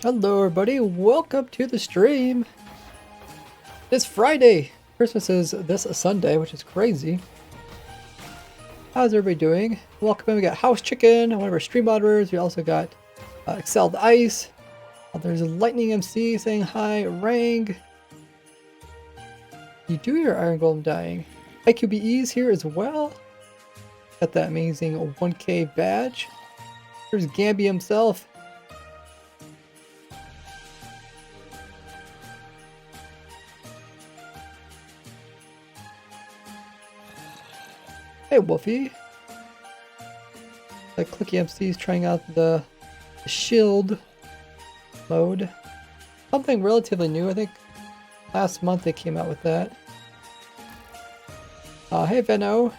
Hello everybody, welcome to the stream. It's Friday. Christmas is this Sunday, which is crazy. How's everybody doing? Welcome in. We got House Chicken, one of our stream moderators. We also got Excelled Ice. There's a Lightning MC saying hi. Rang. You do hear Iron Golem dying. IQBE's here as well. Got that amazing 1K badge. There's Gamby himself. Hey Wolfie. Clicky MC is trying out the shield mode. Something relatively new, I think last month they came out with that. Hey Venno.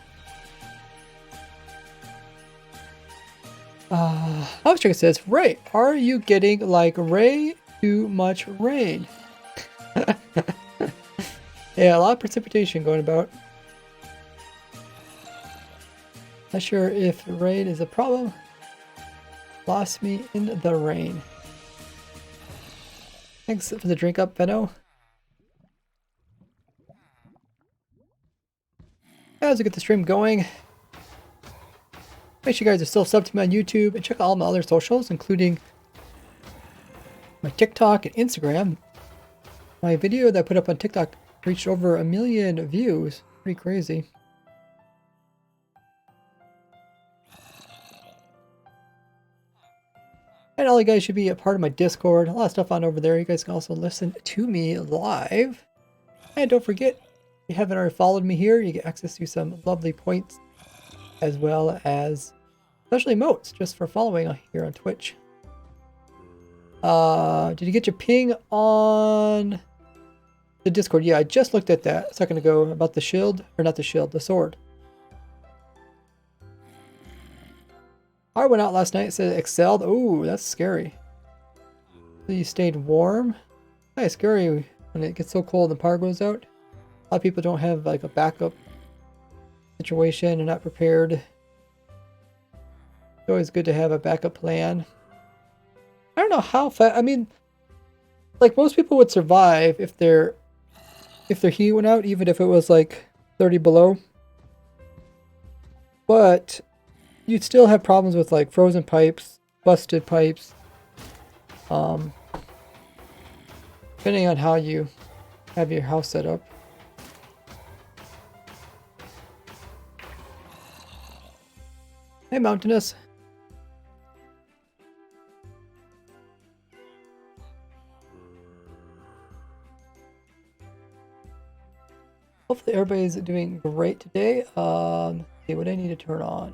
House Chicken says, Ray, are you getting like Ray too much rain? Yeah, a lot of precipitation going about. Not sure if rain is a problem. Lost me in the rain. Thanks for the drink up, Benno. As we get the stream going, make sure you guys are still subbed to me on YouTube and check out all my other socials, including my TikTok and Instagram. My video that I put up on TikTok reached over 1 million views. Pretty crazy. And all you guys should be a part of my Discord. A lot of stuff on over there. You guys can also listen to me live. And don't forget, if you haven't already followed me here, you get access to some lovely points, as well as special emotes just for following here on Twitch. Did you get your ping on the Discord? Yeah, I just looked at that a second ago about the shield, or not the shield, the sword. I went out last night, it said excelled. Ooh, that's scary. So you stayed warm? Kind of scary when it gets so cold and the power goes out. A lot of people don't have like a backup situation and not prepared. It's always good to have a backup plan. I don't know how fast, I mean, like most people would survive if their heat went out, even if it was like 30 below. But you'd still have problems with like frozen pipes, busted pipes, depending on how you have your house set up. Hey Mountainous. Hopefully everybody's doing great today. Let's see what I need to turn on.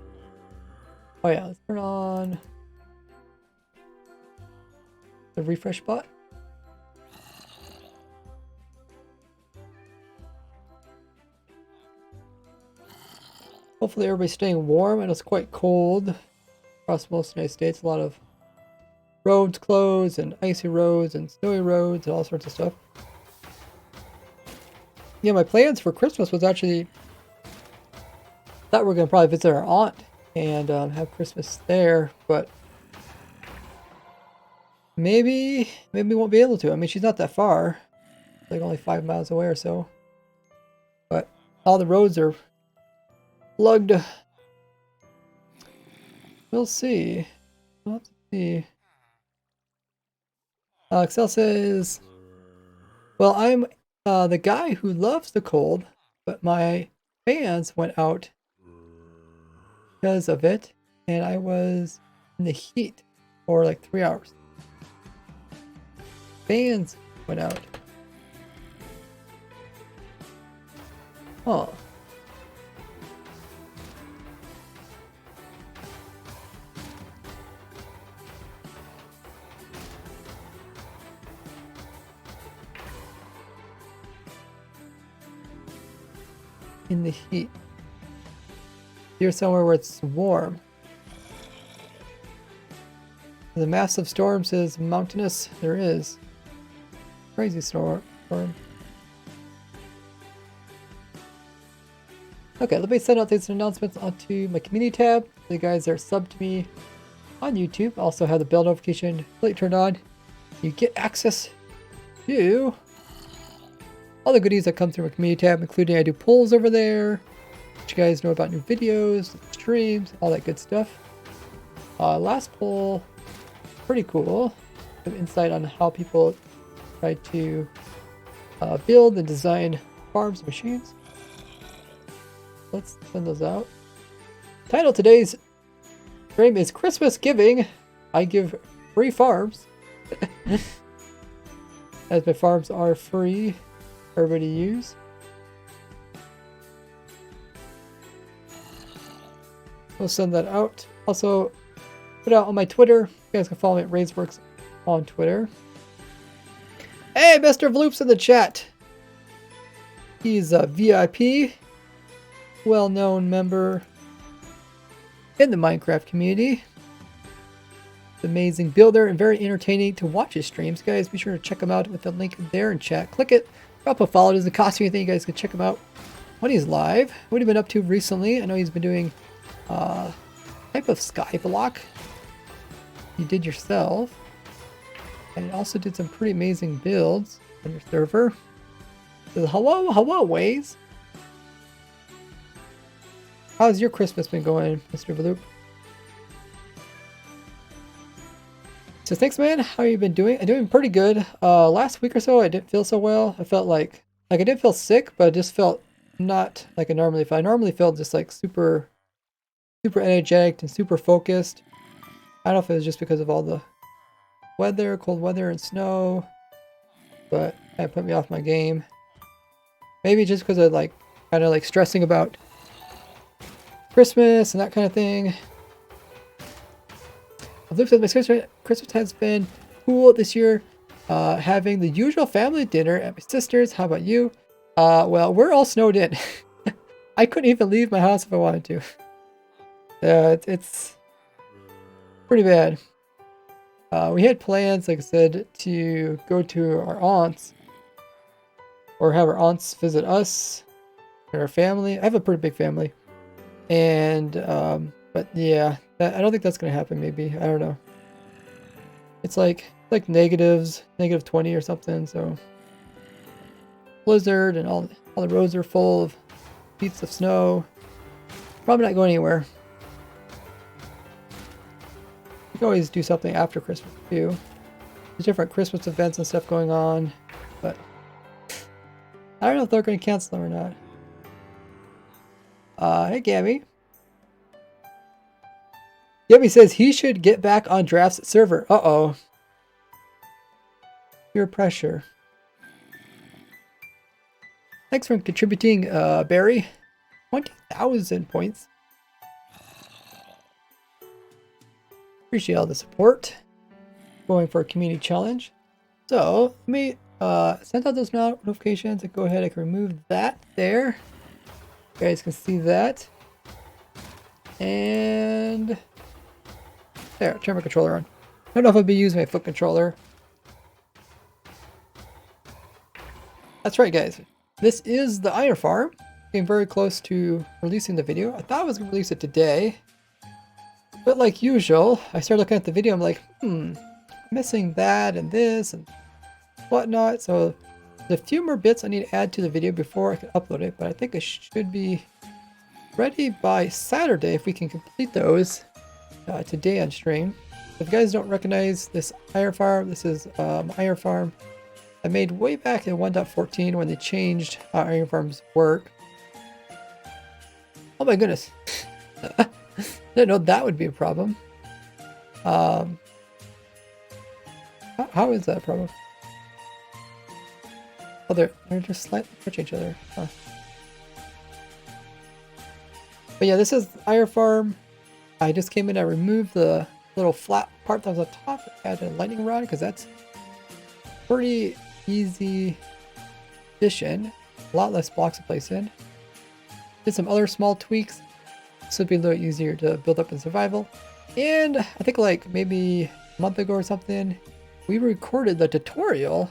Oh yeah, let's turn on the refresh bot. Hopefully everybody's staying warm, and it's quite cold across most of the United States. A lot of roads closed, and icy roads, and snowy roads, and all sorts of stuff. Yeah, my plans for Christmas was actually that we're gonna probably visit our aunt and have Christmas there, but maybe we won't be able to. I mean, she's not that far, like only 5 miles away or so, but all the roads are plugged. We'll see. Let's see. Excel says, well, I'm the guy who loves the cold, but my fans went out because of it, and I was in the heat for like 3 hours. Fans went out. Oh. In the heat. You're somewhere where it's warm. The massive storm says mountainous. There is. Crazy storm. Okay, let me send out these announcements onto my community tab. So you guys are subbed to me on YouTube. Also have the bell notification completely turned on. you get access to all the goodies that come through my community tab, including I do polls over there, let you guys know about new videos, streams, all that good stuff. Last poll, pretty cool. Some insight on how people try to build and design farms and machines. Let's send those out. Title today's stream is Christmas Giving. I give free farms. As my farms are free for everybody to use. We'll send that out. Also, put out on my Twitter. You guys can follow me at RaiseWorks on Twitter. Hey, Mr. Vloop's in the chat. He's a VIP, well-known member in the Minecraft community. Amazing builder and very entertaining to watch his streams. Guys, be sure to check him out with the link there in chat. Click it. Drop a follow. It doesn't cost you anything. You guys can check him out when he's live. What have you been up to recently? I know he's been doing type of skyblock you did yourself. And also did some pretty amazing builds on your server. So hello ways. How's your Christmas been going, Mr. Vloop? So thanks, man. How you been doing? I'm doing pretty good. Last week or so, I didn't feel so well. I felt like I did feel sick, but I just felt not like I normally feel. I normally felt just like super energetic and super focused. I don't know if it was just because of all the weather, cold weather and snow, but that put me off my game. Maybe just because of like kind of like stressing about Christmas and that kind of thing. Luke says my Christmas has been cool this year. Having the usual family dinner at my sister's. How about you? Well, we're all snowed in. I couldn't even leave my house if I wanted to. It's pretty bad. We had plans, like I said, to go to our aunt's or have our aunts visit us and our family. I have a pretty big family, and but yeah, I don't think that's gonna happen. Maybe, I don't know. It's like -20 or something. So blizzard and all the roads are full of feet of snow. Probably not going anywhere. You can always do something after Christmas too. There's different Christmas events and stuff going on, but I don't know if they're going to cancel them or not. Hey Gabby. Gabby says he should get back on Draft's server. Uh-oh. Peer pressure. Thanks for contributing, Barry. 20,000 points. Appreciate all the support. Going for a community challenge. So, let me send out those notifications and go ahead. I can remove that there. You guys can see that. And there, turn my controller on. I don't know if I'll be using my foot controller. That's right, guys. This is the iron farm. Getting very close to releasing the video. I thought I was going to release it today. But like usual, I started looking at the video. I'm like, missing that and this and whatnot. So there's a few more bits I need to add to the video before I can upload it. But I think it should be ready by Saturday if we can complete those today on stream. If you guys don't recognize this iron farm, this is iron farm I made way back in 1.14 when they changed how iron farms work. Oh my goodness. Didn't know that would be a problem. How is that a problem? Oh, they're just slightly touching each other. Huh. But yeah, this is iron farm. I just came in and removed the little flat part that was on top. Added a lightning rod because that's pretty easy addition. A lot less blocks to place in. Did some other small tweaks. This would be a little easier to build up in survival. And I think like maybe a month ago or something, we recorded the tutorial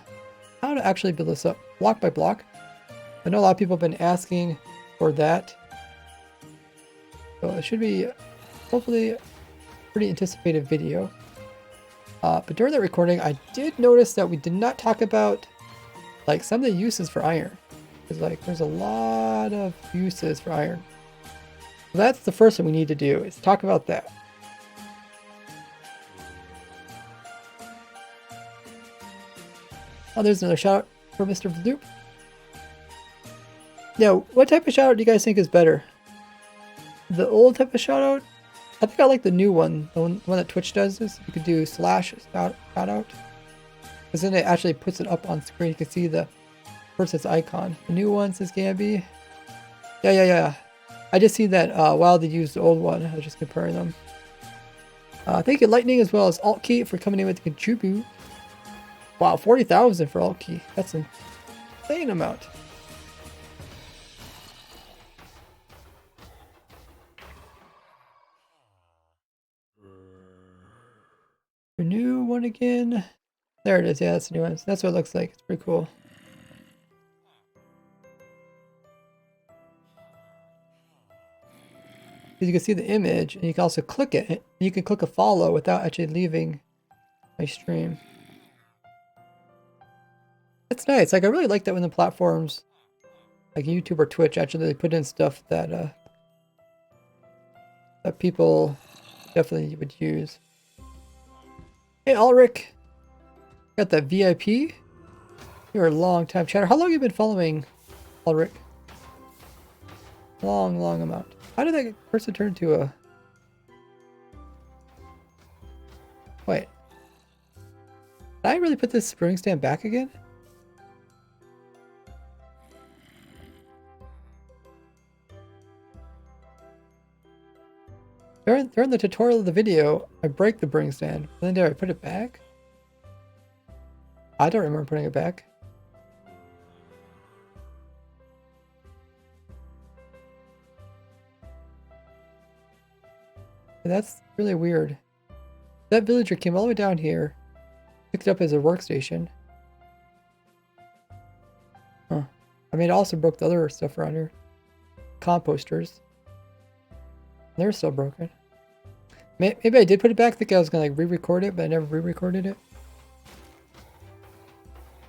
how to actually build this up block by block. I know a lot of people have been asking for that. So it should be hopefully a pretty anticipated video. But during the recording, I did notice that we did not talk about like some of the uses for iron. Because like there's a lot of uses for iron. So that's the first thing we need to do is talk about that. Oh, there's another shout out for Mr. Vloop. Now, what type of shout out do you guys think is better? The old type of shout out? I think I like the new one, the one that Twitch does this. You could do slash shout out. Because then it actually puts it up on screen. You can see the person's icon. The new one says Gamby. Yeah. I just see that while they used the old one. I was just comparing them. Thank you, Lightning, as well as Altkey for coming in with the contribute. Wow, 40,000 for Altkey. That's an insane amount. The new one again. There it is. Yeah, that's the new one. That's what it looks like. It's pretty cool. You can see the image, and you can also click it. You can click a follow without actually leaving my stream. It's nice. Like I really like that when the platforms like YouTube or Twitch actually put in stuff that that people definitely would use. Hey Ulrich, got that VIP. You're a long time chatter. How long have you been following Ulrich? Long amount. How did that person turn to a... Wait. Did I really put this spring stand back again? During the tutorial of the video, I break the spring stand. Then did I put it back? I don't remember putting it back. That's really weird. That villager came all the way down here, picked it up as a workstation. Huh. I mean, it also broke the other stuff around here. Composters. They're still broken. Maybe I did put it back. I think I was gonna like re-record it, but I never re-recorded it.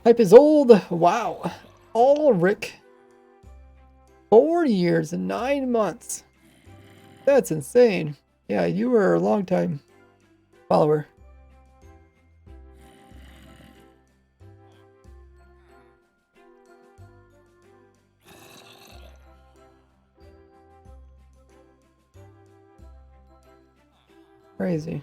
Type is old. Wow. Ulrich. 4 years and 9 months. That's insane. Yeah, you were a long time follower. Crazy.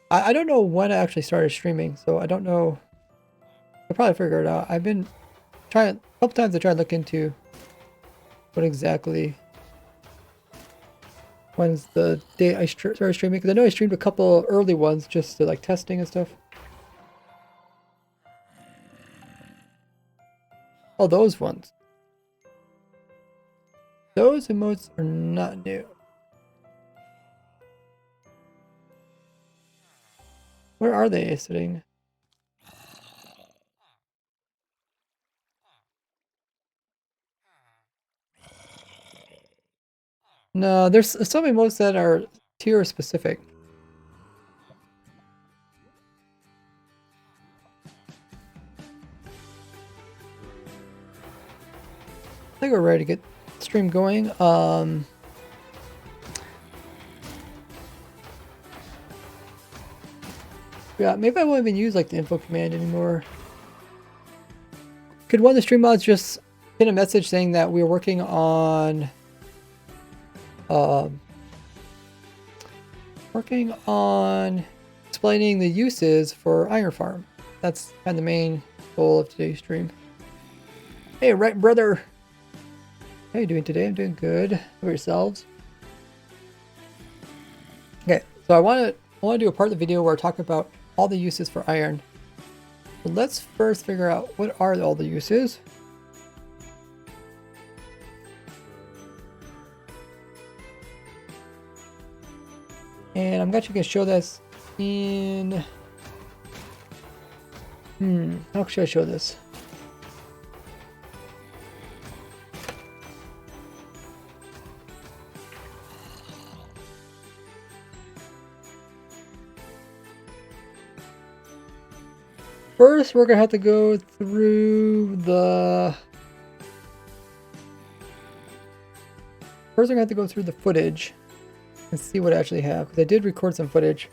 I don't know when I actually started streaming, so I don't know. I'll probably figure it out. I've been trying, a couple times I tried to look into what exactly, when's the day I started streaming, because I know I streamed a couple early ones just to like testing and stuff. Oh, those ones. Those emotes are not new. Where are they sitting? No, there's some emotes that are tier specific. I think we're ready to get stream going. Yeah, maybe I won't even use like the info command anymore. Could one of the stream mods just get a message saying that we're working on explaining the uses for Iron Farm? That's kind of the main goal of today's stream. Hey, right brother. How are you doing today? I'm doing good. How about yourselves? Okay, so I want to do a part of the video where I talk about all the uses for iron. But let's first figure out what are all the uses. And I'm actually going to show this in... how should I show this? first we're gonna have to go through the... First we're gonna have to go through the footage and see what I actually have, because I did record some footage.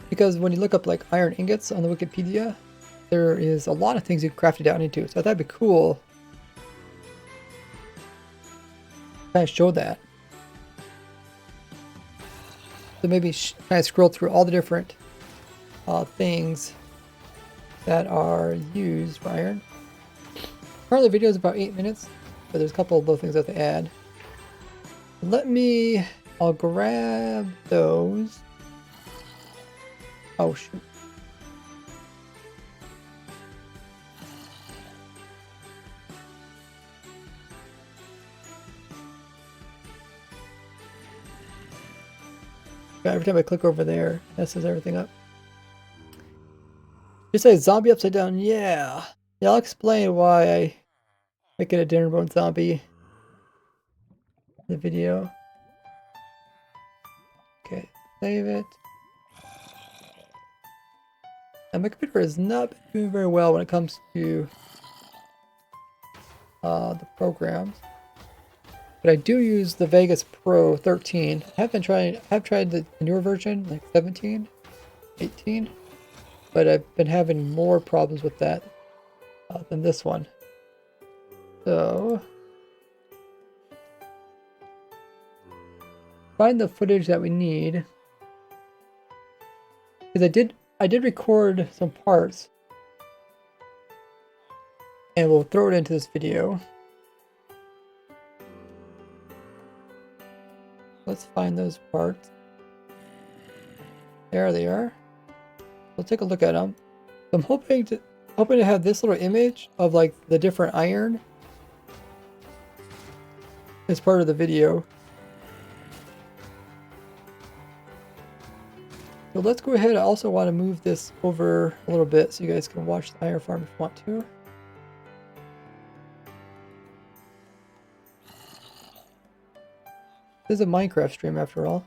Because when you look up like iron ingots on the Wikipedia, there is a lot of things you can craft it down into. So I thought it'd be cool to kind of show that. So maybe kind of scroll through all the different things that are used for iron. Currently the video is about 8 minutes, but there's a couple of little things I have to add. I'll grab those. Oh shoot. Every time I click over there, it messes everything up. You say zombie upside down? Yeah. Yeah, I'll explain why I make it a dinner bone zombie in the video. Okay, save it. And my computer is not doing very well when it comes to the programs. But I do use the Vegas Pro 13. I have tried the newer version, like 17, 18, but I've been having more problems with that than this one. So find the footage that we need, because I did record some parts, and we'll throw it into this video. Let's find those parts. There they are. We'll take a look at them. I'm hoping to have this little image of like the different iron as part of the video. So let's go ahead. I also want to move this over a little bit so you guys can watch the iron farm if you want to. This is a Minecraft stream after all.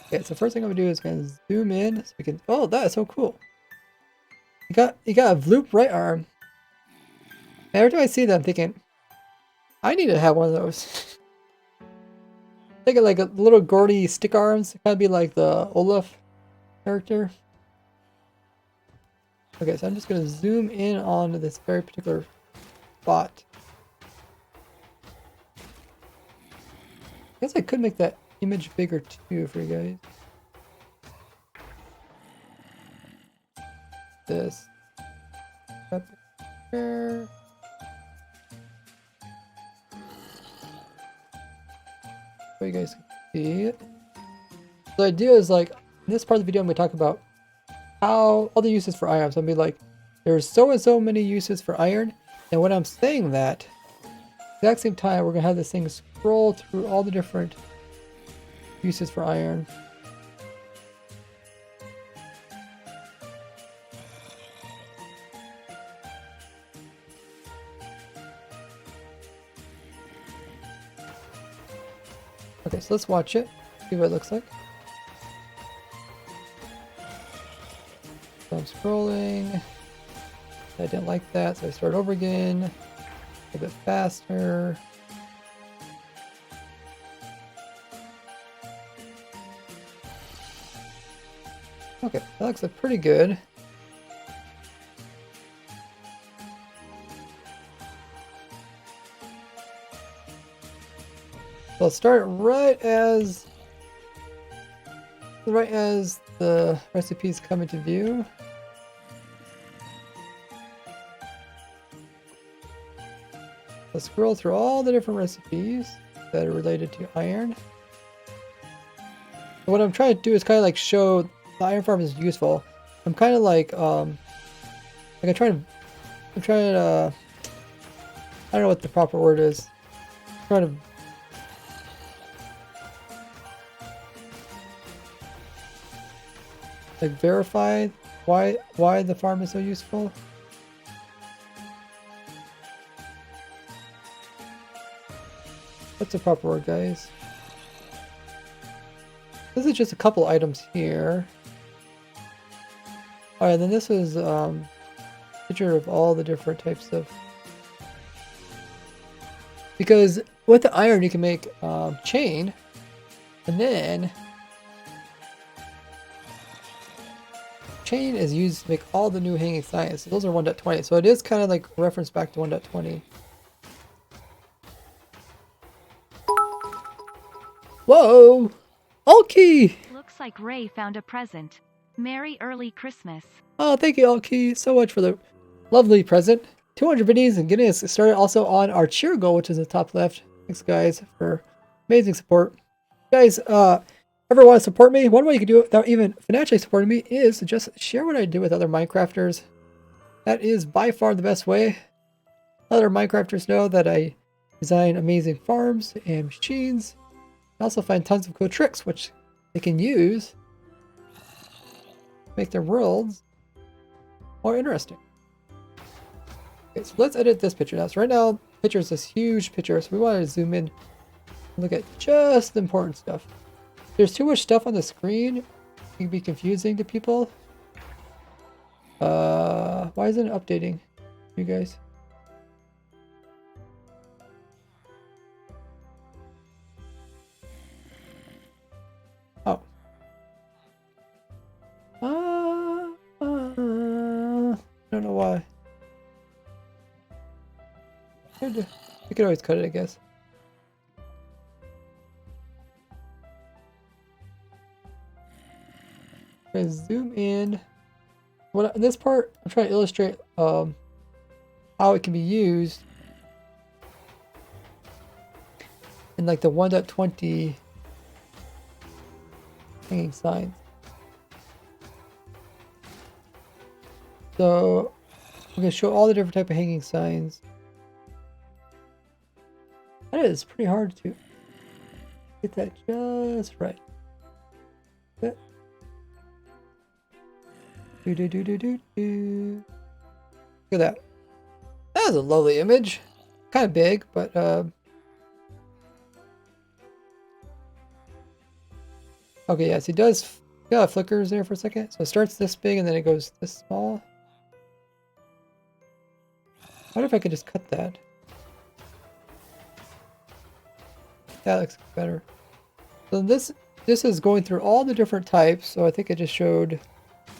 Okay, so first thing I'm gonna do is gonna zoom in so we can. Oh, that is so cool. You got a loop right arm. And every time I see that, I'm thinking, I need to have one of those. Think of like a little Gordy stick arms. It kind of be like the Olaf character. Okay, so I'm just gonna zoom in on this very particular spot. I guess I could make that image bigger too for you guys. This up there. So you guys can see it. The idea is like in this part of the video I'm going to talk about how all the uses for iron. So I'm going to be like, there's so and so many uses for iron, and when I'm saying that, at the exact same time we're going to have this thing scroll through all the different uses for iron. Okay, so let's watch it, see what it looks like. So I'm scrolling. I didn't like that, so I start over again. A bit faster. Okay, that looks pretty good. So I'll start right as the recipes come into view. I'll scroll through all the different recipes that are related to iron. And what I'm trying to do is kind of like show the iron farm is useful. I'm kind of like I'm trying to I don't know what the proper word is. I'm trying to like verify why the farm is so useful. What's the proper word, guys? This is just a couple items here. All right, then this is picture of all the different types of. Because with the iron you can make chain, and then chain is used to make all the new hanging signs. So those are 1.20. So it is kind of like reference back to 1.20. Whoa! Alki! Looks like Ray found a present. Merry early Christmas. Oh, thank you, Alki, so much for the lovely present. 200 biddies and getting us started also on our cheer goal, which is the top left. Thanks, guys, for amazing support. Guys, ever want to support me? One way you can do it without even financially supporting me is to just share what I do with other Minecrafters. That is by far the best way. Other Minecrafters know that I design amazing farms and machines. I also find tons of cool tricks which they can use to make their worlds more interesting. Okay, so let's edit this picture now. So right now, the picture is this huge picture, so we want to zoom in and look at just the important stuff. There's too much stuff on the screen. It can be confusing to people. Why isn't it updating, you guys? Oh. I don't know why. We could always cut it, I guess. I'm gonna zoom in. In this part, I'm trying to illustrate how it can be used in like the 1.20 hanging signs. So I'm gonna show all the different type of hanging signs. That is pretty hard to get that just right. But Look at that. That is a lovely image. Kind of big, but okay, yes, it does. Yeah, flickers there for a second. So it starts this big and then it goes this small. I wonder if I could just cut that. That looks better. So this is going through all the different types. So I think it just showed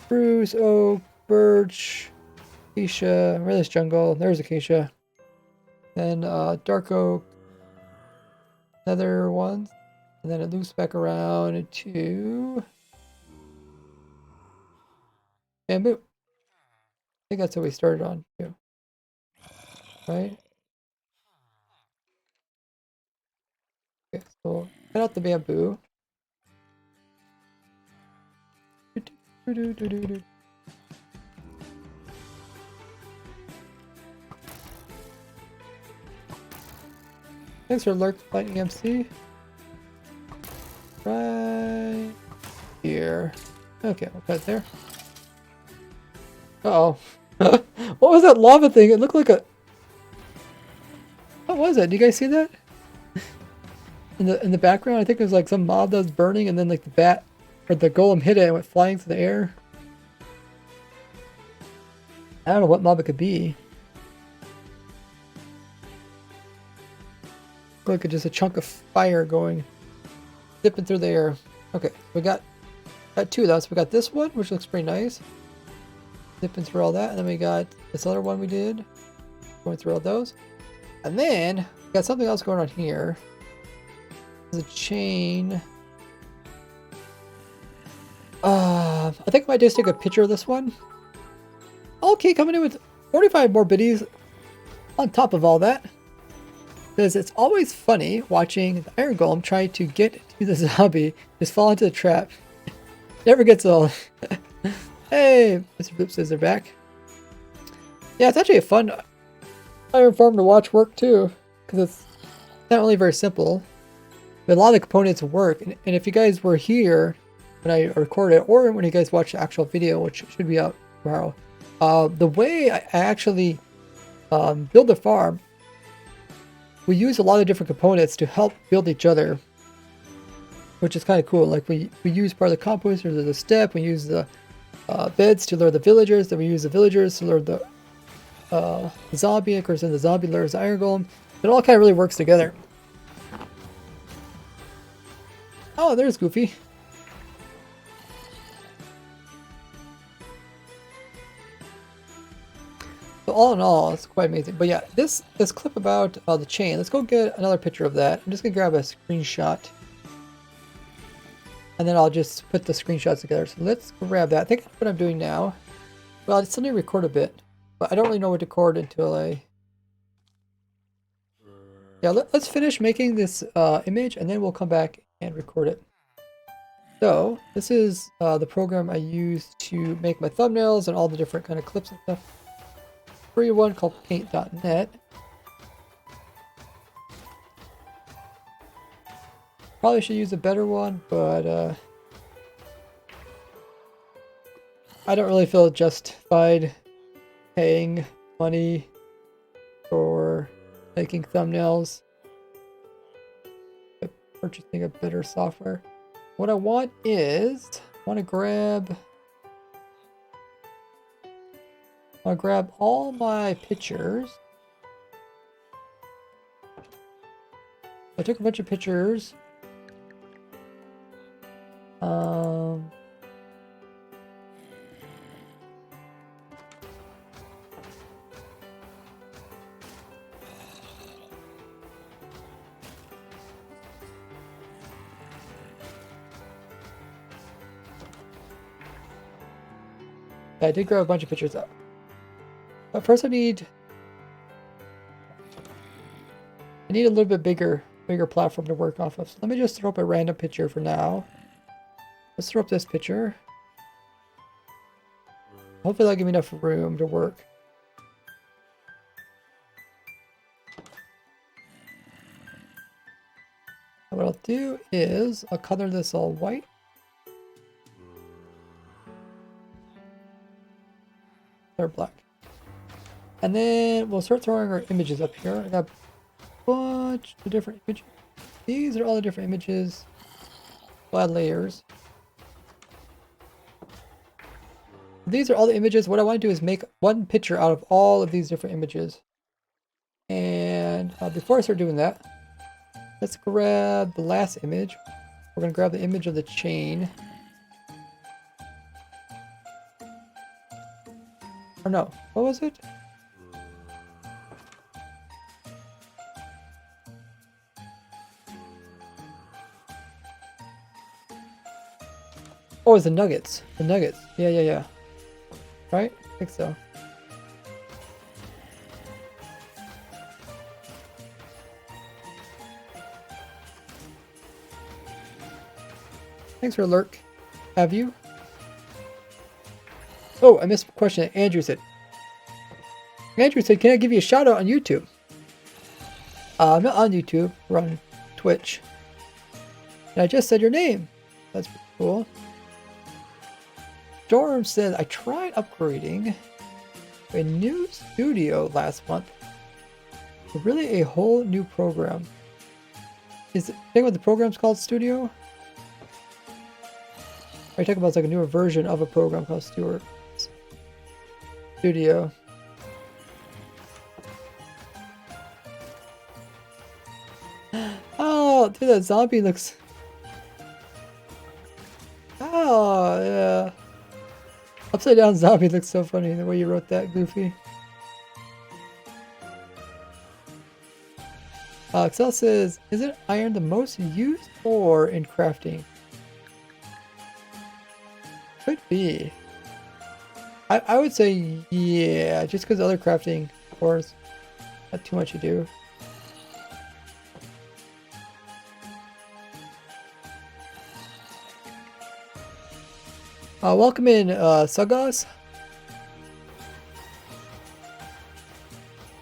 spruce, oak, birch, acacia, where there's jungle, there's acacia. Then dark oak, nether ones. And then it loops back around into bamboo. I think that's what we started on too. Right? Okay, so cut out the bamboo. Thanks for lurk fighting EMC. Right here. Okay, we'll cut it there. Uh-oh. What was that lava thing? It looked like a... What was it? Do you guys see that? In the background, I think it was like some mob that was burning and then like the bat or the golem hit it and went flying through the air. I don't know what mob it could be. Look at just a chunk of fire going, zipping through the air. Okay, we got two of those. So we got this one, which looks pretty nice. Zipping through all that. And then we got this other one we did. Going through all those. And then we got something else going on here. There's a chain. I think I might just take a picture of this one. Okay, coming in with 45 more biddies on top of all that. Because it's always funny watching the Iron Golem try to get to the zombie, just fall into the trap. Never gets old. Hey, Mr. Bloop says they're back. Yeah, it's actually a fun Iron Farm to watch work too. Because it's not only very simple, but a lot of the components work. And if you guys were here when I recorded it, or when you guys watch the actual video, which should be out tomorrow, the way I actually build the farm, we use a lot of different components to help build each other. which is kind of cool. Like we use part of the composters as a step. We use the beds to lure the villagers. Then we use the villagers to lure the zombie. Of course, then the zombie lures the iron golem. It all kind of really works together. Oh, there's Goofy. So all in all, it's quite amazing. But yeah, this clip about the chain. Let's go get another picture of that. I'm just gonna grab a screenshot, and then I'll just put the screenshots together. So let's grab that. I think that's what I'm doing now. Well, I still need to record a bit, but I don't really know what to record until I. Yeah, let's finish making this image, and then we'll come back and record it. So this is the program I use to make my thumbnails and all the different kind of clips and stuff. Free one called paint.net. Probably should use a better one, but I don't really feel justified paying money for making thumbnails, purchasing a better software. What I want is, I want to grab all my pictures. I took a bunch of pictures. I did grab a bunch of pictures up. But first I need a little bit bigger platform to work off of. So let me just throw up a random picture for now. Let's throw up this picture. Hopefully that'll give me enough room to work. And what I'll do is I'll color this all white. Or black. And then we'll start throwing our images up here. I got a bunch of different images. These are all the different images. We'll add layers. These are all the images. What I want to do is make one picture out of all of these different images. And before I start doing that, let's grab the last image. We're going to grab the image of the chain. Or no, what was it? Oh, it's the nuggets. The nuggets. Yeah. Right? I think so. Thanks for lurk. Have you? Oh, I missed a question that Andrew said. Andrew said, can I give you a shout out on YouTube? I'm not on YouTube. We're on Twitch. And I just said your name. That's pretty cool. Storm says, I tried upgrading a new studio last month. Really a whole new program. Is it think what the program's called Studio? Are you talking about like a newer version of a program called Studio? Oh, dude, that zombie looks. Oh, yeah. Upside down zombie looks so funny the way you wrote that, Goofy. Excel says, isn't iron the most used ore in crafting? Could be. I would say, yeah, just because other crafting ores, not too much to do. Welcome in, Sagas.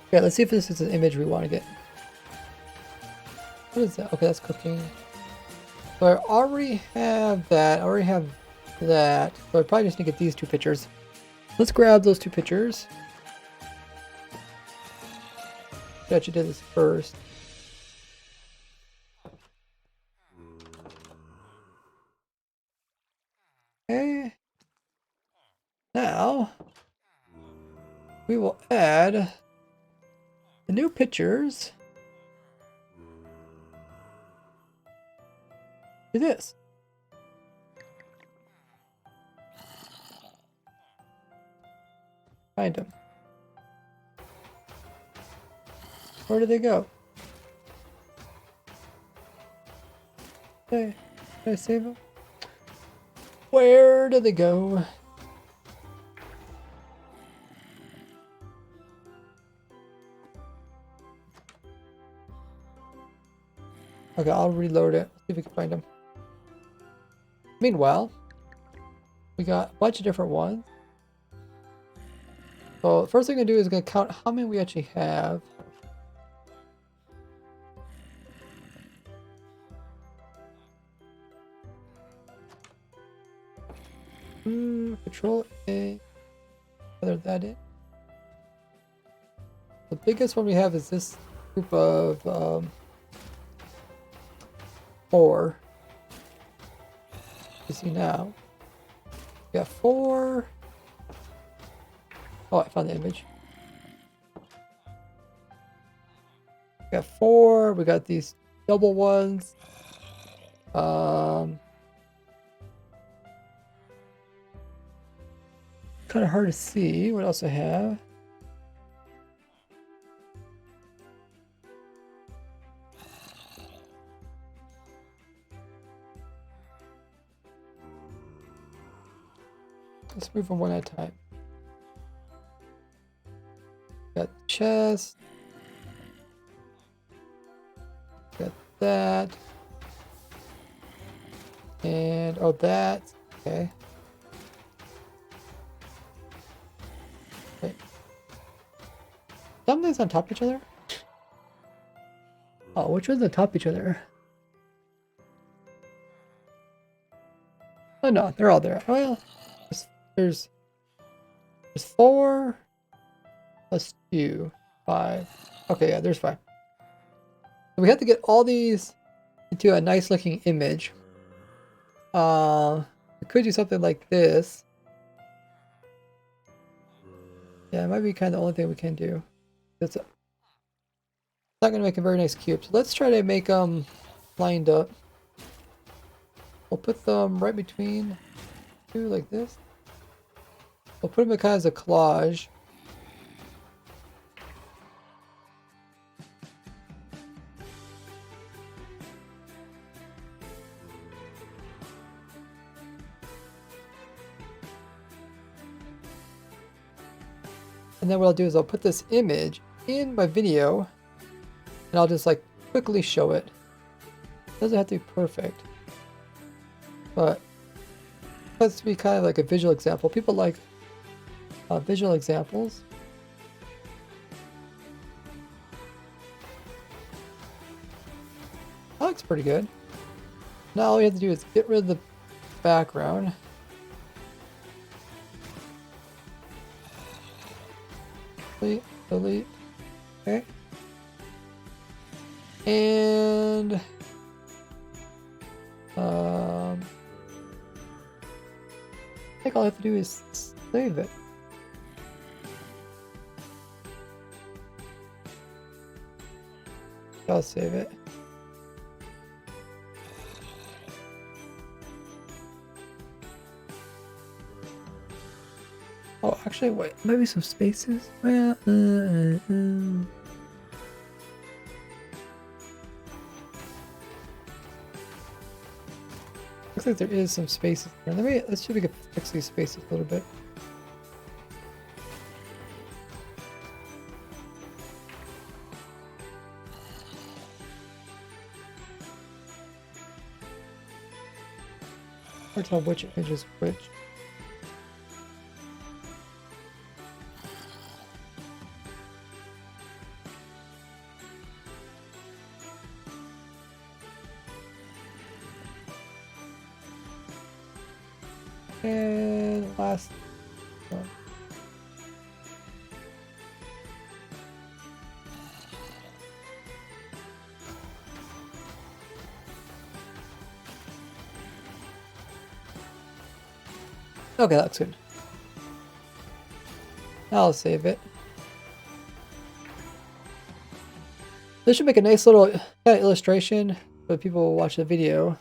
Okay, let's see if this is an image we want to get. What is that? Okay, that's cooking. So I already have that. I already have that. So I probably just need to get these two pictures. Let's grab those two pictures. Got you did this first. we will add the new pictures to this. Find them. Where did they go? Hey, did I save them? Where did they go? Okay, I'll reload it. See if we can find them. Meanwhile, we got a bunch of different ones. So the first thing I'm gonna do is gonna count how many we actually have. Control A. Whether that in. The biggest one we have is this group of 4. You see now. We got 4. Oh, I found the image. We got 4. We got these double ones. Kind of hard to see what else I have. Let's move them one at a time. Got chest. Got that. And oh, that. Okay. Wait. Something's on top of each other? Oh, which one's on top of each other? Oh no, they're all there. Well, there's 4 plus 2, 5. Okay, yeah, there's 5. So we have to get all these into a nice looking image. We could do something like this. Yeah, it might be kind of the only thing we can do. It's not going to make a very nice cube. So let's try to make them lined up. We'll put them right between 2 like this. We'll put them in kind of as a collage. And then what I'll do is I'll put this image in my video and I'll just like quickly show it. It doesn't have to be perfect, but it has to be kind of like a visual example. People like visual examples. That looks pretty good. Now all we have to do is get rid of the background. Delete. Okay. And I think all I have to do is save it. I'll save it. Oh, actually, wait. Maybe some spaces. Well, looks like there is some spaces there. Let's see if we can fix these spaces a little bit. Hard to tell which image is which. And last one. Okay, that looks good. I'll save it. This should make a nice little illustration for people who watch the video.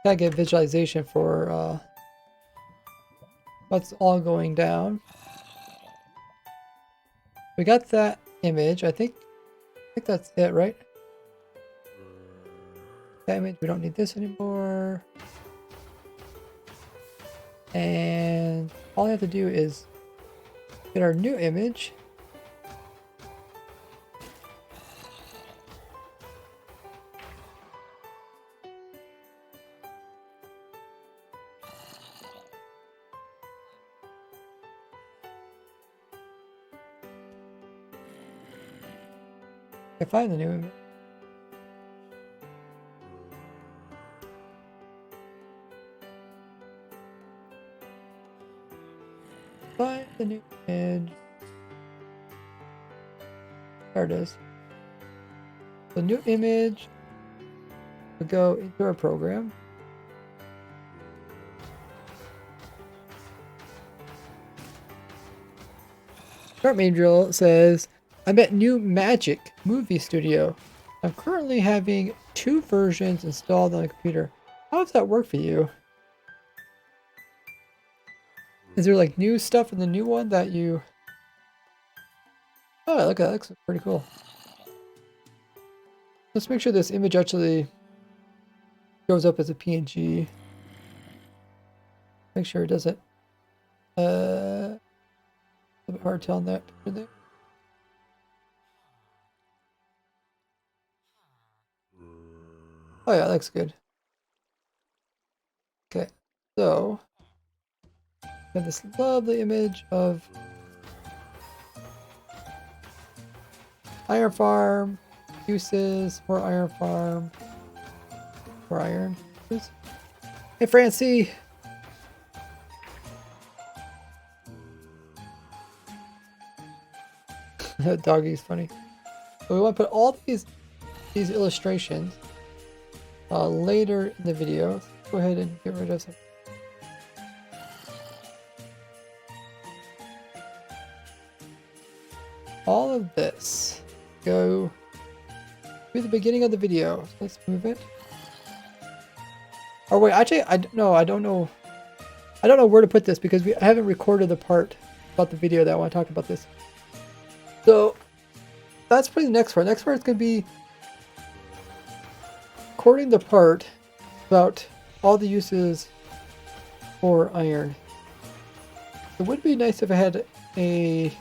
Gotta get visualization for what's all going down. We got that image. I think that's it, right? That image. We don't need this anymore. And all I have to do is get our new image. I find the new image. Find the new image. There it is. The new image will go into our program. Start main drill says, I'm at New Magic Movie Studio. I'm currently having 2 versions installed on the computer. How does that work for you? Is there like new stuff in the new one that you... Oh, look at that. Looks pretty cool. Let's make sure this image actually goes up as a PNG. Make sure it doesn't. A bit hard telling that picture there. Oh yeah, that looks good. Okay, so I have this lovely image of Iron Farm, uses, more Iron Farm, more iron. Hey Francie! That doggy's funny. So we want to put all these illustrations later in the video. Let's go ahead and get rid of some. All of this go to the beginning of the video. So let's move it. Oh wait, actually, I don't know where to put this because I haven't recorded the part about the video that I want to talk about this. So that's probably the next part. Next part is going to be recording the part about all the uses for iron. It would be nice if I had a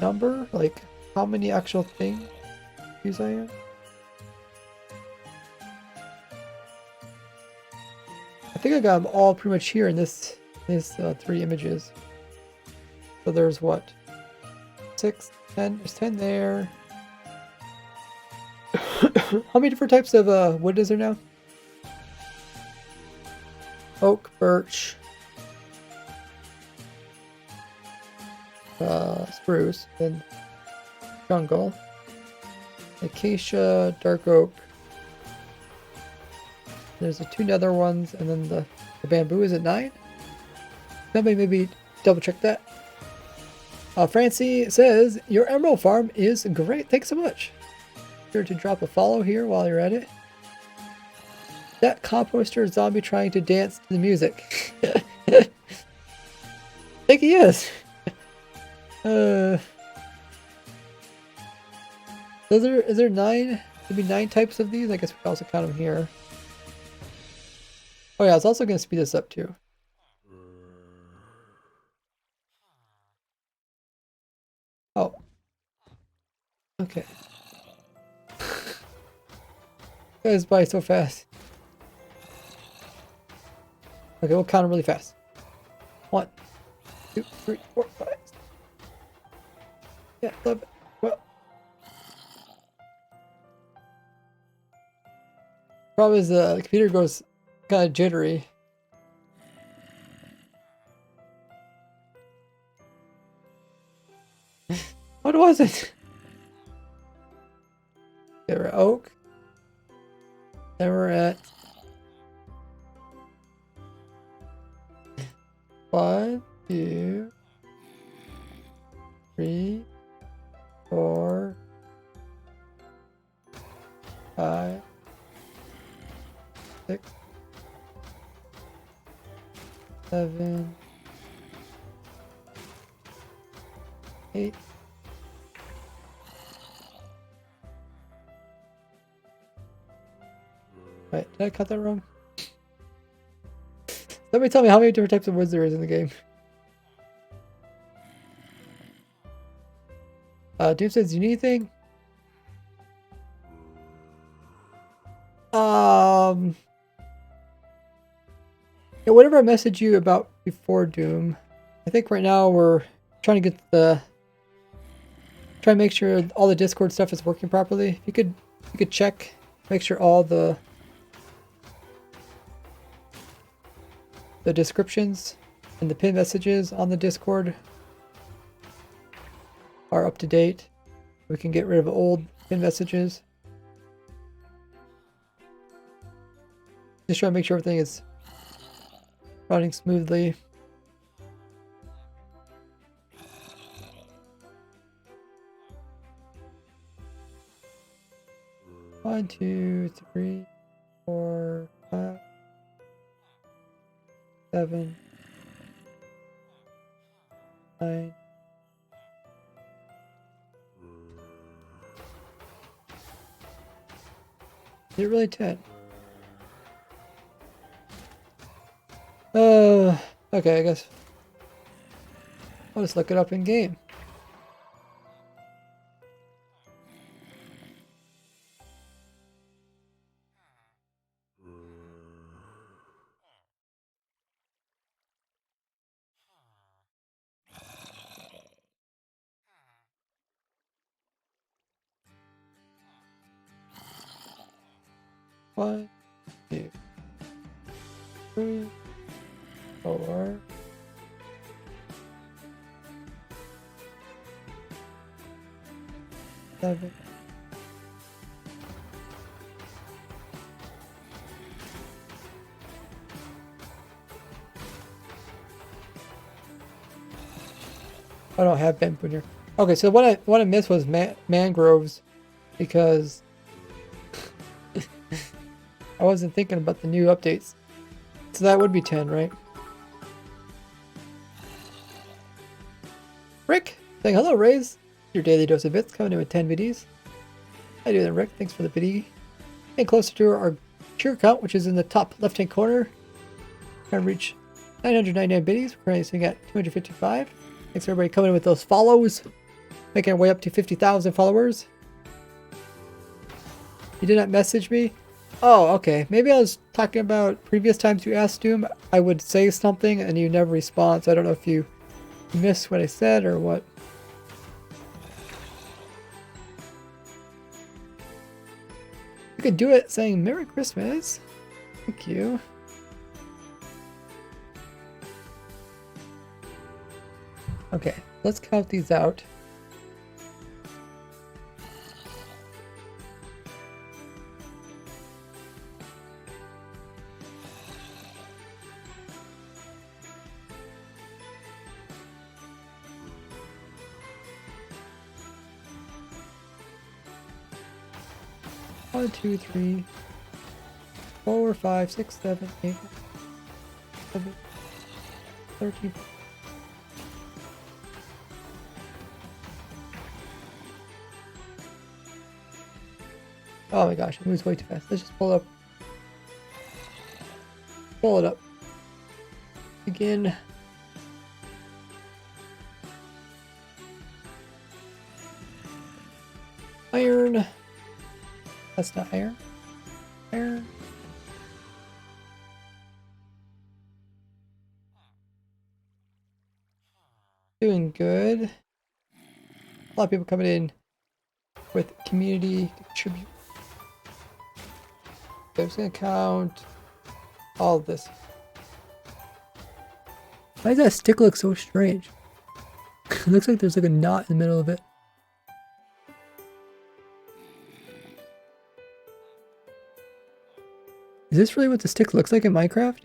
number, like how many actual things use iron. I think I got them all pretty much here in this 3 images. So there's what? 6, 10, there's 10 there. How many different types of wood is there now? Oak, birch, spruce, then jungle, acacia, dark oak. There's the 2 nether ones, and then the bamboo is at 9. Somebody maybe double check that. Francie says, your emerald farm is great. Thanks so much. Sure to drop a follow here while you're at it. That composter zombie trying to dance to the music. I think he is. Is there 9? Maybe 9 types of these? I guess we can also count them here. Oh yeah, I was also going to speed this up too. Oh. Okay. Guys by so fast. Okay, we'll count them really fast. 1, 2, 3, 4, 5. Yeah, 11. Well. Problem is the computer goes kind of jittery. What was it? Okay, we're at Oak. Then we're at 1, 2, 3, 4, 5, 6, 7, 8. Wait, did I cut that wrong? Somebody tell me how many different types of woods there is in the game. Doom says, you need anything? Yeah, whatever I messaged you about before, Doom. I think right now we're trying to get try to make sure all the Discord stuff is working properly. If you could check, make sure all the descriptions and the pin messages on the Discord are up to date. We can get rid of old pin messages. Just try to make sure everything is running smoothly. One, 2, 3, 4, 5, 7, 9. Is it really 10? Okay, I guess I'll just look it up in game. One, 2, 3, 4, 7. I don't have bamboo here. Okay, so what I missed was mangroves, because I wasn't thinking about the new updates. So that would be 10, right? Rick saying hello, Rays. Your daily dose of bits coming in with 10 biddies. How you doing, Rick? Thanks for the biddy. Getting closer to our cheer count, which is in the top left-hand corner. Trying to reach 999 biddies. We're currently sitting at 255. Thanks for everybody coming in with those follows. Making our way up to 50,000 followers. You did not message me? Oh, okay. Maybe I was talking about previous times you asked Doom. I would say something and you never respond. So I don't know if you missed what I said or what. You could do it saying Merry Christmas. Thank you. Okay, let's count these out. One, 2, 3, 4, 5, 6, 7, 8, 7, 13. Oh my gosh, it moves way too fast. Let's just pull it up. Pull it up. Again. Iron. That's not iron. Iron. Doing good. A lot of people coming in with community contribute. I'm just gonna count all of this. Why does that stick look so strange? It looks like there's like a knot in the middle of it. Is this really what the stick looks like in Minecraft?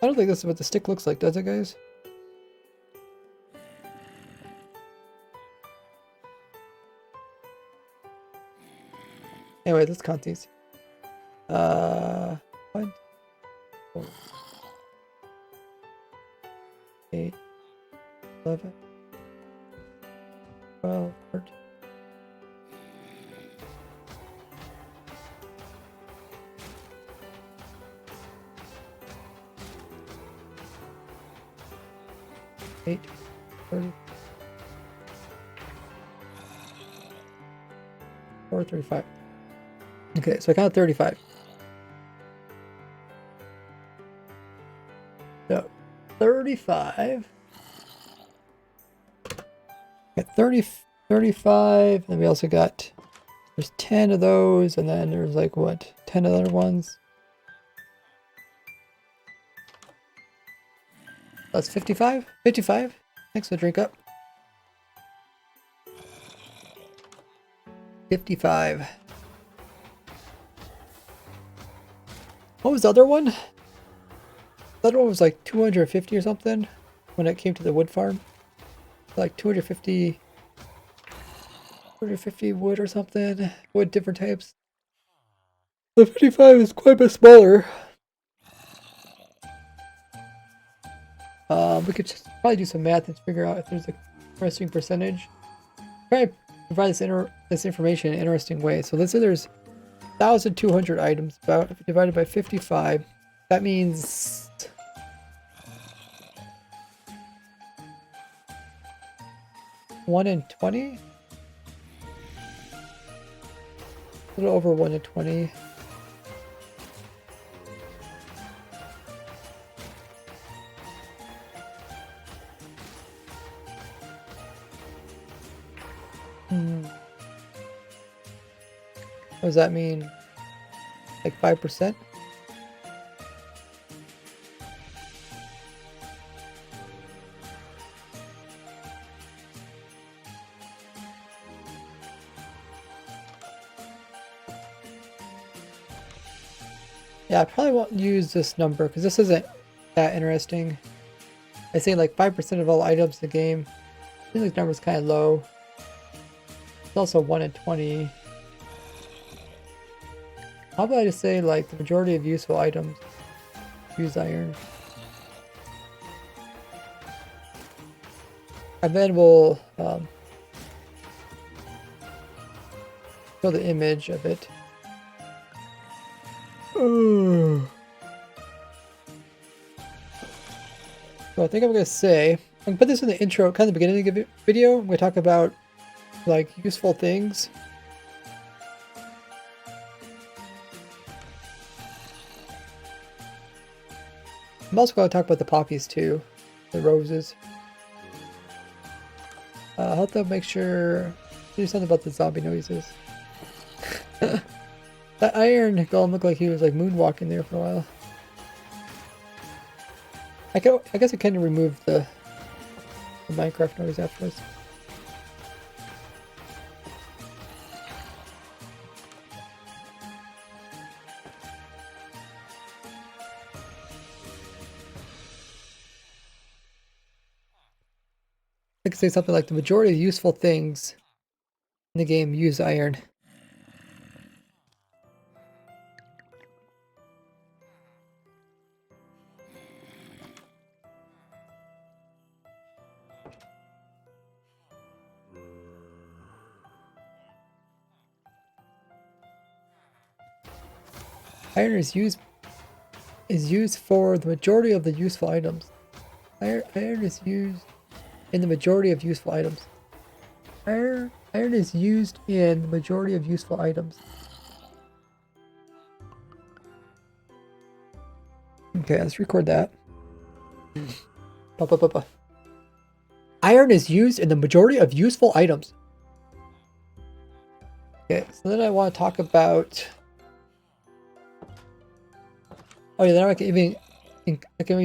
I don't think this is what the stick looks like, does it, guys? Anyway, let's count these. 1, 4, 8, 11, 12, 13. Eight, 30, 4, 35. Okay, so I count 35. So 35. Got 30, 35, and we also got, there's 10 of those, and then there's like what, 10 other ones. That's 55. 55. Thanks for the drink up. 55. What was the other one? The other one was like 250 or something when it came to the wood farm. Like 250 wood or something. Wood, different types. The 55 is quite a bit smaller. We could just probably do some math and figure out if there's a interesting percentage. Try to provide this information in an interesting way. So let's say there's 1,200 items divided by 55. That means 1 in 20? A little over 1 in 20. What does that mean? Like 5%? Yeah, I probably won't use this number because this isn't that interesting. I say like 5% of all items in the game. I think this number's kind of low. It's also 1 in 20. How about I just say like the majority of useful items use iron. And then we'll show the image of it. So I think I'm gonna say, I can put this in the intro, kind of the beginning of the video. I'm gonna talk about like useful things. I'm also going to talk about the poppies too, the roses. I'll have to make sure do something about the zombie noises. That iron golem looked like he was like moonwalking there for a while. I guess I can remove the Minecraft noise afterwards. I could say something like the majority of useful things in the game use iron. Iron is used for the majority of the useful items. Iron is used in the majority of useful items. Iron is used in the majority of useful items. Okay, let's record that. Iron is used in the majority of useful items. Okay, so then I want to talk about. Oh yeah, then I can even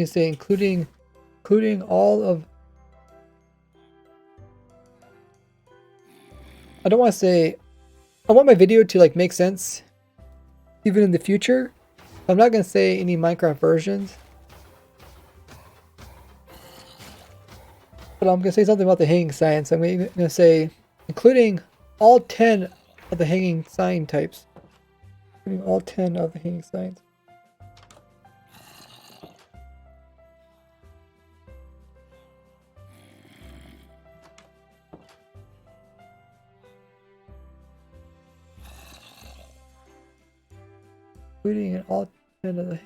say including all of. I don't want to say I want my video to like make sense even in the future. I'm not gonna say any Minecraft versions, but I'm gonna say something about the hanging signs. I'm gonna say including all 10 of the hanging sign types. Including all 10 of the hanging signs. Including all 10 of the...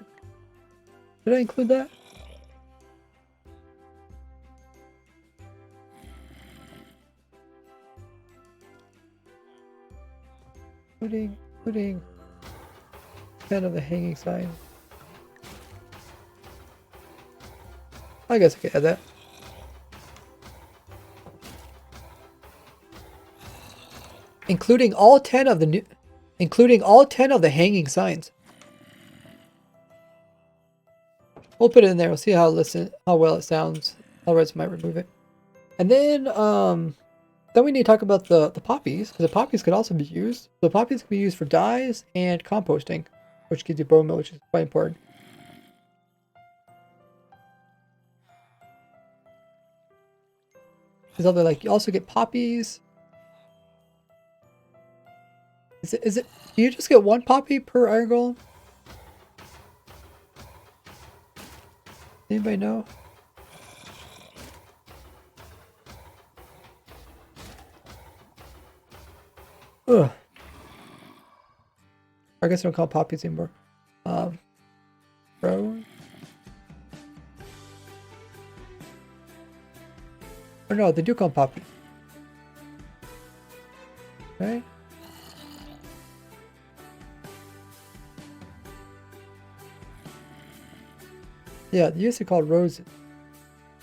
Did I include that? Including 10 of the hanging signs. I guess I could add that. Including all 10 of the hanging signs. We'll put it in there. We'll see how well it sounds. Otherwise, might remove it. And then we need to talk about the poppies, because the poppies could also be used. The poppies can be used for dyes and composting, which gives you bone meal, which is quite important. There's other, like, you also get poppies. Is it? Do you just get one poppy per iron golem? Anybody know? Ugh. I guess I don't call poppies anymore. Bro. Or no, they do call them poppies. Right? Yeah, they used to call roses.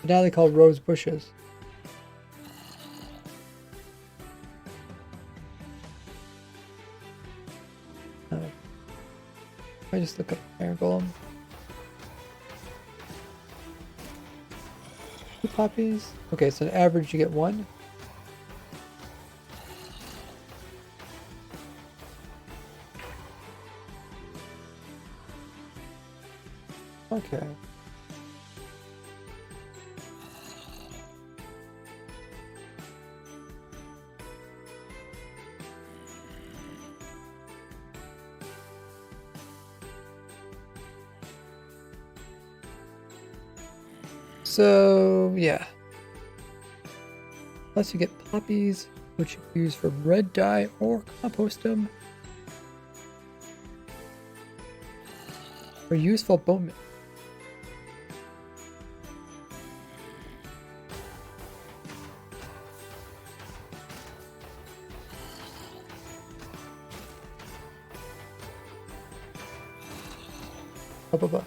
But now they call rose bushes. I just look up iron golem. 2 poppies. Okay, so on average you get 1. Okay. So, yeah. Plus you get poppies, which you use for red dye or compost them. For useful bone meal. Blah, blah, blah.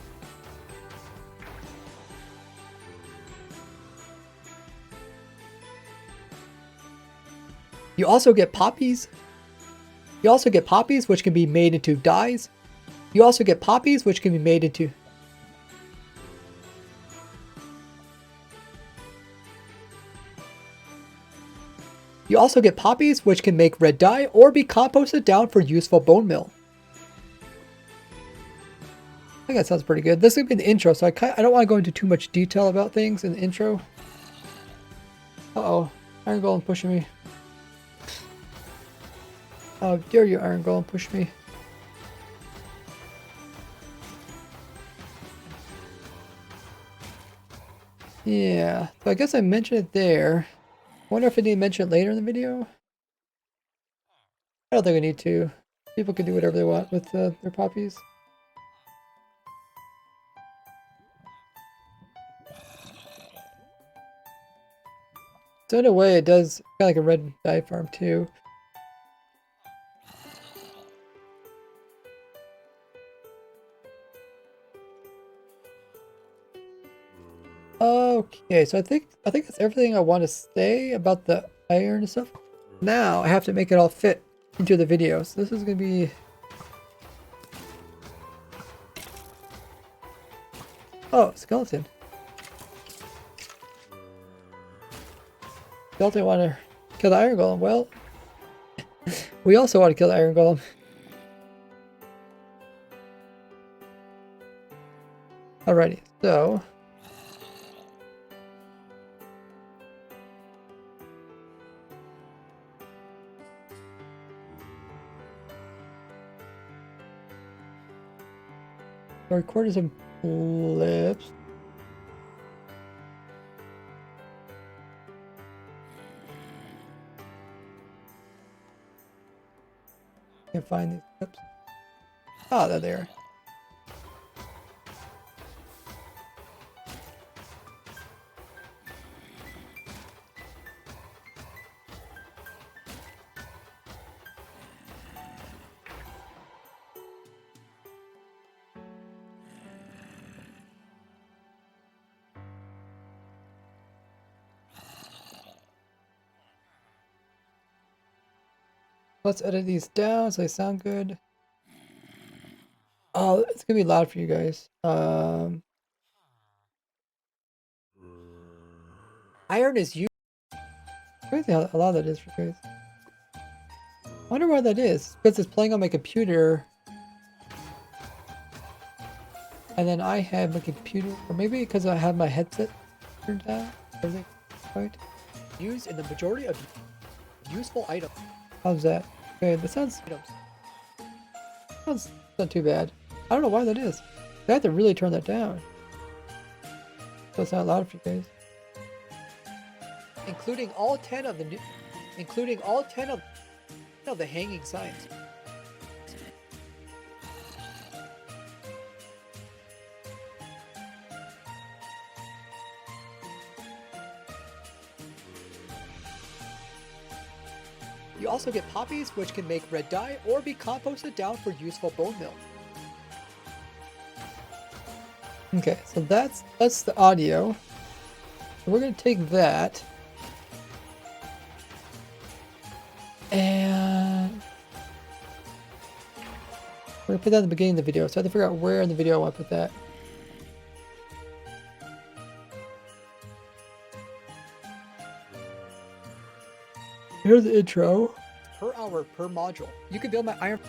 You also get poppies. You also get poppies, which can be made into dyes. You also get poppies, which can be made into... You also get poppies, which can make red dye or be composted down for useful bone meal. I think that sounds pretty good. This is going to be the intro, so I don't want to go into too much detail about things in the intro. Uh-oh. Iron Golem pushing me. How dare you, Iron Golem, push me. Yeah, so I guess I mentioned it there. I wonder if I need to mention it later in the video. I don't think I need to. People can do whatever they want with their poppies. So in a way, it does kind of like a red dye farm too. Okay, so I think that's everything I want to say about the iron and stuff. Now I have to make it all fit into the video. So this is gonna be... Oh, skeleton. Skeleton want to kill the iron golem. Well, We also want to kill the iron golem. Alrighty, so record some clips. Can't find these clips. Oh, they're there. Let's edit these down so they sound good. Oh, it's gonna be loud for you guys. Iron is used. Crazy how loud that is for you guys. I wonder why that is. Because it's playing on my computer. And then I have my computer, or maybe because I have my headset turned down. Everything right. Used in the majority of useful items. How's that? Okay, that sounds not too bad. I don't know why that is. I have to really turn that down. So it's not loud for you guys. Including all 10 of the the hanging signs. You also get poppies, which can make red dye or be composted down for useful bone meal. Okay, so that's the audio. So we're gonna take that and we're gonna put that in the beginning of the video. So I have to figure out where in the video I want to put that. Here's the intro. Per hour, per module. You can build my iron.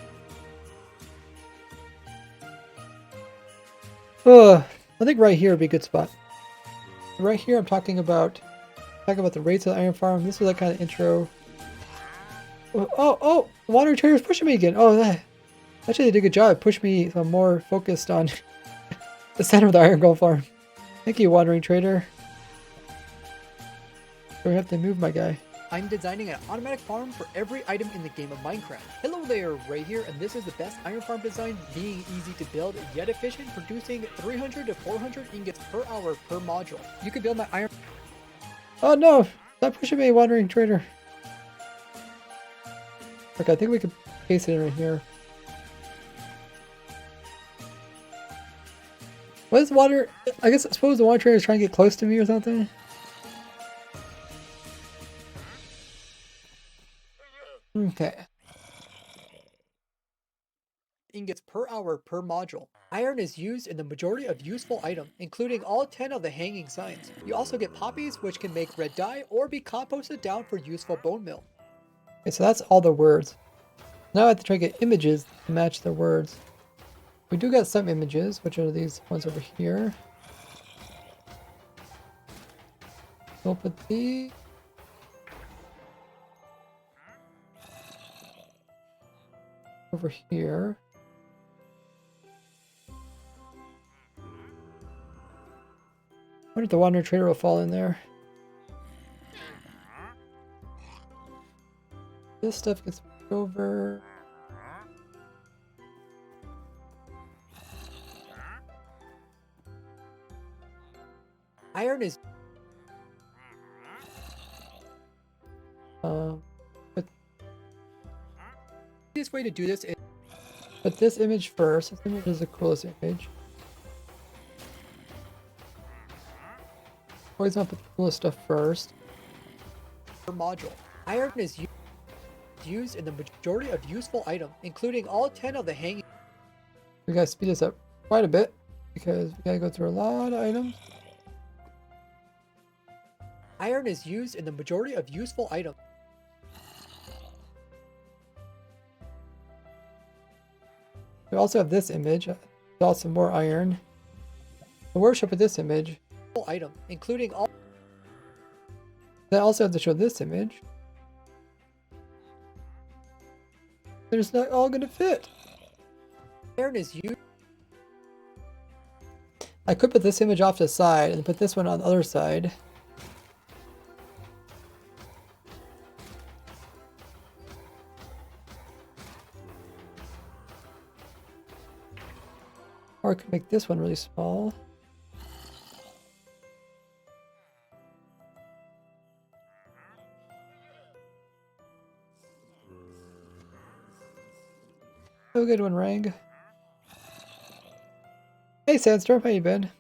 I think right here would be a good spot. Right here, I'm talking about the rates of the iron farm. This is that kind of intro. Oh! The water trader's pushing me again. Oh, that actually they did a good job. Pushed me more focused on the center of the iron gold farm. Thank you, wandering trader. So we have to move my guy. I'm designing an automatic farm for every item in the game of Minecraft. Hello there, Ray here, and this is the best iron farm design, being easy to build yet efficient, producing 300 to 400 ingots per hour per module. You can build my iron... Oh no! Stop pushing me, wandering trader. Okay, I think we could paste it in right here. What is water? I suppose the water trader is trying to get close to me or something? Okay. Ingots per hour per module. Iron is used in the majority of useful items, including all 10 of the hanging signs. You also get poppies, which can make red dye or be composted down for useful bone meal. Okay, so that's all the words. Now I have to try to get images to match the words. We do got some images, which are these ones over here. We'll put the... over here. I wonder if the wandering trader will fall in there. This stuff gets moved over. Iron is... but the easiest way to do this is put this image first. This image is the coolest image. Always want to put the coolest stuff first. Per module. Iron is used in the majority of useful items, including all 10 of the hanging. We gotta speed this up quite a bit because we gotta go through a lot of items. Iron is used in the majority of useful items. We also have this image. Also more iron. The worship of this image. Item, including all. Then I also have to show this image. They're just not all gonna fit. Iron is used. I could put this image off to the side and put this one on the other side. Or I could make this one really small. Oh, good one, Rang. Hey, Sandstorm, how you been?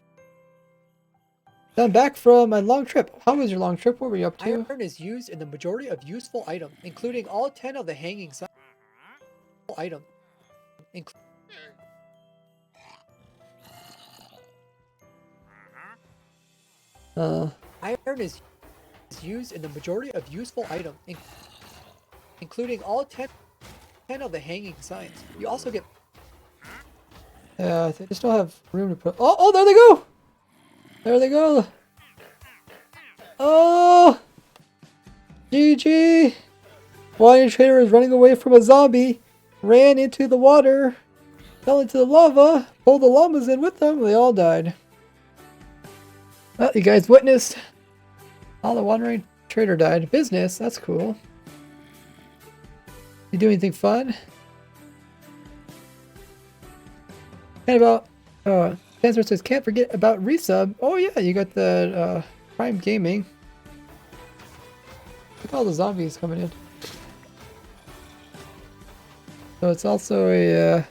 I'm back from my long trip. How was your long trip? What were you up to? Iron is used in the majority of useful items, including all 10 of the hanging item. Iron is used in the majority of useful items, including all 10 of the hanging signs. You also get... Yeah, they just don't have room to put... Oh, there they go! There they go! Oh! GG! Lion Trader is running away from a zombie, ran into the water, fell into the lava, pulled the llamas in with them, they all died. Well, you guys witnessed all the wandering trader died. Business, that's cool. You do anything fun? And about Cancer says can't forget about resub. Oh yeah, you got the Prime Gaming. Look at all the zombies coming in. So it's also a I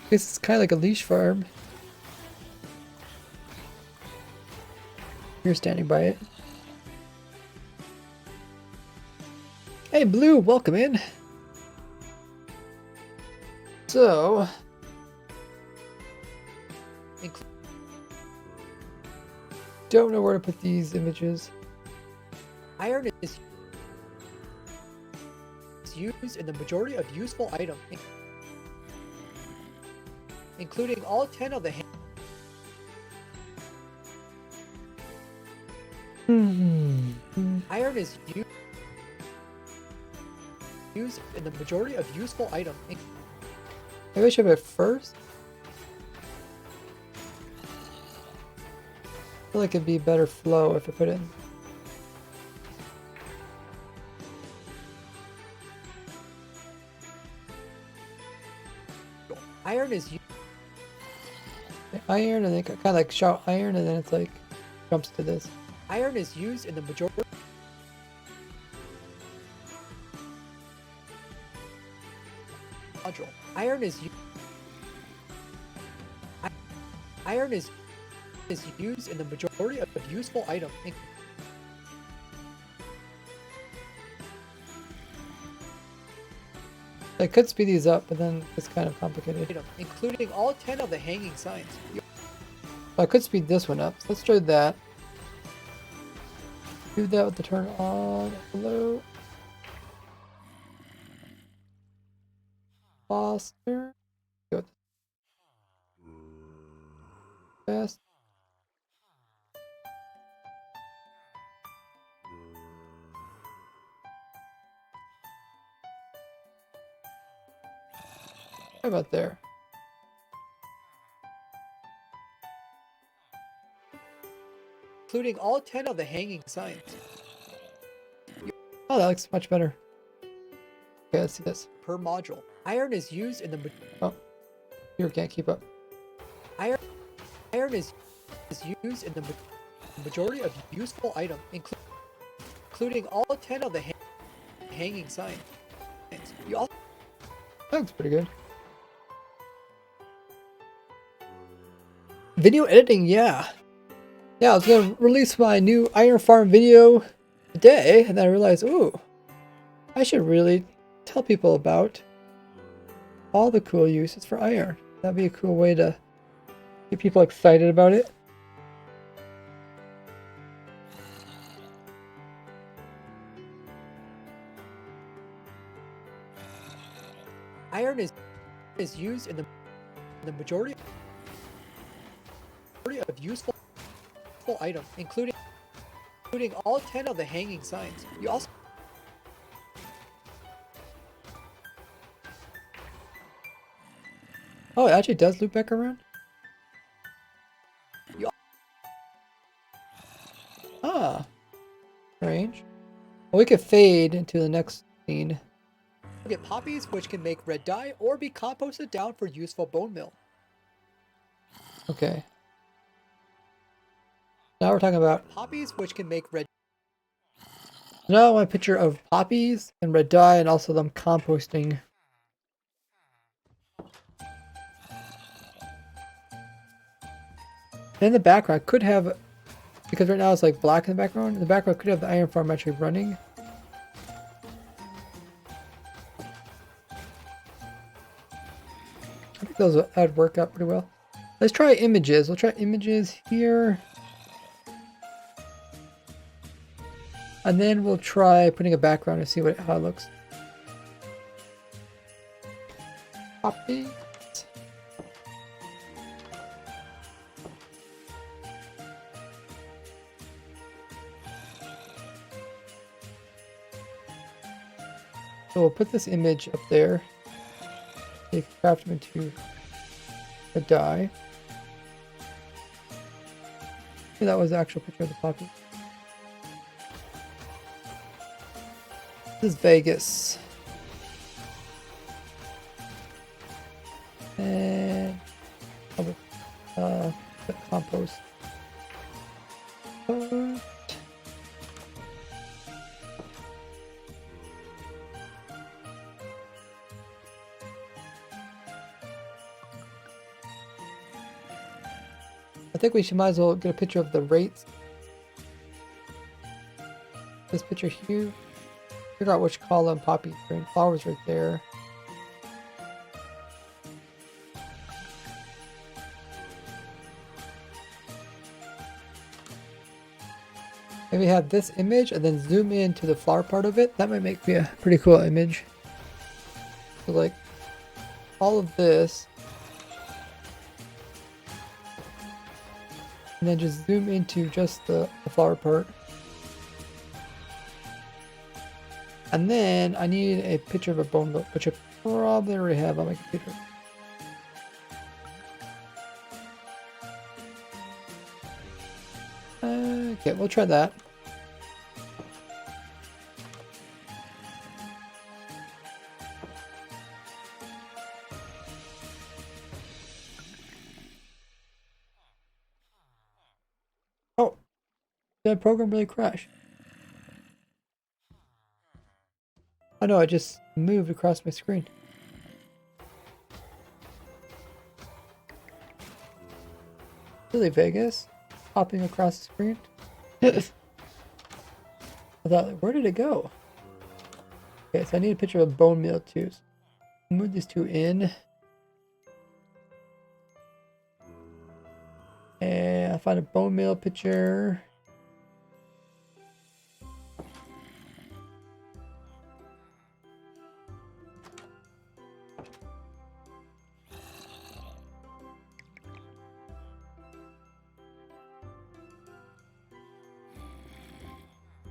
guess it's kind of like a leash farm. You're standing by it. Hey Blue, welcome in. So don't know where to put these images. Iron is used in the majority of useful items, including all 10 of the Iron is used in the majority of useful items. Maybe I should have it first. I feel like it'd be better flow if I put it in. Iron is used. Iron, and then kind of like shout iron, and then it's like jumps to this. Iron is used in the majority. Module. Iron is used in the majority of useful items. I could speed these up, but then it's kind of complicated. Including all 10 of the hanging signs. I could speed this one up. So let's try that. Do that with the turn on. Hello. Foster. Good. Fast. How about there? Including all 10 of the hanging signs. Oh, that looks much better. Okay, let's see this. Per module. Iron is used in the... Oh, here can't keep up. Iron is used in the majority of useful items, including all 10 of the hanging signs. You also... That looks pretty good. Video editing, yeah. Yeah, I was gonna release my new Iron Farm video today, and then I realized, ooh, I should really tell people about all the cool uses for iron. That'd be a cool way to get people excited about it. Iron is used in the the majority of useful items, including all 10 of the hanging signs. You also oh, it actually does loop back around? You ah, strange. Well, we could fade into the next scene. Get poppies, which can make red dye or be composted down for useful bone meal. Okay. Now we're talking about poppies, which can make red. Now I want a picture of poppies and red dye, and also them composting. In the background, could have, because right now it's like black in the background. In the background, could have the iron farm actually running. I think those would work out pretty well. Let's try images. We'll try images here. And then we'll try putting a background and see how it looks. Copy. So we'll put this image up there. Take craft them into a die. Maybe that was the actual picture of the poppy. This is Vegas. And the compost. I think we might as well get a picture of the rates. This picture here. Figure out which column poppy green flowers right there. Maybe have this image and then zoom in to the flower part of it. That might make me a pretty cool image. So like all of this. And then just zoom into just the flower part. And then I need a picture of a bone boat, which I probably already have on my computer. Okay, we'll try that. Oh, did that program really crash? Oh no, it just moved across my screen. Really, Vegas? Hopping across the screen? I thought, where did it go? Okay, so I need a picture of bone meal too. So move these two in. And I'll find a bone meal picture.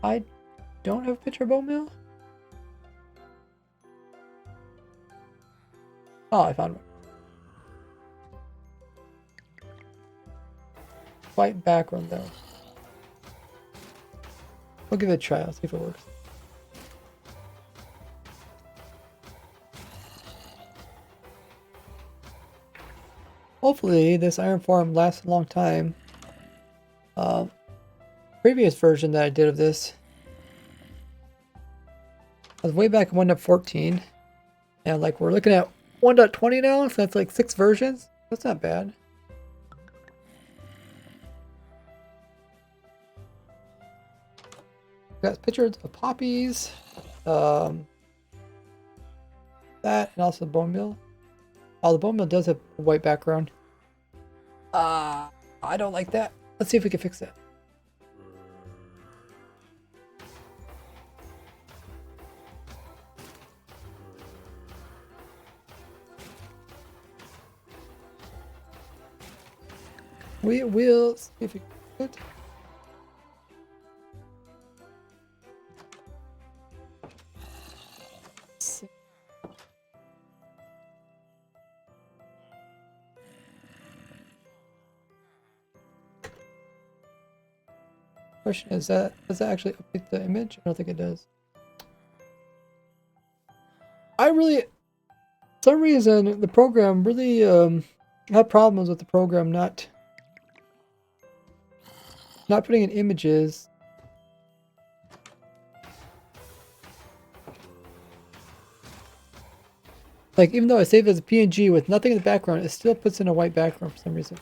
I don't have a picture of bone meal. Oh, I found one. White background though. We'll give it a try. I'll see if it works. Hopefully this iron farm lasts a long time. Previous version that I did of this was way back in 1.14, and like we're looking at 1.20 now, so that's like 6 versions. That's not bad. Got pictures of poppies, that, and also bone meal. Oh, the bone meal does have a white background. I don't like that. Let's see if we can fix that. We will see if we can. Question is that does that actually update the image? I don't think it does. For some reason the program really had problems with the program not putting in images. Like even though I saved it as a PNG with nothing in the background, it still puts in a white background for some reason.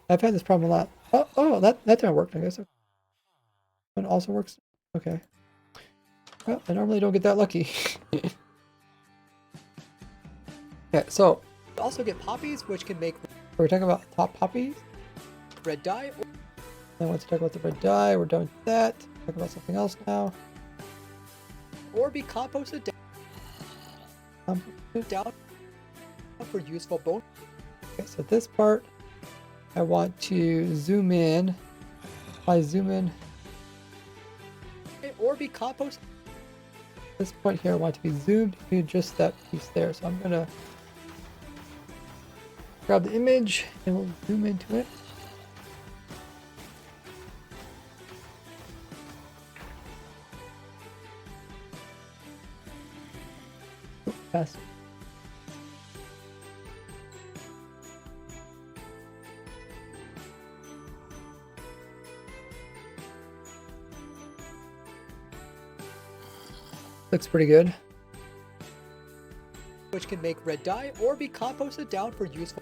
I've had this problem a lot. Oh, that time worked, I guess. One also works. Okay. Well, I normally don't get that lucky. Okay, so we also get poppies, which can make. We're talking about top poppies, red dye. I want to talk about the red dye. We're done with that. Talk about something else now. Or be composted down for useful bone. Okay, so this part, I want to zoom in. If I zoom in, or be composted. This point here, I want to be zoomed to just that piece there. So I'm gonna grab the image and we'll zoom into it. Fast. Looks pretty good. Which can make red dye or be composted down for useful.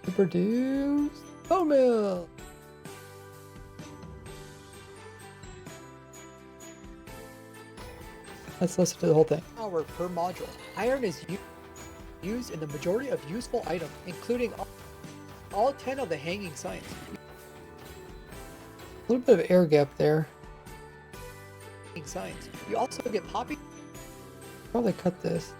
To produce bone meal. Let's listen to the whole thing. Hour per module. Iron is used in the majority of useful items, including all 10 of the hanging signs. A little bit of air gap there. Signs. You also get poppy. Probably cut this.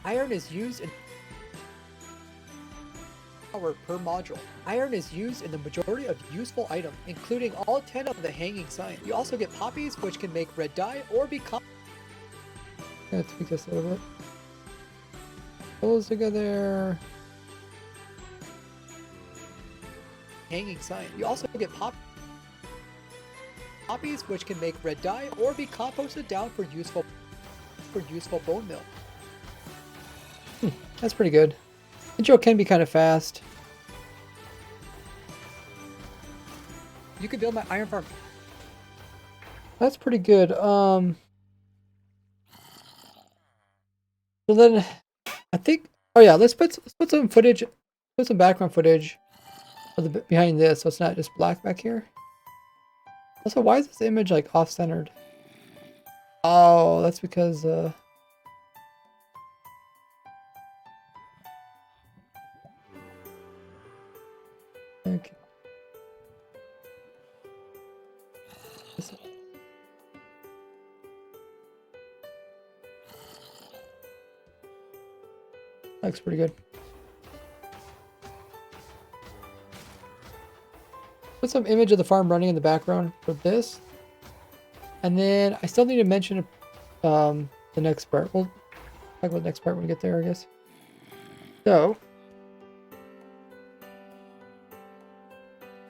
Iron is used in hour per module. Iron is used in the majority of useful items, including all 10 of the hanging signs. You also get poppies, which can make red dye or become. I'm gonna tweak this a little bit. Those together. Hanging sign. You also get poppies, which can make red dye or be composted down for useful bone meal. That's pretty good. Intro can be kind of fast. You can build my iron farm. That's pretty good. So then I think. Oh yeah, let's put some footage. Put some background footage of the behind this, so it's not just black back here. Also, why is this image like off-centered? Oh, that's because okay. Looks pretty good. Put some image of the farm running in the background for this. And then I still need to mention the next part. We'll talk about the next part when we get there, I guess. So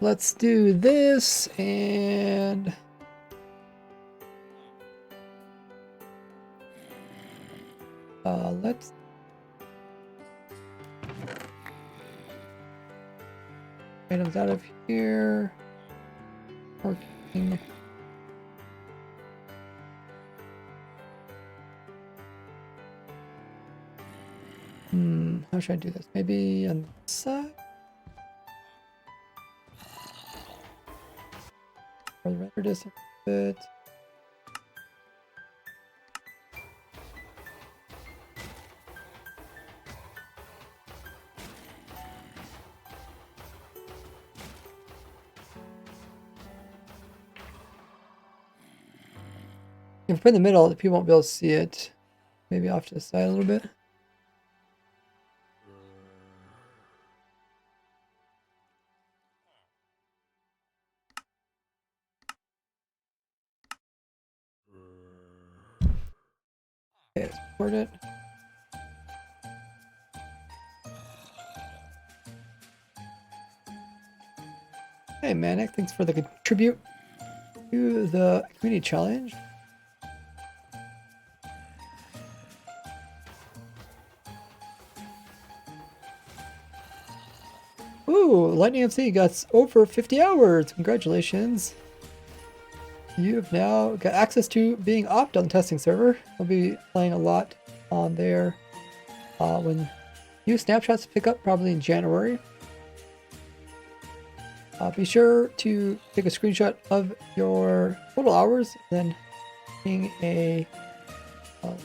let's do this and let's items out of here. Working. How should I do this? Maybe on this side? Or the render distance a bit. If we put in the middle, the people won't be able to see it. Maybe off to the side a little bit. Okay, let's record it. Hey Manic, thanks for the contribute to the community challenge. Ooh, Lightning MC got over 50 hours. Congratulations. You've now got access to being opt on the testing server. I'll be playing a lot on there when new snapshots pick up, probably in January. Be sure to take a screenshot of your total hours, then being a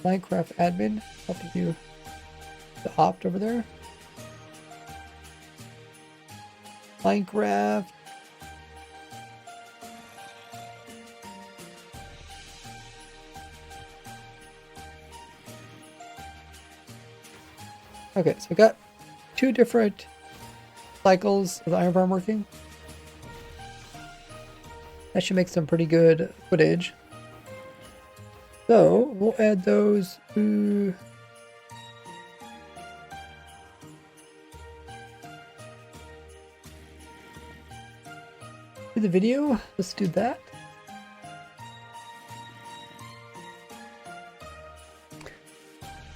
Minecraft admin, helping you to opt over there. Minecraft. Okay, so we got 2 different cycles of the iron farm working. That should make some pretty good footage. So we'll add those to the video. Let's do that.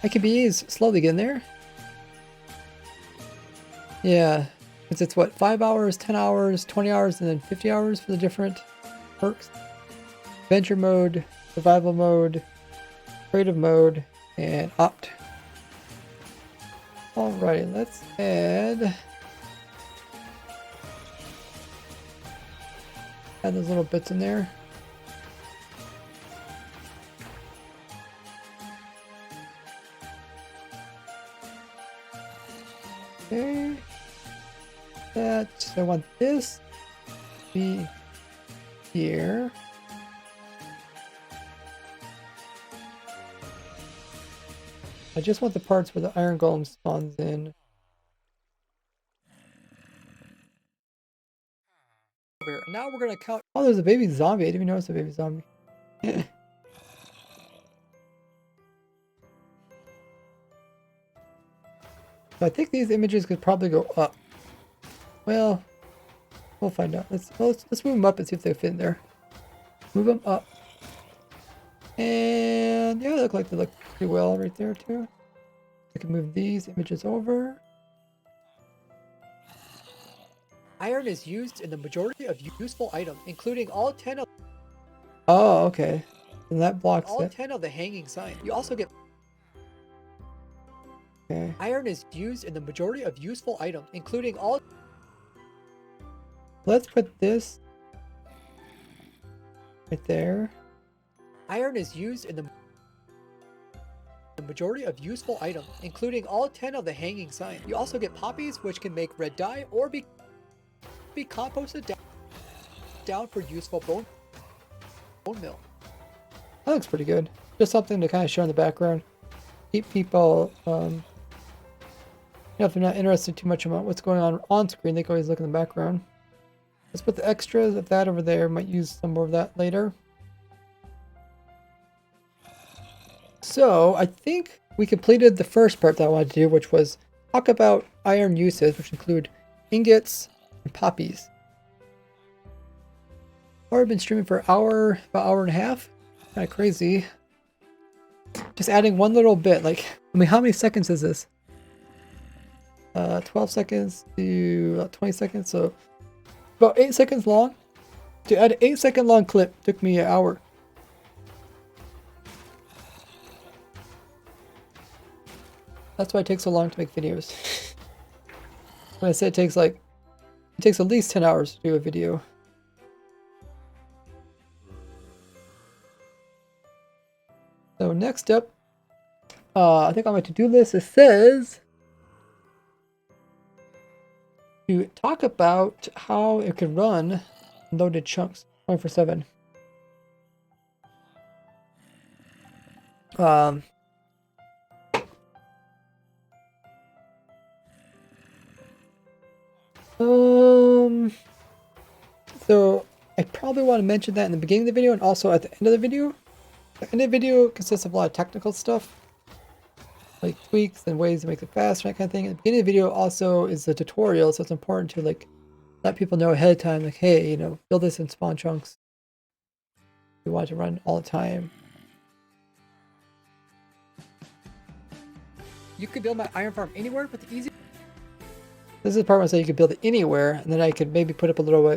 IKBA's slowly getting there. Yeah, because it's what, 5 hours, 10 hours, 20 hours, and then 50 hours for the different perks. Adventure mode, survival mode, creative mode, and opt. Alrighty, let's add those little bits in there. Okay. I want this to be here. I just want the parts where the iron golem spawns in. Over here. Now we're gonna count. Oh, there's a baby zombie. I didn't even notice a baby zombie. So I think these images could probably go up. Well, we'll find out. Let's move them up and see if they fit in there. Move them up. And yeah, they look like they look pretty well right there too. I can move these images over. Iron is used in the majority of useful items, including all 10 of... Oh, okay. And that blocks all 10 of the hanging sign. You also get... Okay. Iron is used in the majority of useful items, including all... Let's put this right there. Iron is used in the majority of useful items, including all 10 of the hanging signs. You also get poppies, which can make red dye or be composted down for useful bone meal. That looks pretty good. Just something to kind of show in the background. Keep people, if they're not interested too much about what's going on screen, they can always look in the background. Let's put the extras of that over there. Might use some more of that later. So I think we completed the first part that I wanted to do, which was talk about iron uses, which include ingots and poppies. I've been streaming for about an hour and a half. Kind of crazy. Just adding one little bit. Like, I mean, how many seconds is this? 12 seconds to about 20 seconds. So about 8 seconds long. To add an 8-second long clip took me an hour. That's why it takes so long to make videos. When I say it takes at least 10 hours to do a video. So next up, I think on my to-do list it says to talk about how it could run loaded chunks 24/7. Um, so I probably want to mention that in the beginning of the video and also at the end of the video. The end of the video consists of a lot of technical stuff, like tweaks and ways to make it faster, that kind of thing. At the beginning of the video also is the tutorial, so it's important to like let people know ahead of time, like, hey, you know, build this in spawn chunks. You want it to run all the time. You could build my iron farm anywhere, but the easy. This is the part where I say you could build it anywhere, and then I could maybe put up a little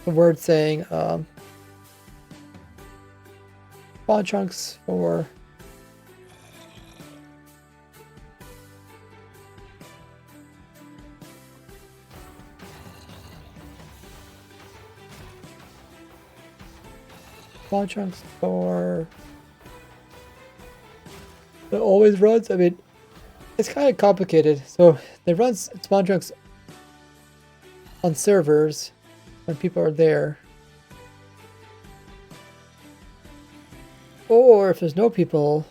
a word saying spawn chunks for spawn chunks for that always runs. I mean, it's kind of complicated. So they run spawn chunks on servers when people are there, or if there's no people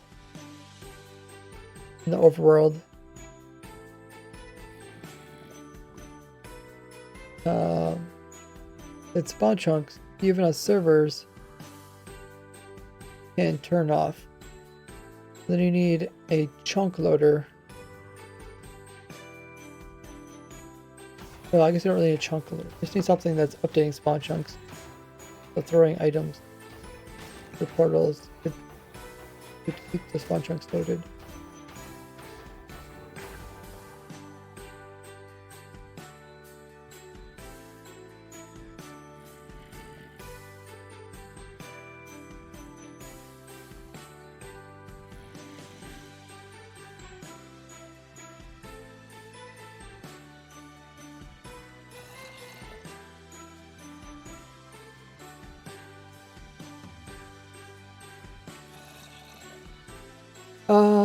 in the overworld. It's spawn chunks even on servers can turn off. Then you need a chunk loader. Well, I guess you don't really need a chunk loader. You just need something that's updating spawn chunks. So throwing items, the portals, to keep the spawn chunks loaded.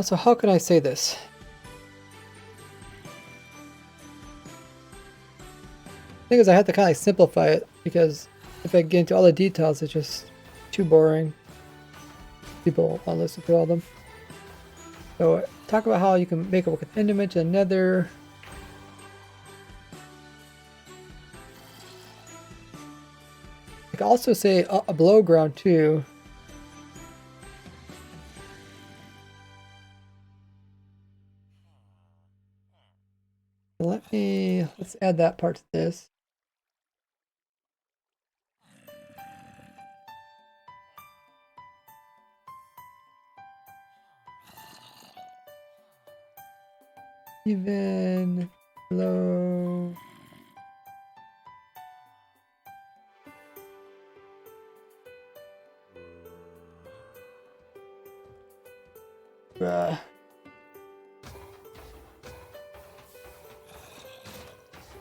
So how can I say this? The thing is, I have to kind of simplify it because if I get into all the details, it's just too boring. People want to listen to all of them. So talk about how you can make it work with Enderman and Nether. I can also say a below ground too. Let's add that part to this. Even low.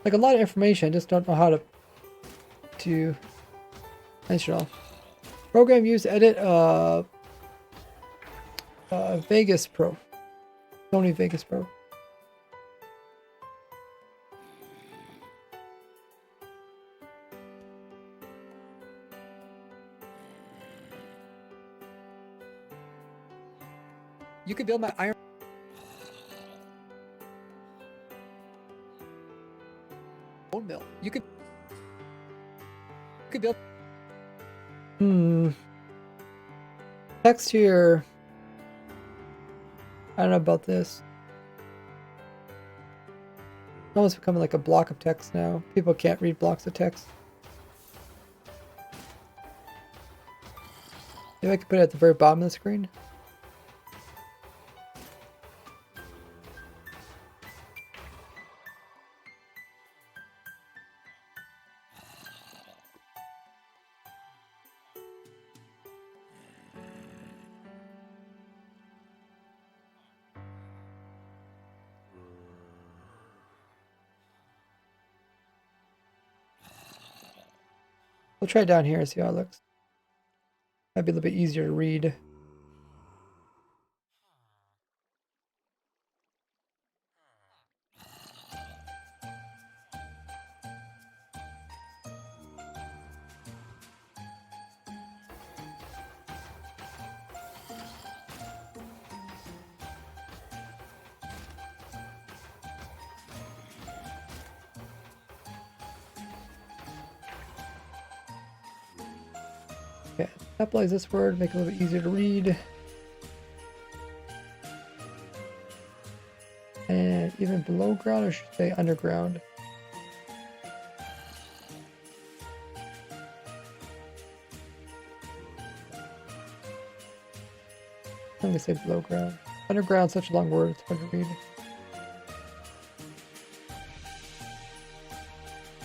Like a lot of information, I just don't know how to mention all. Program used to edit Vegas Pro. Sony Vegas Pro. You could build my iron mill. You could build text here. I don't know about this. It's almost becoming like a block of text now. People can't read blocks of text. Maybe I could put it at the very bottom of the screen. We'll try it down here and see how it looks. Might be a little bit easier to read. Okay, capitalize this word, make it a little bit easier to read. And even below ground, or should I say underground? I'm gonna say below ground. Underground, such a long word, it's hard to read.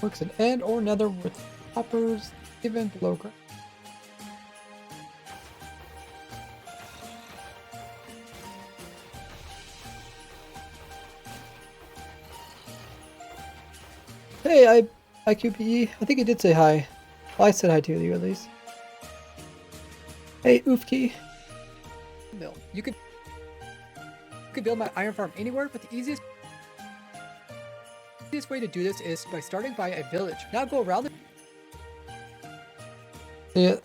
Works in and or nether with hoppers, even below ground. Hey, IQPE. I think he did say hi. Well, I said hi to you at least. Hey, Oofkey. Mill. You could build my iron farm anywhere, but the easiest way to do this is by starting by a village. Now go around the... Yeah.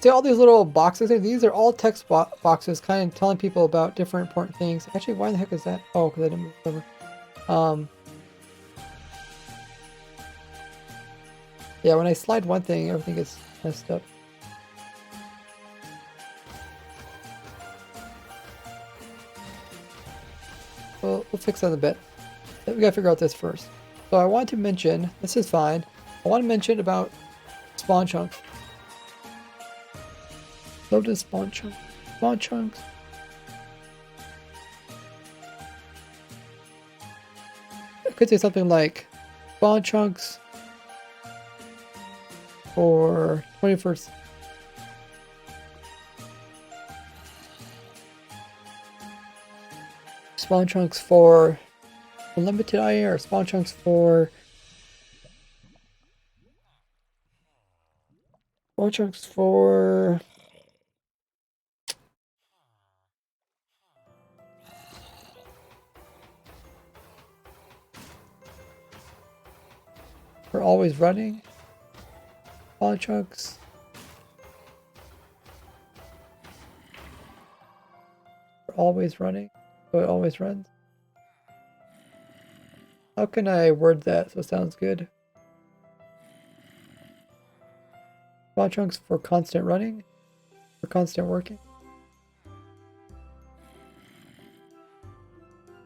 See all these little boxes here? These are all text boxes kind of telling people about different important things. Actually, why the heck is that? Oh, because I didn't move it over. Yeah, when I slide one thing, everything gets messed up. We'll fix that in a bit. We gotta figure out this first. So I want to mention, this is fine. I want to mention about spawn chunks. Loaded spawn chunks. Spawn chunks. I could say something like spawn chunks for 21st. Spawn chunks for unlimited iron, or spawn chunks for spawn chunks for always running. Spawn chunks for always running, so it always runs. How can I word that so it sounds good? Spawn chunks for constant running, for constant working.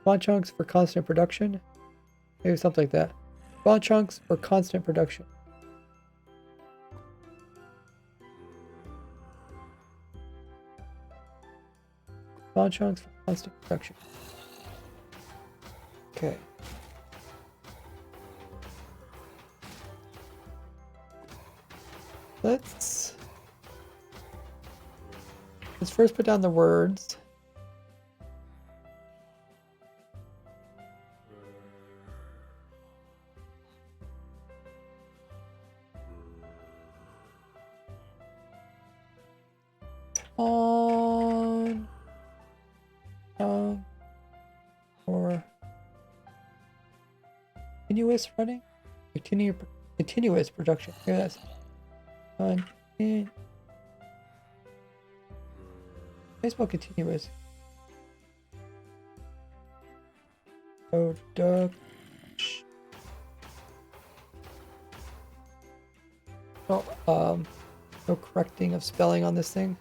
Spawn chunks for constant production. Maybe something like that. Spawn chunks for constant production. Spawn chunks for constant production. Okay. Let's first put down the words. On or continuous running, continuous production. Here, that's on. I spell continuous. Production. Oh, no correcting of spelling on this thing.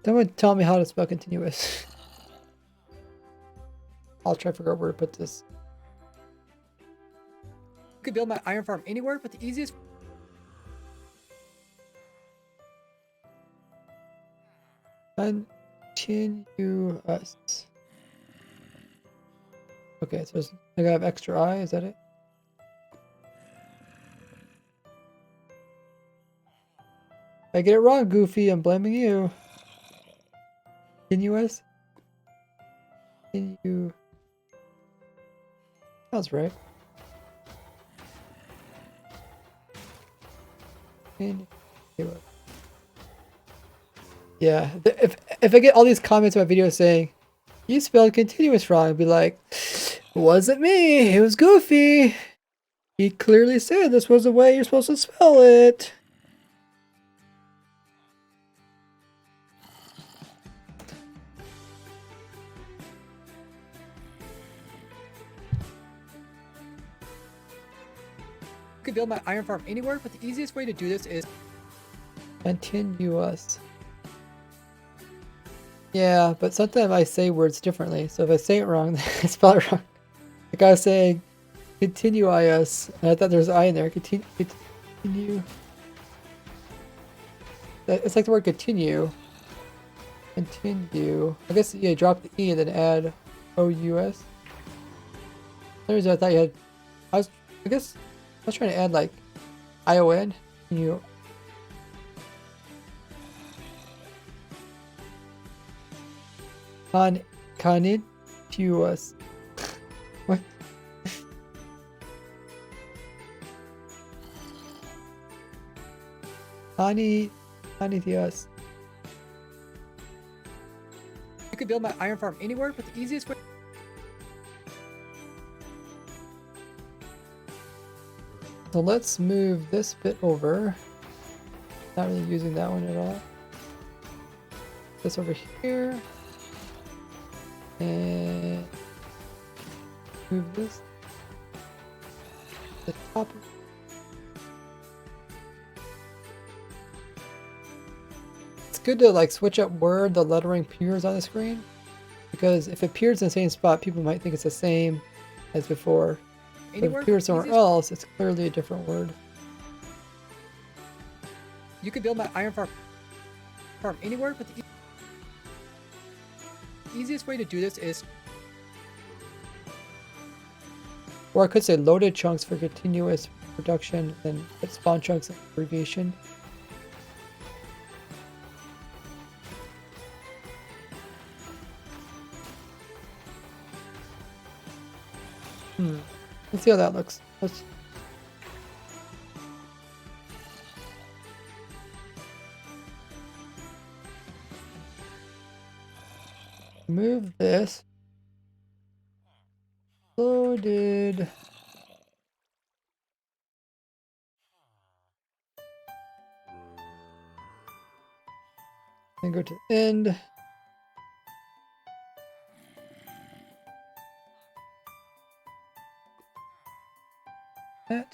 Someone tell me how to spell continuous. I'll try to figure out where to put this. You could build my iron farm anywhere, but the easiest... Continuous. Okay, so I gotta have extra I, is that it? If I get it wrong, Goofy, I'm blaming you. Continuous? Continue. Sounds right. Continuous. Yeah, if I get all these comments on my video saying, you spelled continuous wrong, I'd be like, it wasn't me, it was Goofy. He clearly said this was the way you're supposed to spell it. You can build my iron farm anywhere, but the easiest way to do this is continuous. Yeah, but sometimes I say words differently, so if I say it wrong, I spell it wrong. Like I was saying, continuous, and I thought there was an I in there. Continue. It's like the word continue. Continue. I guess, yeah, drop the E and then add O-U-S. For some reason I thought you had... I guess I was trying to add like I-O-N. You... Continuous. What? Continuous. You could build my iron farm anywhere, but the easiest way... So let's move this bit over. Not really using that one at all. This over here. And move this to the top. It's good to like switch up where the lettering appears on the screen, because if it appears in the same spot, people might think it's the same as before. If it appears somewhere else, it's clearly a different word. You could build my iron farm anywhere, but the easiest way to do this is... Or I could say loaded chunks for continuous production, and put spawn chunks in abbreviation. Let's see how that looks. Let's... Move this. Loaded. And go to end. That.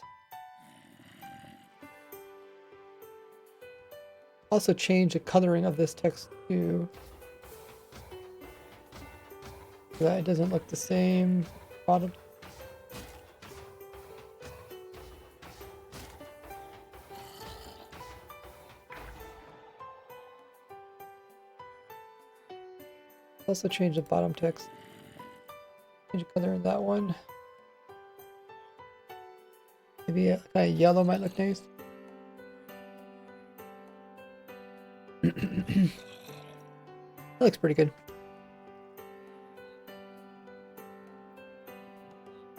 Also change the coloring of this text too, so that it doesn't look the same bottom. Also change the bottom text. Change the color in that one. Maybe a kind of yellow might look nice. That looks pretty good.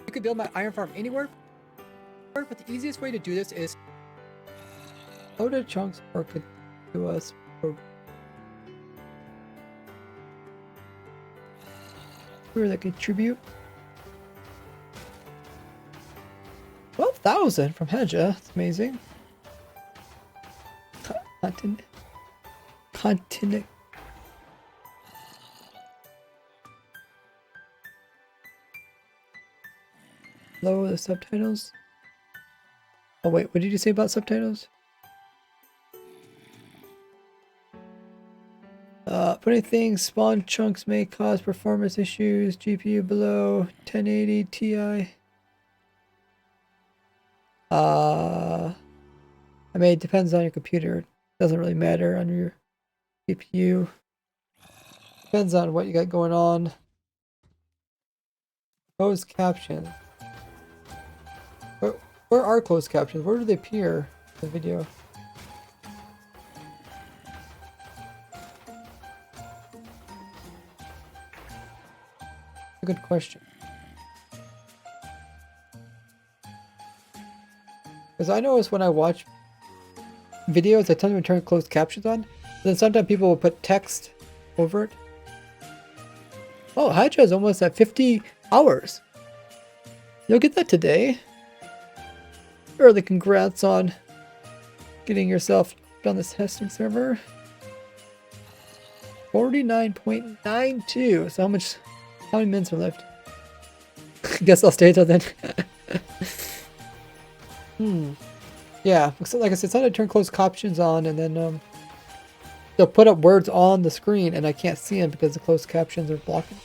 You could build my iron farm anywhere, but the easiest way to do this is loaded chunks or continuous. Where that contribute. 12,000 from Hedja. That's amazing. Continent. Lower the subtitles. Oh wait, what did you say about subtitles? Funny things, spawn chunks may cause performance issues. GPU below 1080 Ti. I mean, it depends on your computer. Doesn't really matter on your GPU. Depends on what you got going on. Closed captions. Where are closed captions? Where do they appear in the video? A good question. Because I notice when I watch videos, I tend to turn closed captions on. Then sometimes people will put text over it. Oh, Hydra is almost at 50 hours. You'll get that today. Early congrats on getting yourself on this testing server. 49.92. So how many minutes are left? I guess I'll stay till then. Yeah, so like I said, sometimes I turn closed captions on and then they'll put up words on the screen and I can't see them because the closed captions are blocking.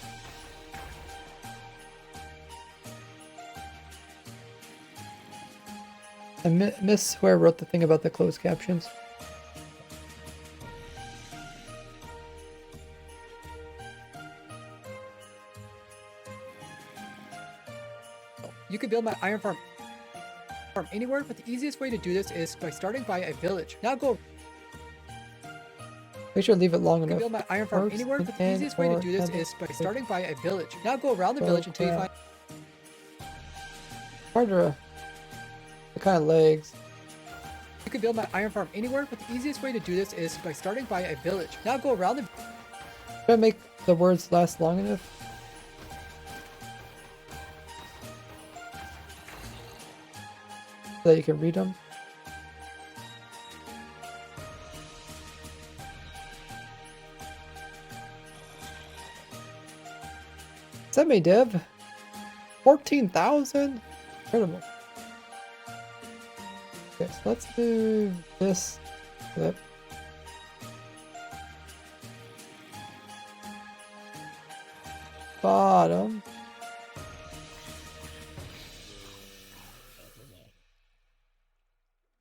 I miss who I wrote the thing about the closed captions. You can build my iron farm anywhere, but the easiest way to do this is by starting by a village. Now go. Make sure to leave it long enough. You can build my iron farm anywhere, but the easiest way to do this is by starting by a village. Now go around the village until you find. Harder. The kind of legs. You can build my iron farm anywhere, but the easiest way to do this is by starting by a village. Now go around the. Try to make the words last long enough. So that you can read them. Semi-dev. 14,000? Incredible. Okay, so let's do this clip. Bottom.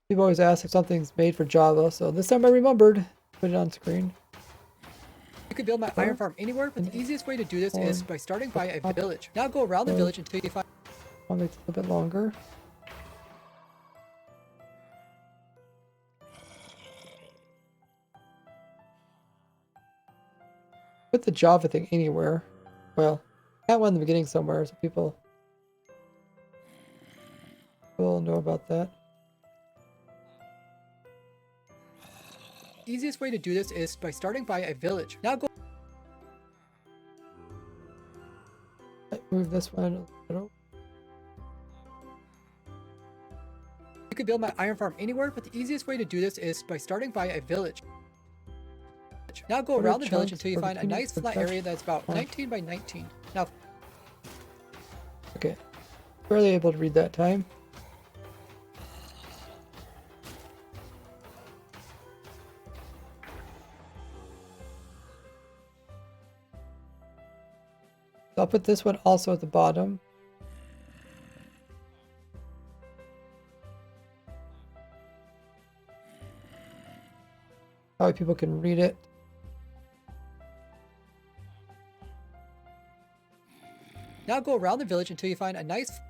People always ask if something's made for Java, so this time I remembered. Put it on screen. You can build my iron farm anywhere, but the easiest way to do this is by starting by a village. Now go around the village until you find. I'll make it a little bit longer. Put the Java thing anywhere. Well, I got one in the beginning somewhere, so people will know about that. Easiest way to do this is by starting by a village. Now go. Move this one a little. You can build my iron farm anywhere, but the easiest way to do this is by starting by a village. Now go around the village until you find a nice flat area that's about 19 by 19. Now, okay, barely able to read that time. I'll put this one also at the bottom. That way people can read it. Now go around the village until you find a nice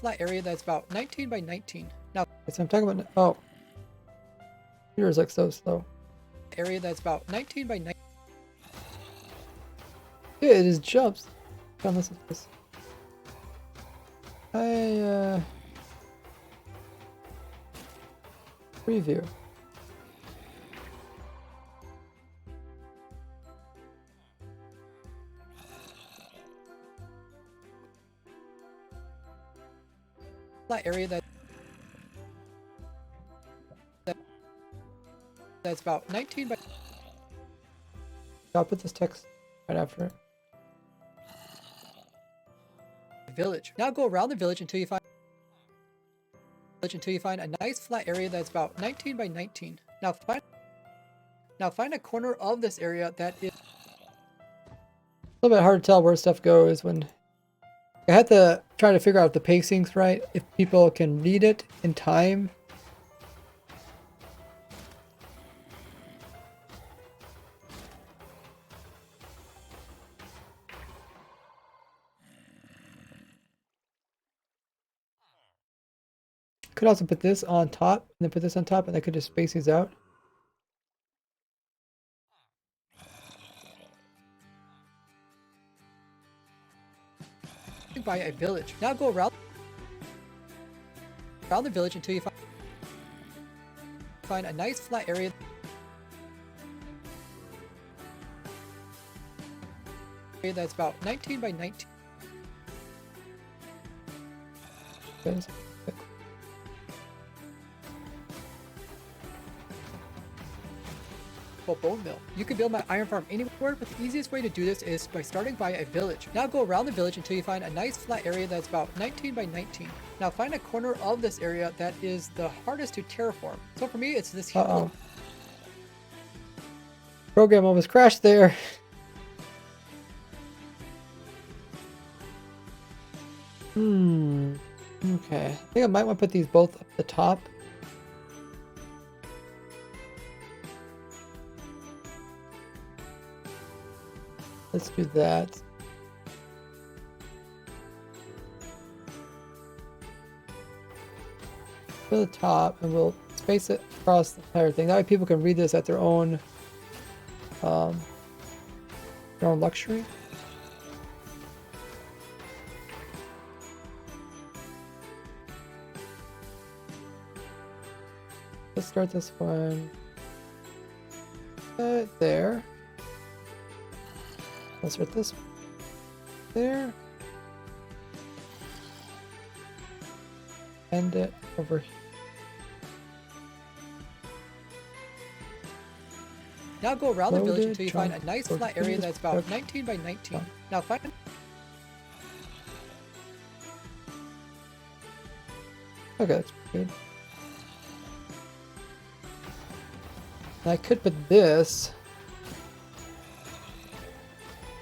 flat area that's about 19 by 19. Now, so I'm talking about, oh, computer is like so slow. Area that's about 19 by 19. Yeah, it just jumps. Come listen to this. Preview. Flat area that's about 19 by. I'll put this text right after it. Village. Now go around the village until you find a nice flat area that's about 19 by 19. Now find a corner of this area that is a little bit hard to tell where stuff goes when I had to try to figure out if the pacing's right, if people can read it in time. Could also put this on top and then put this on top and I could just space these out. By a village. Now go around the village until you find a nice flat area that's about 19 by 19. electrical bone mill. You can build my iron farm anywhere, but the easiest way to do this is by starting by a village. Now go around the village until you find a nice flat area that's about 19 by 19. Now find a corner of this area that is the hardest to terraform. So for me, it's this hill. Program almost crashed there. Okay. I think I might want to put these both up the top. Let's do that. To the top, and we'll space it across the entire thing. That way people can read this at their own luxury. Let's start this one there. Let's start this one there. End it over here. Now go around the village until you find a nice flat area that's about 19 by 19. Now find... Okay, that's good. I could put this...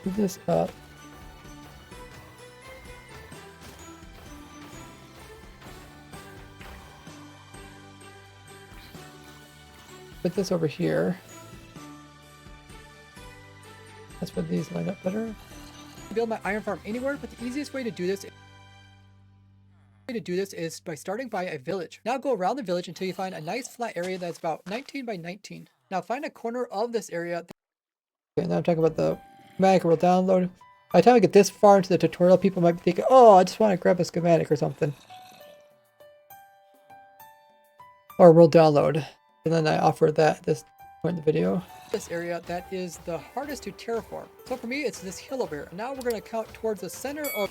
Move this up. Put this over here. That's where these line up better. Build my iron farm anywhere, but the easiest way to do this is by starting by a village. Now go around the village until you find a nice flat area that's about 19 by 19. Now find a corner of this area. Okay, now I'm talking about the schematic we'll download. By the time I get this far into the tutorial, people might be thinking, oh, I just want to grab a schematic or something. Or we'll download. And then I offer that at this point in the video. This area that is the hardest to terraform. So for me, it's this hill over here. Now we're going to count towards the center of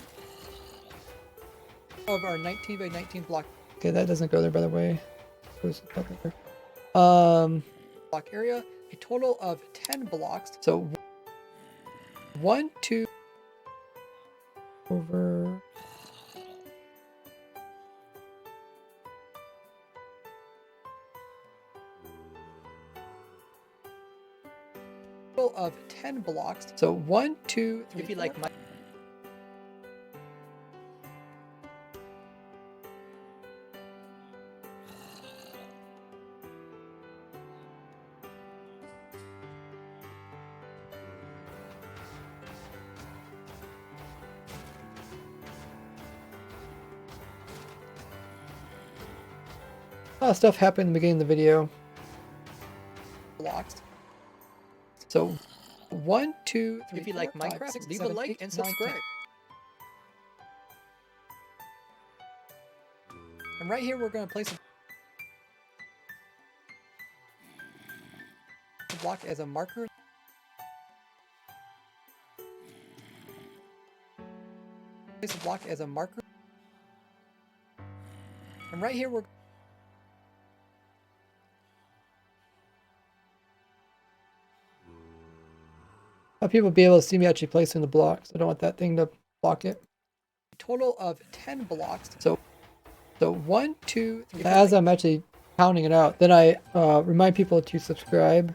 our 19 by 19 block. Okay, that doesn't go there, by the way. Block area, a total of 10 blocks. So 1, 2, over. Of 10 blocks. So 1, 2, 3. If you like my a lot of stuff happened in the beginning of the video. Blocks. So 1, 2, 3. If you like Minecraft, leave a like and subscribe. And right here, we're going to place a block as a marker. Place a block as a marker. And right here, we're people be able to see me actually placing the blocks. I don't want that thing to block it. A total of 10 blocks. So 1, 2, 3. As I'm actually counting it out, then I remind people to subscribe.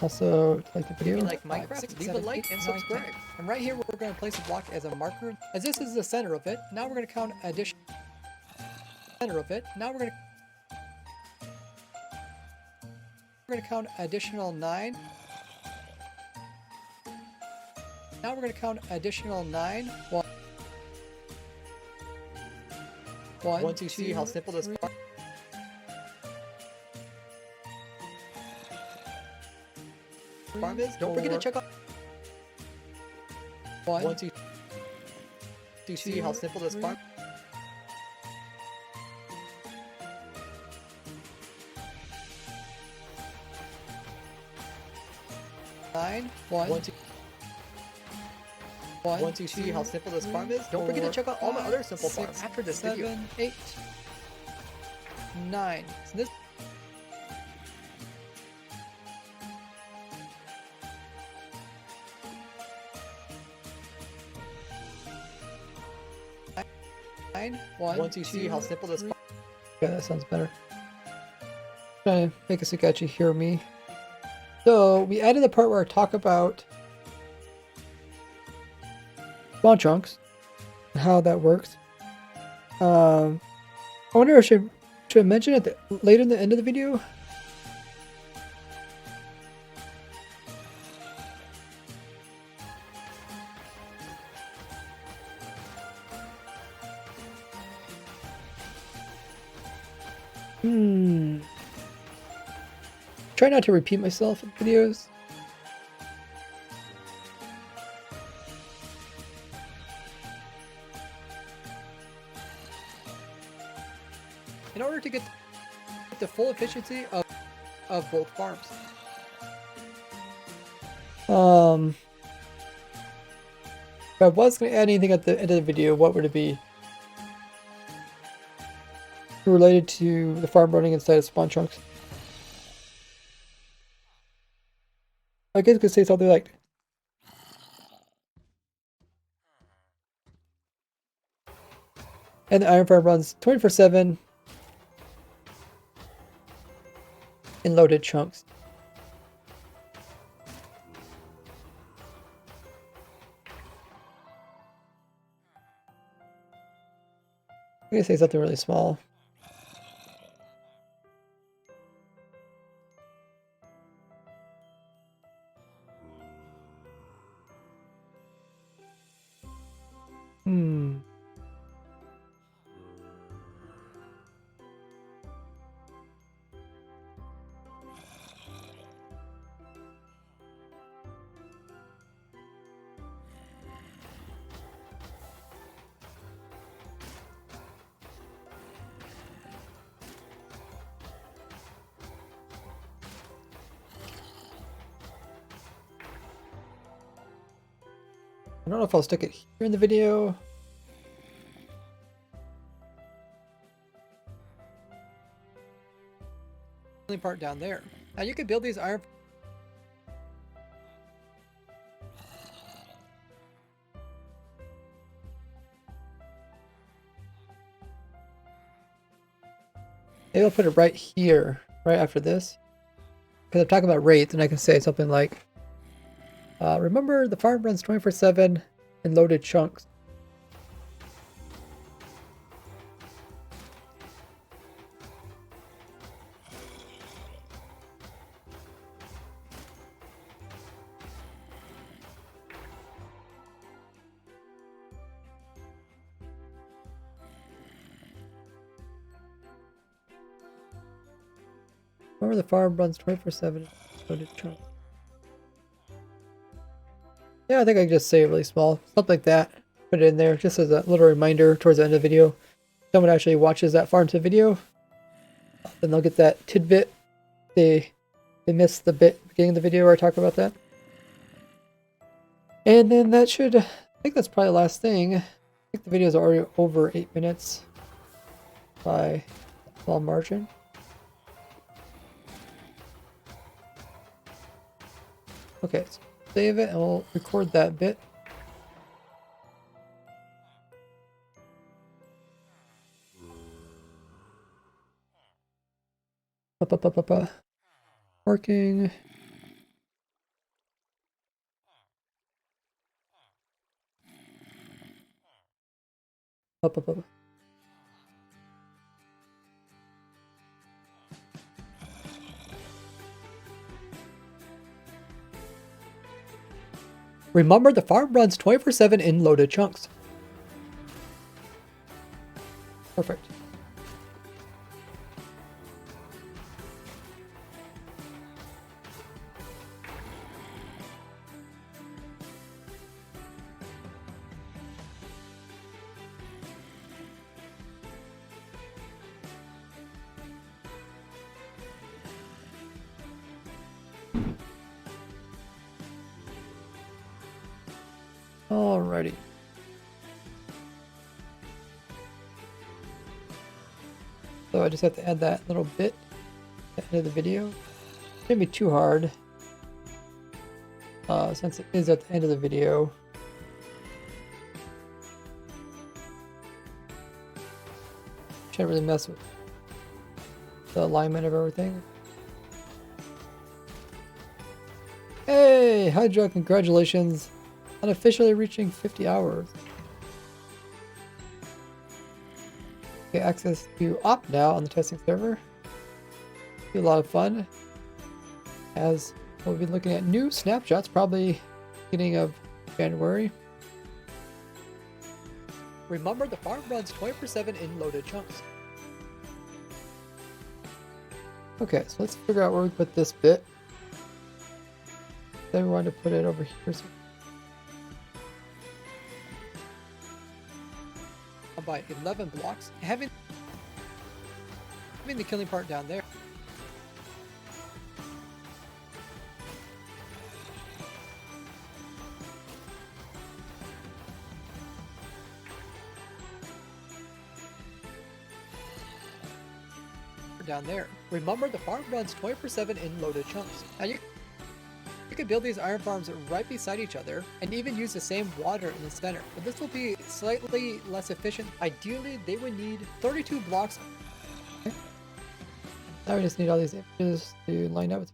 Also, like the video. If you like Minecraft, leave a like and subscribe. And right here, we're going to place a block as a marker. As this is the center of it, now we're going to count additional center of it. Now we're going to count additional 9. Now we're going to count additional 9. 1. Once you see how simple this farm is, don't forget to check out. Once you see how simple this farm. 9. 1. Once you see how simple this farm is, don't forget to check out all my other simple farms after this video. 7, 8, 9. So this Once you see how simple this. Yeah, that sounds better. Trying to make it so you can actually hear me. So we added the part where I talk about spawn chunks and how that works. I wonder if should I mention it later in the end of the video? Try not to repeat myself in videos. In order to get the full efficiency of both farms. If I was going to add anything at the end of the video, what would it be? Related to the farm running inside of spawn chunks. I guess I could say something like, and the iron farm runs 24/7 in loaded chunks. I'm gonna say something really small. I don't know if I'll stick it here in the video. Only part down there. Now you can build these iron. Maybe I'll put it right here, right after this. Because I'm talking about rates, and I can say something like, remember the farm runs 24/7 in loaded chunks. Remember the farm runs 24/7 in loaded chunks. Yeah, I think I can just say it really small. Something like that. Put it in there just as a little reminder towards the end of the video. If someone actually watches that farm to video, then they'll get that tidbit. They missed the beginning of the video where I talk about that. And then that should, I think that's probably the last thing. I think the video is already over 8 minutes by a small margin. Okay, so save it and we'll record that bit. Working. Remember, the farm runs 24/7 in loaded chunks. Perfect. Alrighty. So I just have to add that little bit at the end of the video. Shouldn't be too hard, since it is at the end of the video. can't really mess with the alignment of everything. Hey, Hydra, congratulations on officially reaching 50 hours. Okay, access to Op now on the testing server. Be a lot of fun. As we'll be looking at new snapshots, probably beginning of January. Remember, the farm runs 24/7 in loaded chunks. Okay, so let's figure out where we put this bit. Then we want to put it over here. So I'll buy 11 blocks. Having the killing part down there. Down there. Remember, the farm runs 24/7 in loaded chunks. Now you can build these iron farms right beside each other and even use the same water in the center, but this will be slightly less efficient. Ideally, they would need 32 blocks. Okay. Now we just need all these images to line up.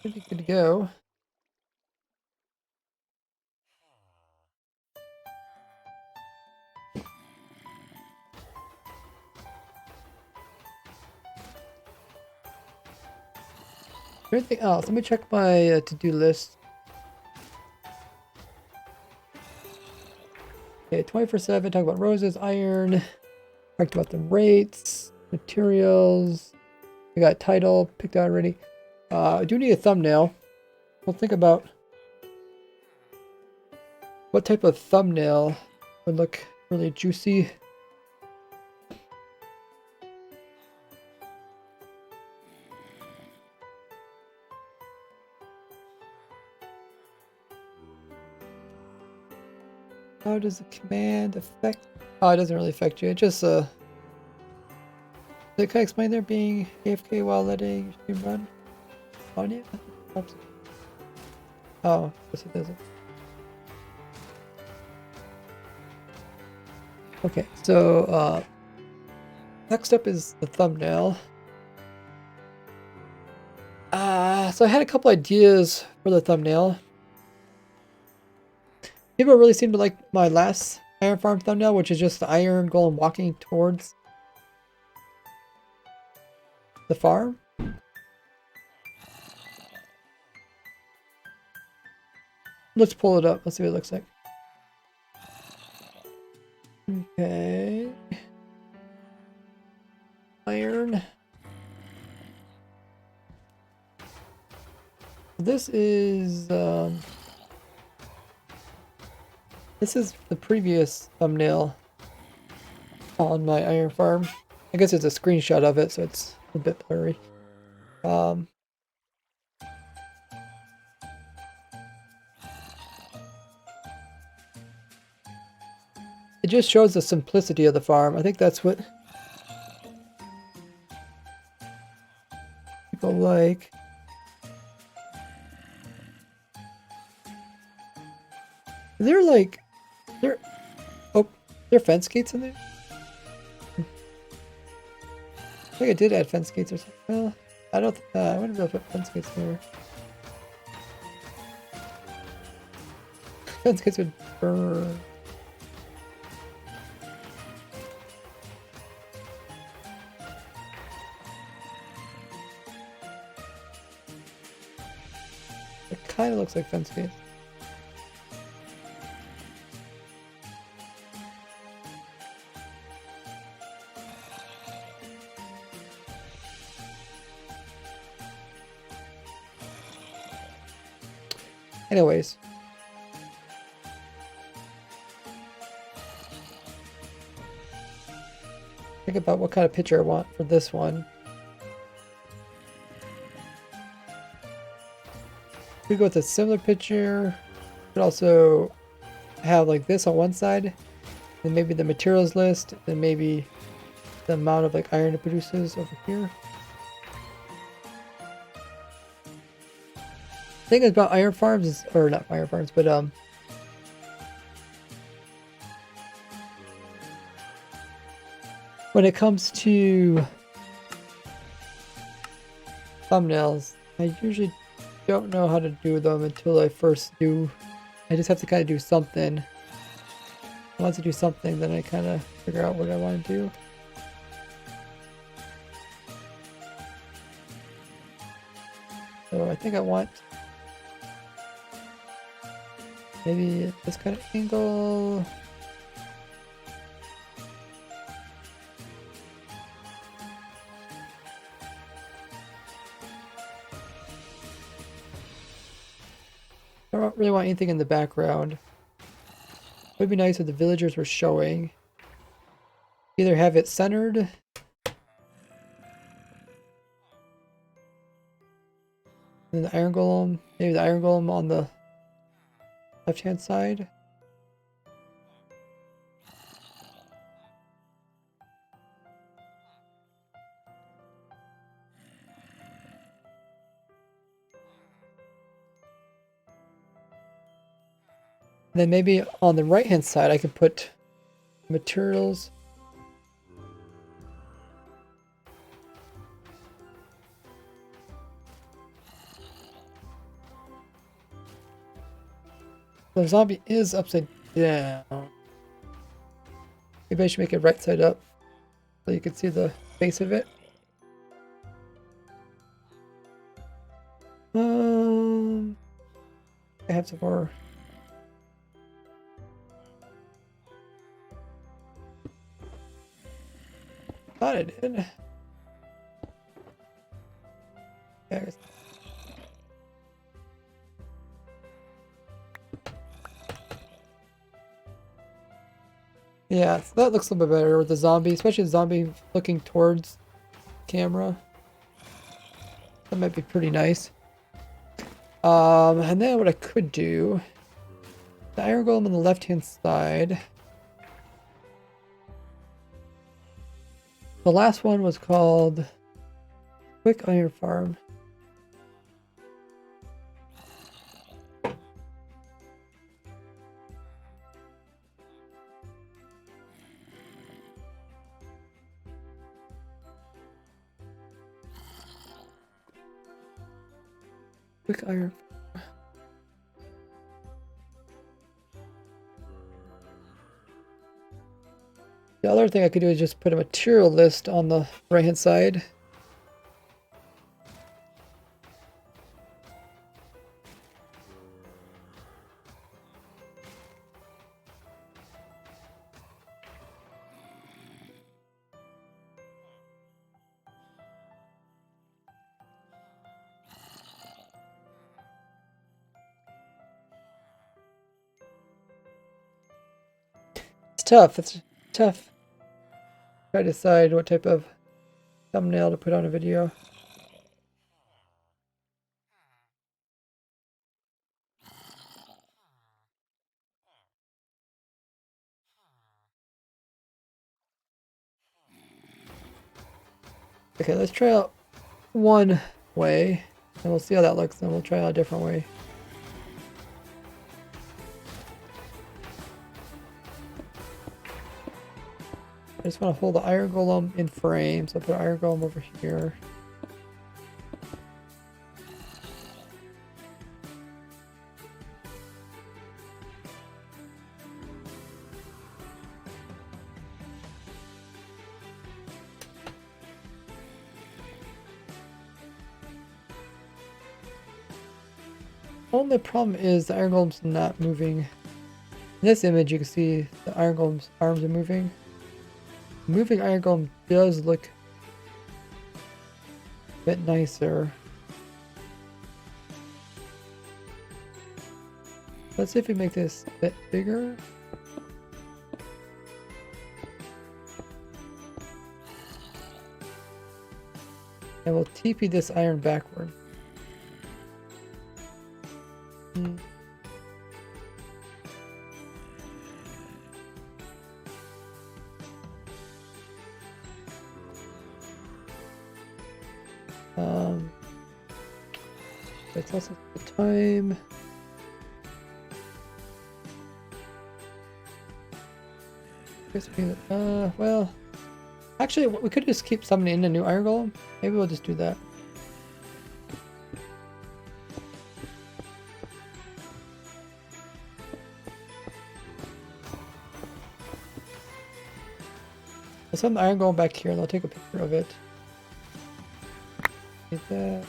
Should be good to go. Anything else? Let me check my to-do list. Okay, 24/7. Talk about roses, iron. Talked about the rates, materials. We got title picked out already. I do need a thumbnail. We'll think about what type of thumbnail would look really juicy. How does the command affect? Oh, it doesn't really affect you. It just Did it kind of explain there being AFK while letting your stream run on you? Oops. Oh, yes it doesn't. Okay, so next up is the thumbnail. So I had a couple ideas for the thumbnail. People really seem to like my last Iron Farm thumbnail, which is just the iron golem walking towards the farm. Let's pull it up. Let's see what it looks like. Okay. Iron. This is the previous thumbnail on my iron farm. I guess it's a screenshot of it, so it's a bit blurry. It just shows the simplicity of the farm. I think that's what people like. They're like, there are fence gates in there? I think I did add fence gates or something. Well, I don't, I wonder if I put fence gates there. Fence gates would burn. It kind of looks like fence gates. Anyways. Think about what kind of picture I want for this one. We go with a similar picture. Could also have like this on one side, then maybe the materials list, then maybe the amount of like iron it produces over here. The thing about iron farms is, or not iron farms, but when it comes to thumbnails, I usually don't know how to do them until I first do. I just have to kind of do something. Once I do something, then I kind of figure out what I want to do. So I think I want maybe this kind of angle. I don't really want anything in the background. It would be nice if the villagers were showing. Either have it centered. And the iron golem, maybe the iron golem on the left-hand side. And then maybe on the right-hand side, I could put materials. The zombie is upside down. Maybe I should make it right side up so you can see the face of it. I have some more. Thought I did. Yeah, yeah, so that looks a little bit better with the zombie, especially the zombie looking towards camera. That might be pretty nice. And then what I could do, the iron golem on the left-hand side. The last one was called Quick Iron Farm. Quick Iron. The other thing I could do is just put a material list on the right-hand side. It's tough. It's tough. Try to decide what type of thumbnail to put on a video. Okay, let's try out one way, and we'll see how that looks, and we'll try out a different way. I just want to hold the iron golem in frame, so I'll put iron golem over here. Only problem is the iron golem's not moving. In this image, you can see the iron golem's arms are moving. Moving iron golem does look a bit nicer. Let's see if we make this a bit bigger. And we'll TP this iron backward. That's also the time. Well, actually Actually, we could just keep summoning in a new iron golem. Maybe we'll just do that. I'll summon the iron golem back here and I'll take a picture of it. Get that.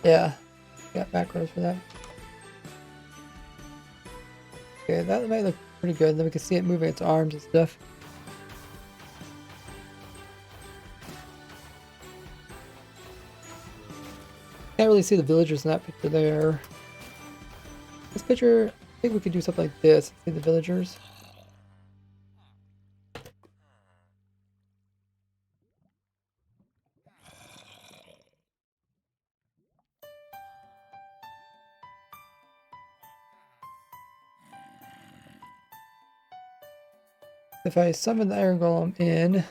Yeah, got back rows for that. Okay, that might look pretty good. Then we can see it moving its arms and stuff. Can't really see the villagers in that picture there. This picture, I think we could do something like this. See the villagers. If I summon the iron golem in,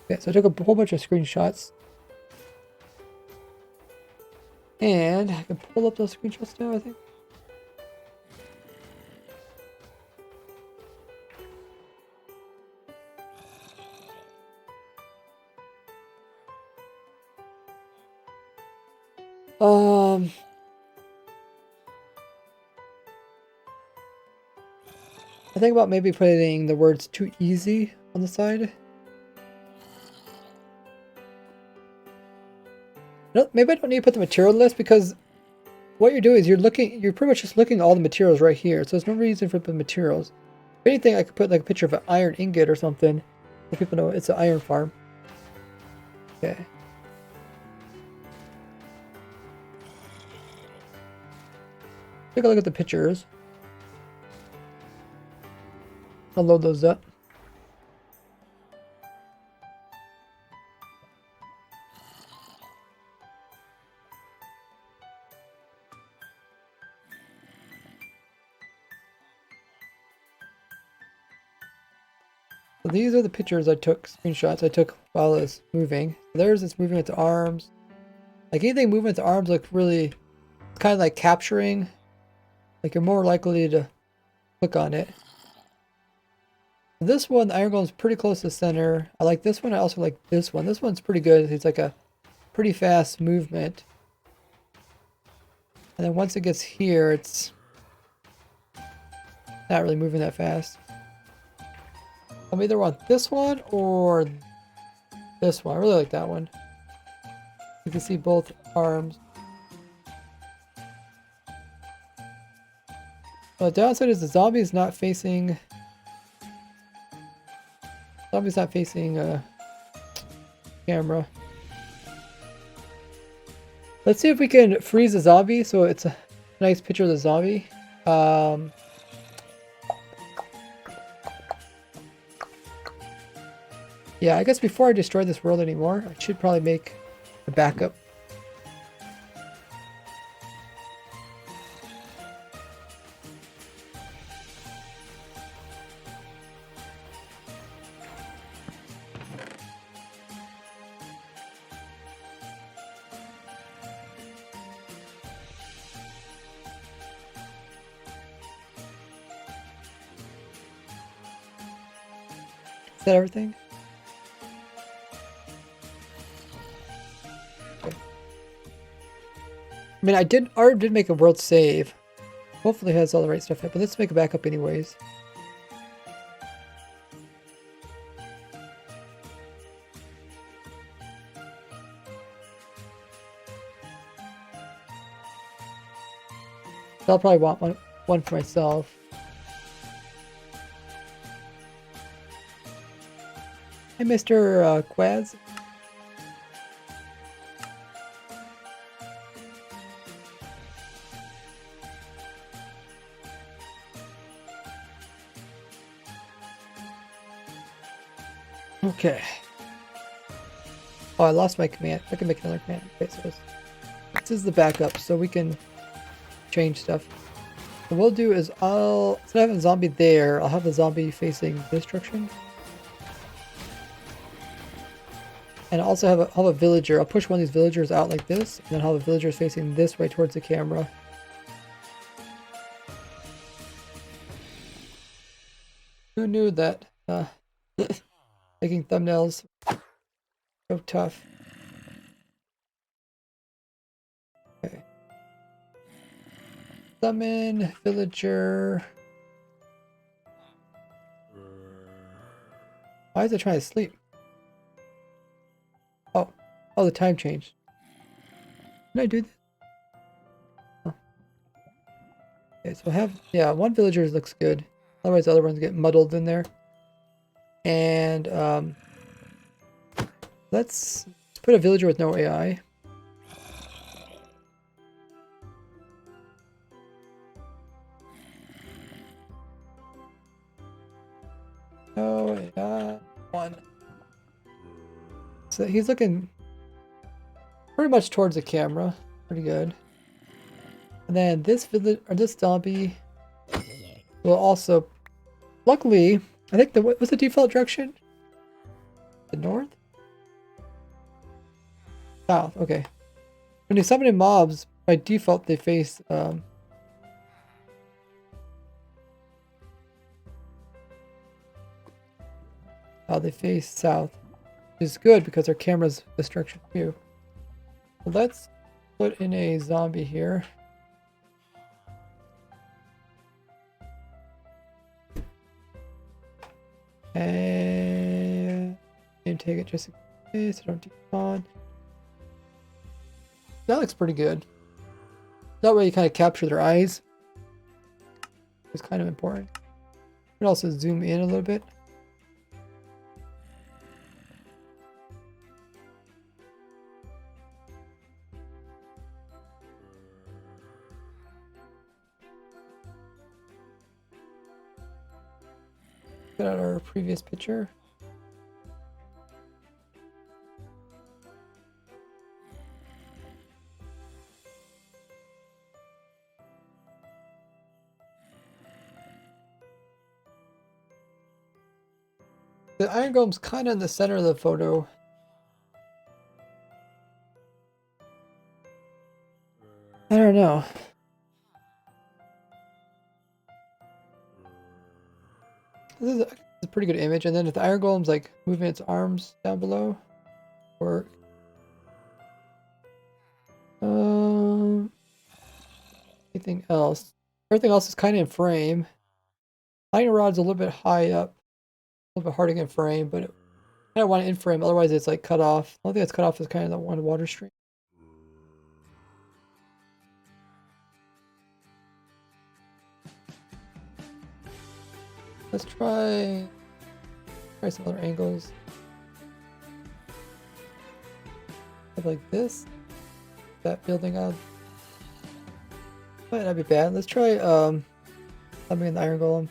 okay, so I took a whole bunch of screenshots, and I can pull up those screenshots now, I think. I think about maybe putting the words "too easy" on the side. No, maybe I don't need to put the material list because what you're doing is you're pretty much just looking at all the materials right here. So there's no reason for the materials. If anything, I could put like a picture of an iron ingot or something so people know it's an iron farm. Okay. Take a look at the pictures. I'll load those up. So these are the pictures I took, screenshots I took while it's moving. There's it's moving its arms. Like anything moving its arms looks really kind of like capturing. Like you're more likely to click on it. This one, the iron golem is pretty close to the center. I like this one. I also like this one. This one's pretty good. It's like a pretty fast movement. And then once it gets here, it's not really moving that fast. I either want this one or this one. I really like that one. You can see both arms. The downside is the zombie is not facing... Zombie's not facing camera. Let's see if we can freeze the zombie so it's a nice picture of the zombie. Yeah, I guess before I destroy this world anymore, I should probably make a backup. Is that everything? Okay. I mean, Art did make a world save. Hopefully it has all the right stuff in it, but let's make a backup anyways. I'll probably want one for myself. Hey, Mr. Quaz. Okay. Oh, I lost my command. I can make another command. Okay, so this is the backup, so we can change stuff. What we'll do is instead of having a zombie there, I'll have the zombie facing this direction. And I also have a villager. I'll push one of these villagers out like this, and then have the villagers facing this way towards the camera. Who knew that making thumbnails so tough? Okay. Summon villager. Why is it trying to sleep? Oh, the time changed. Can I do this? Oh. Okay, so one villager looks good. Otherwise, the other ones get muddled in there. And let's put a villager with no AI. No AI. One. So he's looking pretty much towards the camera. Pretty good. And then this zombie will also, luckily, I think what's the default direction? The north? South, okay. When you summon in mobs, by default they face they face south. Which is good because our camera's this direction too. So let's put in a zombie here. And take it just in case I don't despawn. That looks pretty good. That way you kind of capture their eyes. It's kind of important. You can also zoom in a little bit. Get out our previous picture. The iron golem's kind of in the center of the photo. I don't know. This is a pretty good image, and then if the iron golem's like moving its arms down below, or anything else. Everything else is kind of in frame. Lightning rod's a little bit high up, a little bit hard to get in frame, but I don't want it in frame. Otherwise, it's like cut off. The only thing that's cut off is kind of that one water stream. Let's try some other angles. Like this. That building up. Might not be bad. Let's try something in the iron golem.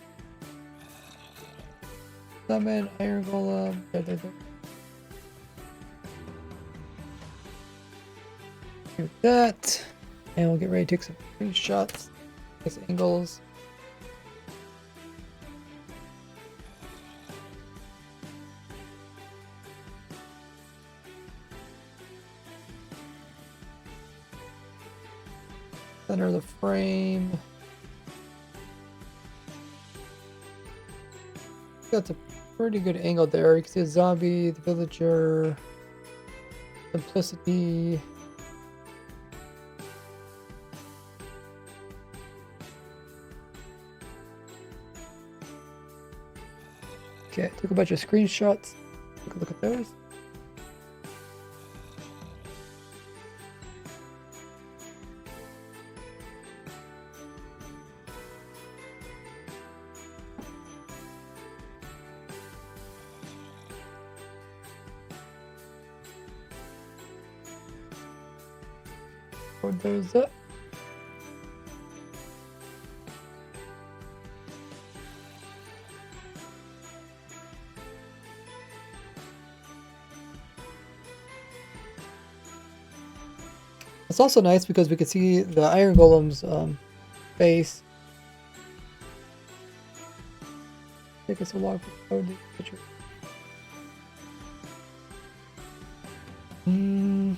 Summon iron golem. There. Do that. And we'll get ready to take some screenshots. Nice angles. Center of the frame. That's a pretty good angle there. You can see a zombie, the villager, simplicity. Okay, took a bunch of screenshots. Take a look at those. Load those up. It's also nice because we can see the iron golem's face. Take us a while to load the picture. Mhm.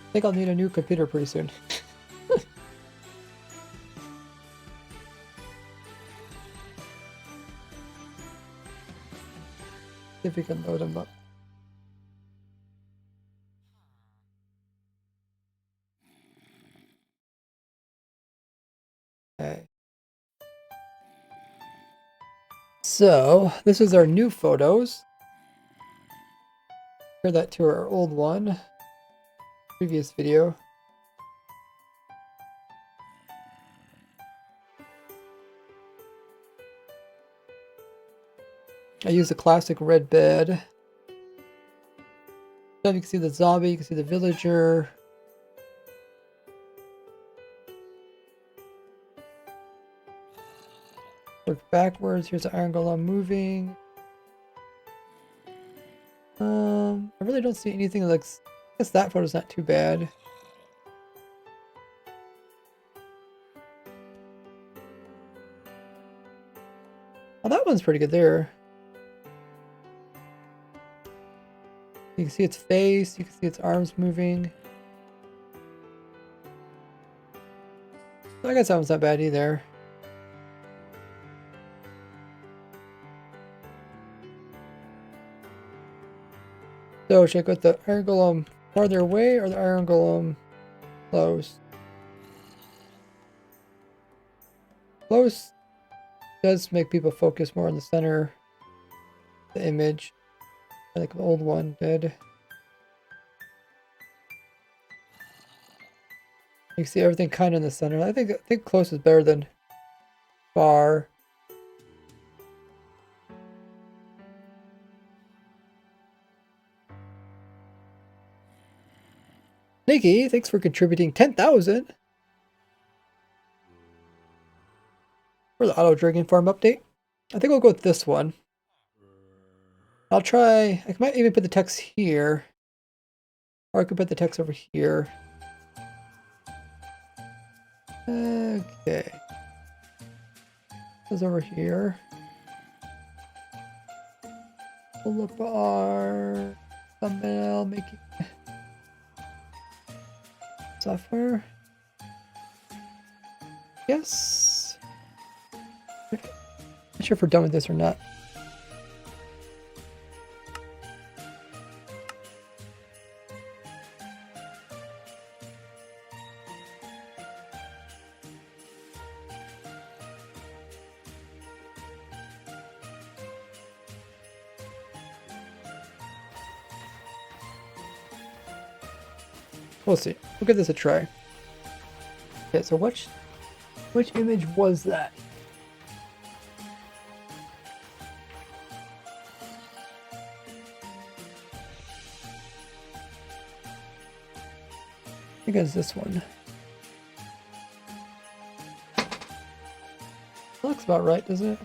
I think I'll need a new computer pretty soon. See if we can load them up. Okay. So, this is our new photos. Compare that to our old one, previous video. I use a classic red bed. So you can see the zombie, you can see the villager. Look backwards, here's the angle I'm moving. I really don't see anything that looks... I guess that photo's not too bad. Oh, that one's pretty good there. You can see its face, you can see its arms moving. So I guess that one's not bad either. So should I go with the iron golem farther away or the iron golem close? Close does make people focus more on the center of the image. Like the old one did. You can see everything kind of in the center. I think close is better than far. Nikki, thanks for contributing 10,000 for the auto dragon farm update. I think we'll go with this one. I'll try. I might even put the text here, or I could put the text over here. Okay. Goes over here. Pull up our thumbnail making software. Yes. Not sure if we're done with this or not. We'll see. We'll give this a try. Okay, so which image was that? I think it's this one. That looks about right, doesn't it?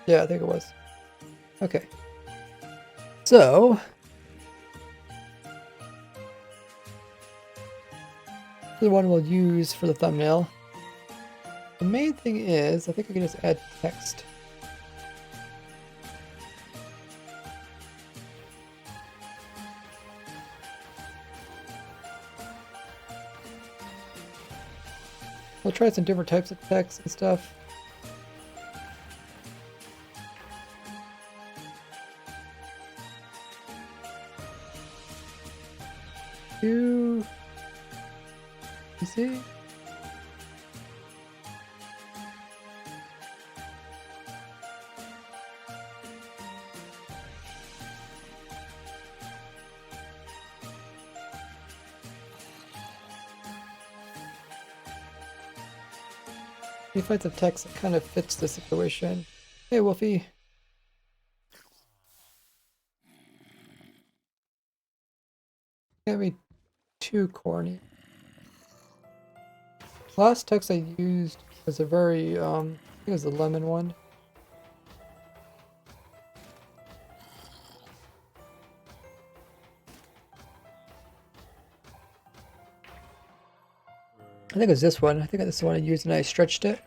Yeah, I think it was. Okay. So, the one we'll use for the thumbnail. The main thing is, I think I can just add text. We'll try some different types of text and stuff. You see? You find some text that kind of fits the situation. Hey, Wolfie. Can't be too corny. Last text I used was a very, I think it was the lemon one. I think it was this one. I think this is the one I used and I stretched it.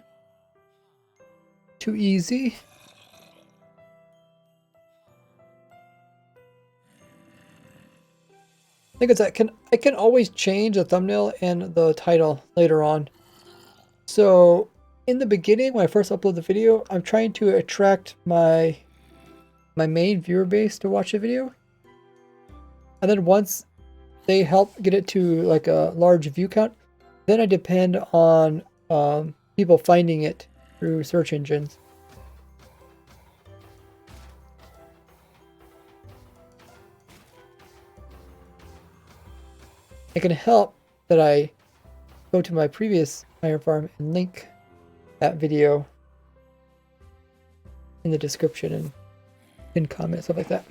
Too easy. I think it's I can always change the thumbnail and the title later on. So in the beginning, when I first upload the video, I'm trying to attract my main viewer base to watch the video. And then once they help get it to like a large view count, then I depend on people finding it through search engines. It can help that I go to my previous iron farm and link that video in the description and in comments, stuff like that.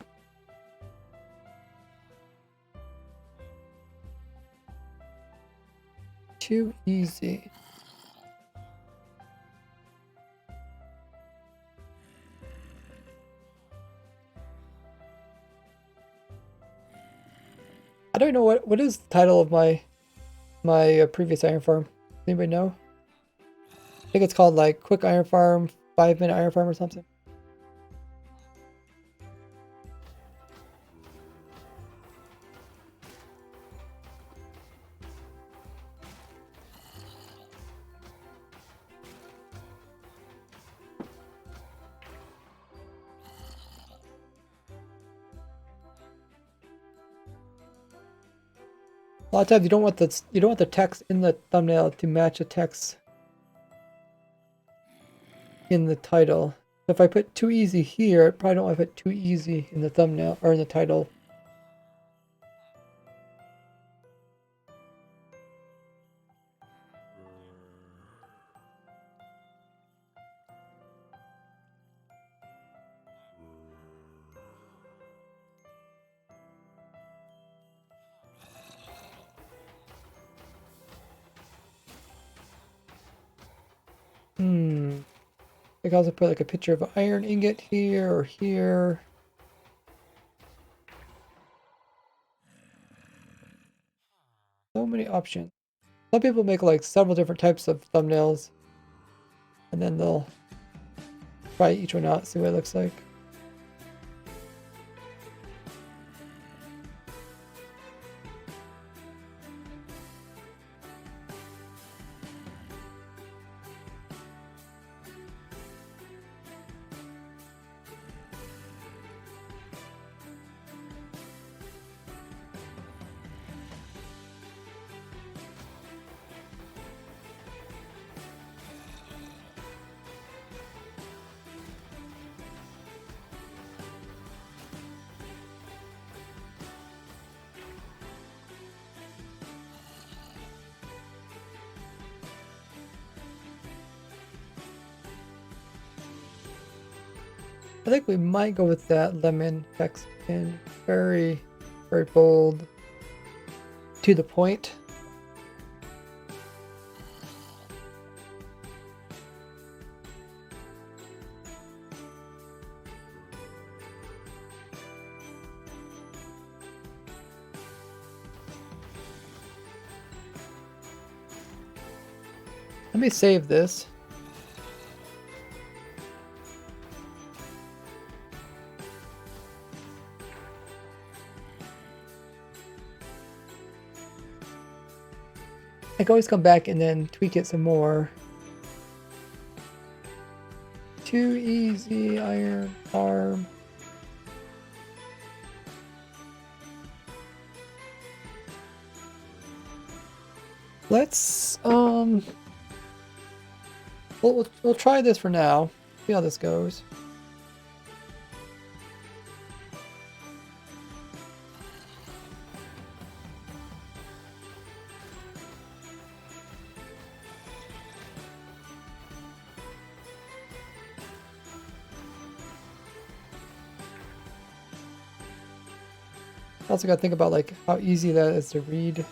Too easy. I don't know what is the title of my previous iron farm. Anybody know? I think it's called like Quick Iron Farm, 5-minute Iron Farm or something. A lot of times you don't want the text in the thumbnail to match the text in the title. So if I put too easy here, I probably don't want to put too easy in the thumbnail or in the title. I could also put like a picture of an iron ingot here or here. So many options. Some people make like several different types of thumbnails and then they'll try each one out, see what it looks like. I think we might go with that lemon text in very, very bold, to the point. Let me save this. I can always come back and then tweak it some more. Too easy, iron farm. Let's we'll try this for now. See how this goes. I also got to think about like how easy that is to read.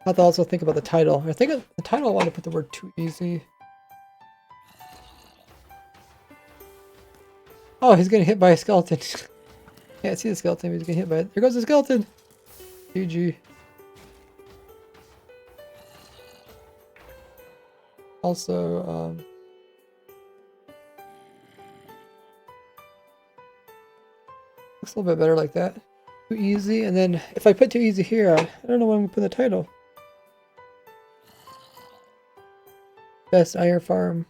have to also think about the title. I think the title I want to put the word too easy. Oh, he's getting hit by a skeleton. Can't see the skeleton, but he's getting hit by it. There goes the skeleton! GG. Also, looks a little bit better like that. Too easy, and then if I put too easy here, I don't know what I'm gonna put in the title. Best iron farm.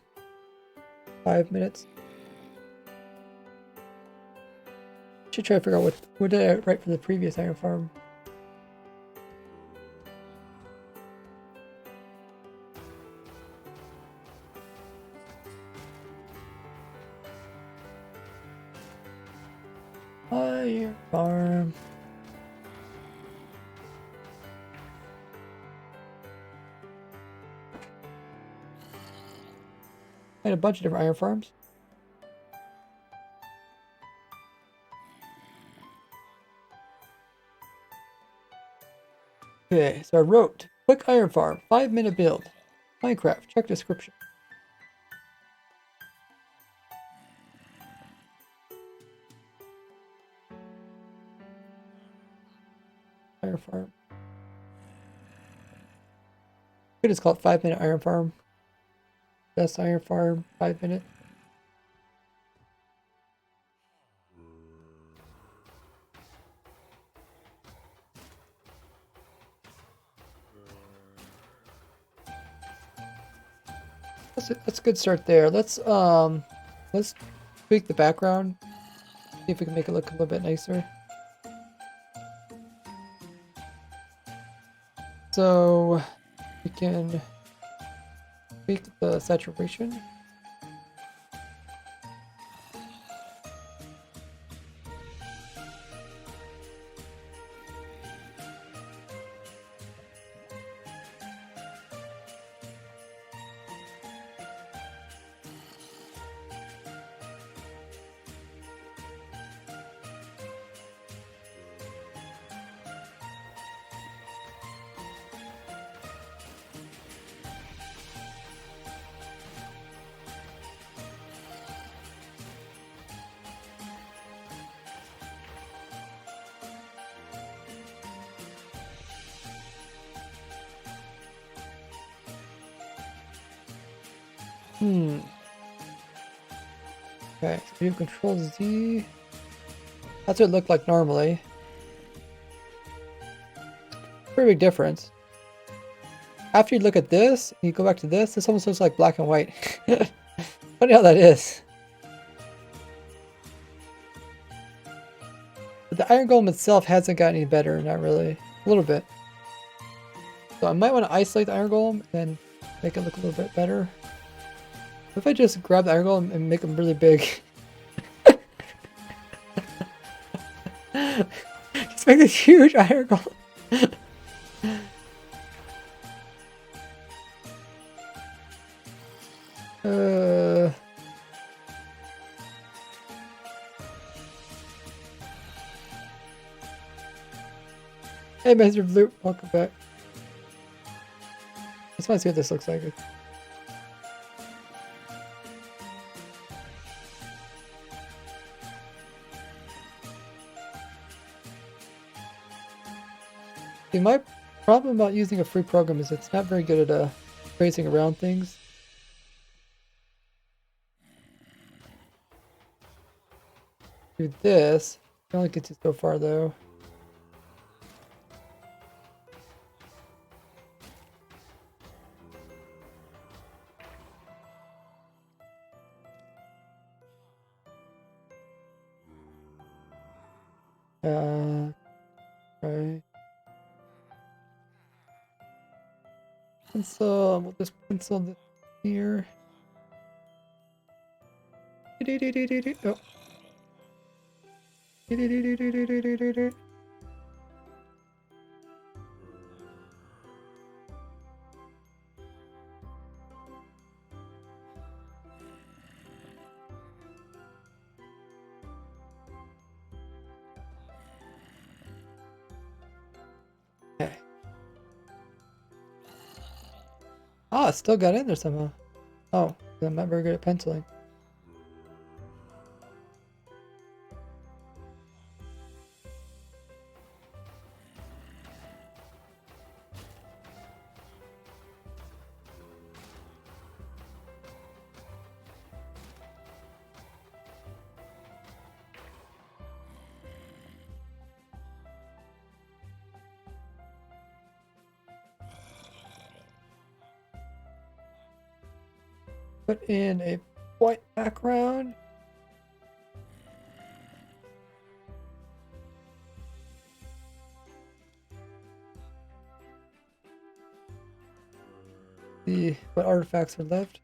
5 minutes. Should try to figure out what did I write for the previous iron farm. Iron farm. I had a bunch of different iron farms. Okay, so I wrote quick iron farm, 5-minute build. Minecraft, check description. Iron farm. Could just call it 5-minute iron farm. Best iron farm, 5 minute. That's a good start there. Let's tweak the background. See if we can make it look a little bit nicer. So we can tweak the saturation. Okay, so you control Z. That's what it looked like normally. Pretty big difference. After you look at this, you go back to this almost looks like black and white. Funny how that is. But the iron golem itself hasn't gotten any better, not really. A little bit. So I might want to isolate the iron golem and make it look a little bit better. What if I just grab the iron golem and make them really big? Just make this huge iron golem. Hey, Mr. Blue, welcome back. I just want to see what this looks like. See, my problem about using a free program is it's not very good at tracing around things. Do this. It only gets you so far though. Right. Pencil, we'll just pencil this here. Oh. Okay. Oh, it still got in there somehow. Oh, I'm not very good at penciling. Put in a white background. See what artifacts are left.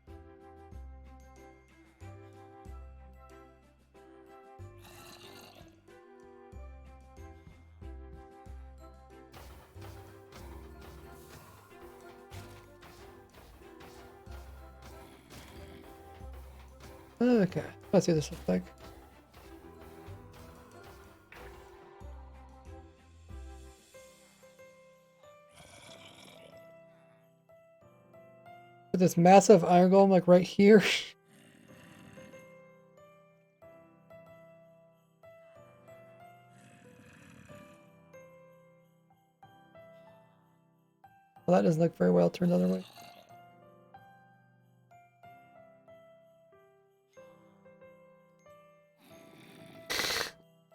Okay, let's see what this looks like. Put this massive iron golem like right here. Well, that doesn't look very well turned the other way.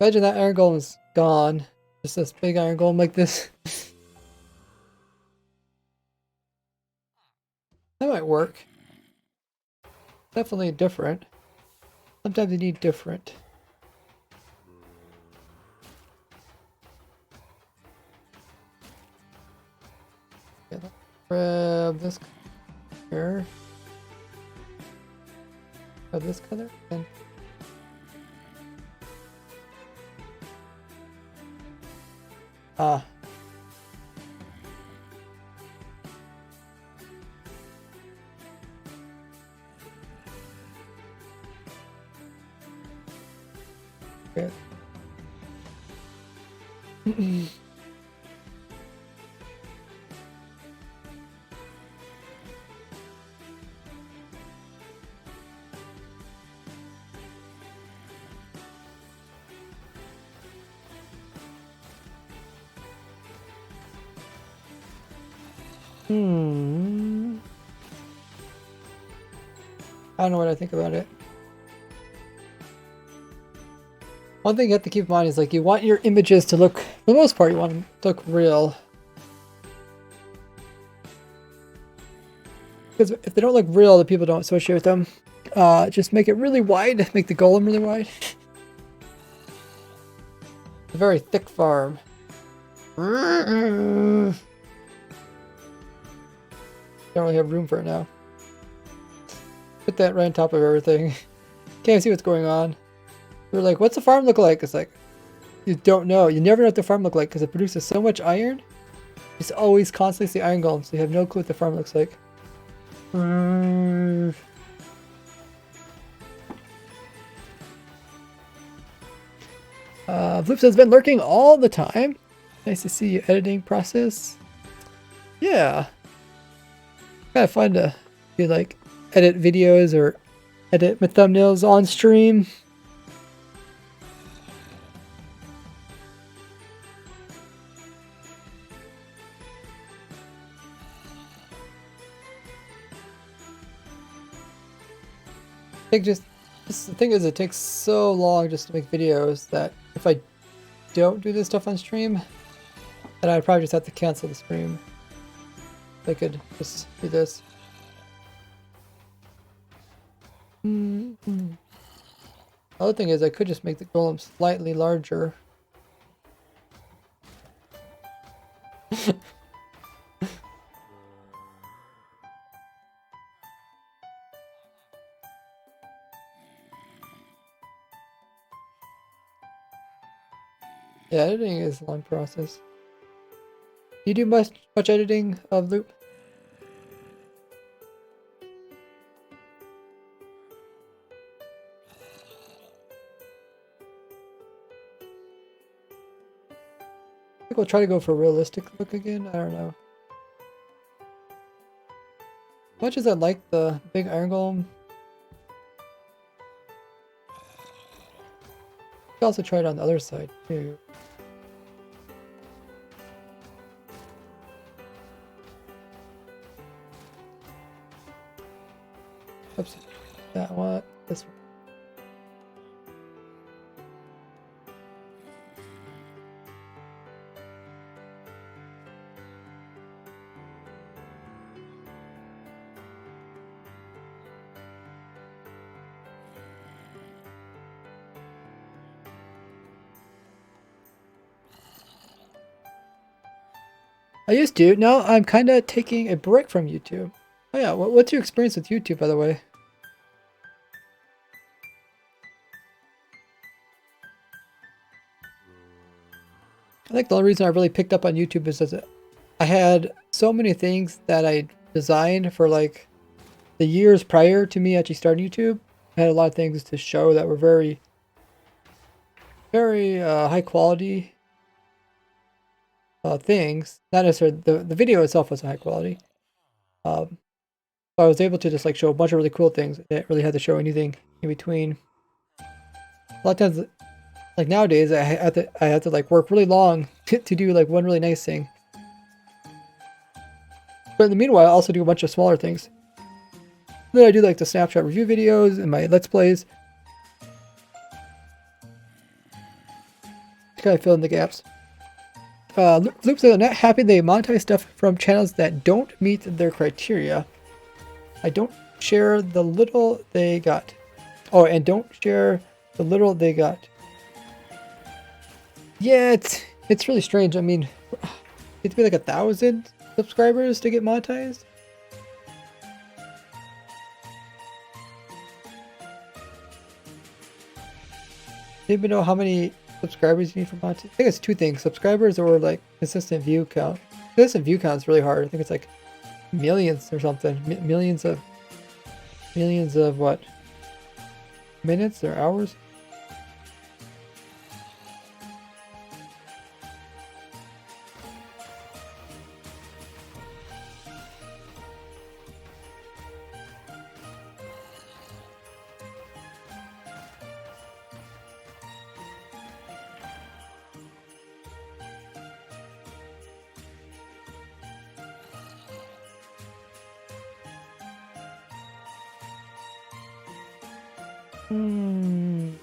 Imagine that iron golem is gone. Just this big iron golem like this. That might work. Definitely different. Sometimes you need different. Okay, let's grab this here. Grab this color and ah. Okay. I don't know what I think about it. One thing you have to keep in mind is like you want your images to look, for the most part, you want them to look real. Because if they don't look real, the people don't associate with them. Just make it really wide, make the golem really wide. It's a very thick farm. Don't really have room for it now. Put that right on top of everything. Can't see what's going on. We're like, what's the farm look like? It's like, you don't know. You never know what the farm look like because it produces so much iron. It's always constantly see iron golem, so you have no clue what the farm looks like. Bloops has been lurking all the time. Nice to see you editing process. Yeah. Kind of fun to be like edit videos or edit my thumbnails on stream. I think just the thing is, it takes so long just to make videos that if I don't do this stuff on stream, then I'd probably just have to cancel the stream. I could just do this. The other thing is I could just make the golem slightly larger. Yeah, editing is a long process. Do you do much editing of Loop? I think we'll try to go for a realistic look again. I don't know. much as I like the big iron golem, I could also try it on the other side too. Oops, that one, this one. I used to. Now I'm kind of taking a break from YouTube. Oh yeah, what's your experience with YouTube, by the way? I think the only reason I really picked up on YouTube is that I had so many things that I designed for like the years prior to me actually starting YouTube. I had a lot of things to show that were very, very high quality things. Not necessarily the video itself was high quality. So I was able to just like show a bunch of really cool things. I didn't really have to show anything in between. A lot of times, like nowadays, I have to like work really long to do like one really nice thing. But in the meanwhile, I also do a bunch of smaller things. Then I do like the snapshot review videos and my Let's Plays. To kind of fill in the gaps. Loop says, I'm not happy they monetize stuff from channels that don't meet their criteria. I don't share the little they got. Oh, and don't share the little they got. Yeah, it's really strange. I mean, it'd be like 1,000 subscribers to get monetized. Do you even know how many subscribers you need for monetization? I think it's two things: subscribers or like consistent view count. Consistent view count is really hard. I think it's like millions or something. Millions of what? Minutes or hours? I'm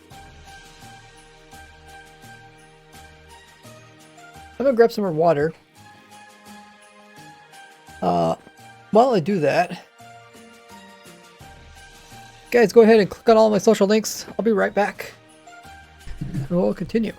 gonna grab some more water. While I do that, guys, go ahead and click on all my social links. I'll be right back. And we'll continue.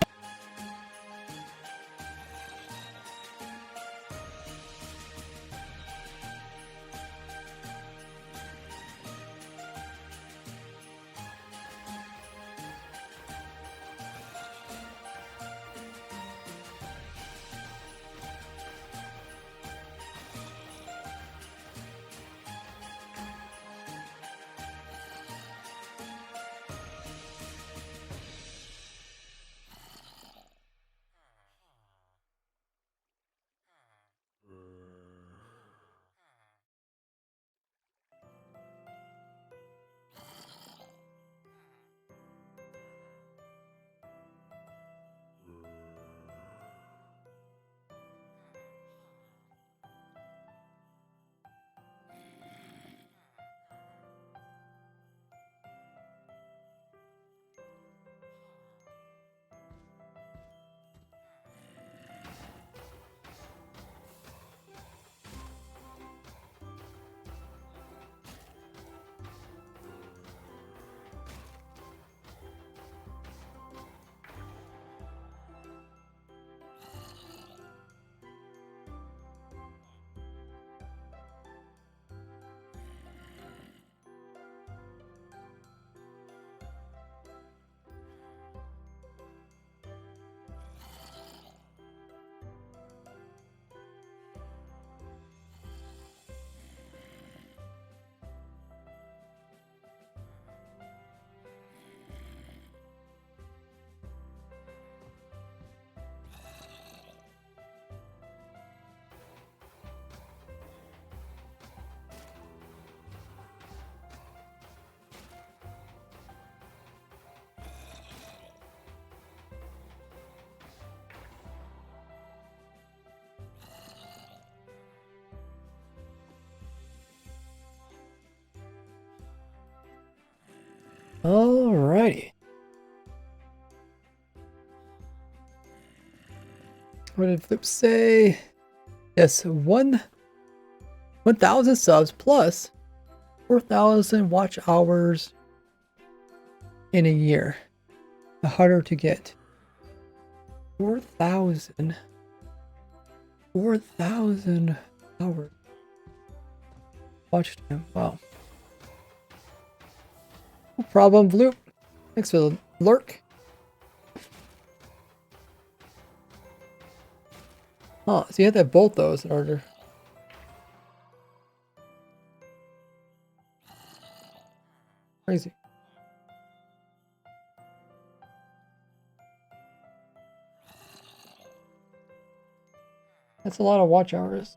Alrighty. What did Flip say? Yes, 1,000 subs plus 4,000 watch hours in a year. The harder to get. 4,000 hours. Watch time. Wow. No problem, Bloop. Thanks for the lurk. Huh, so you have to have both those in order. Crazy. That's a lot of watch hours.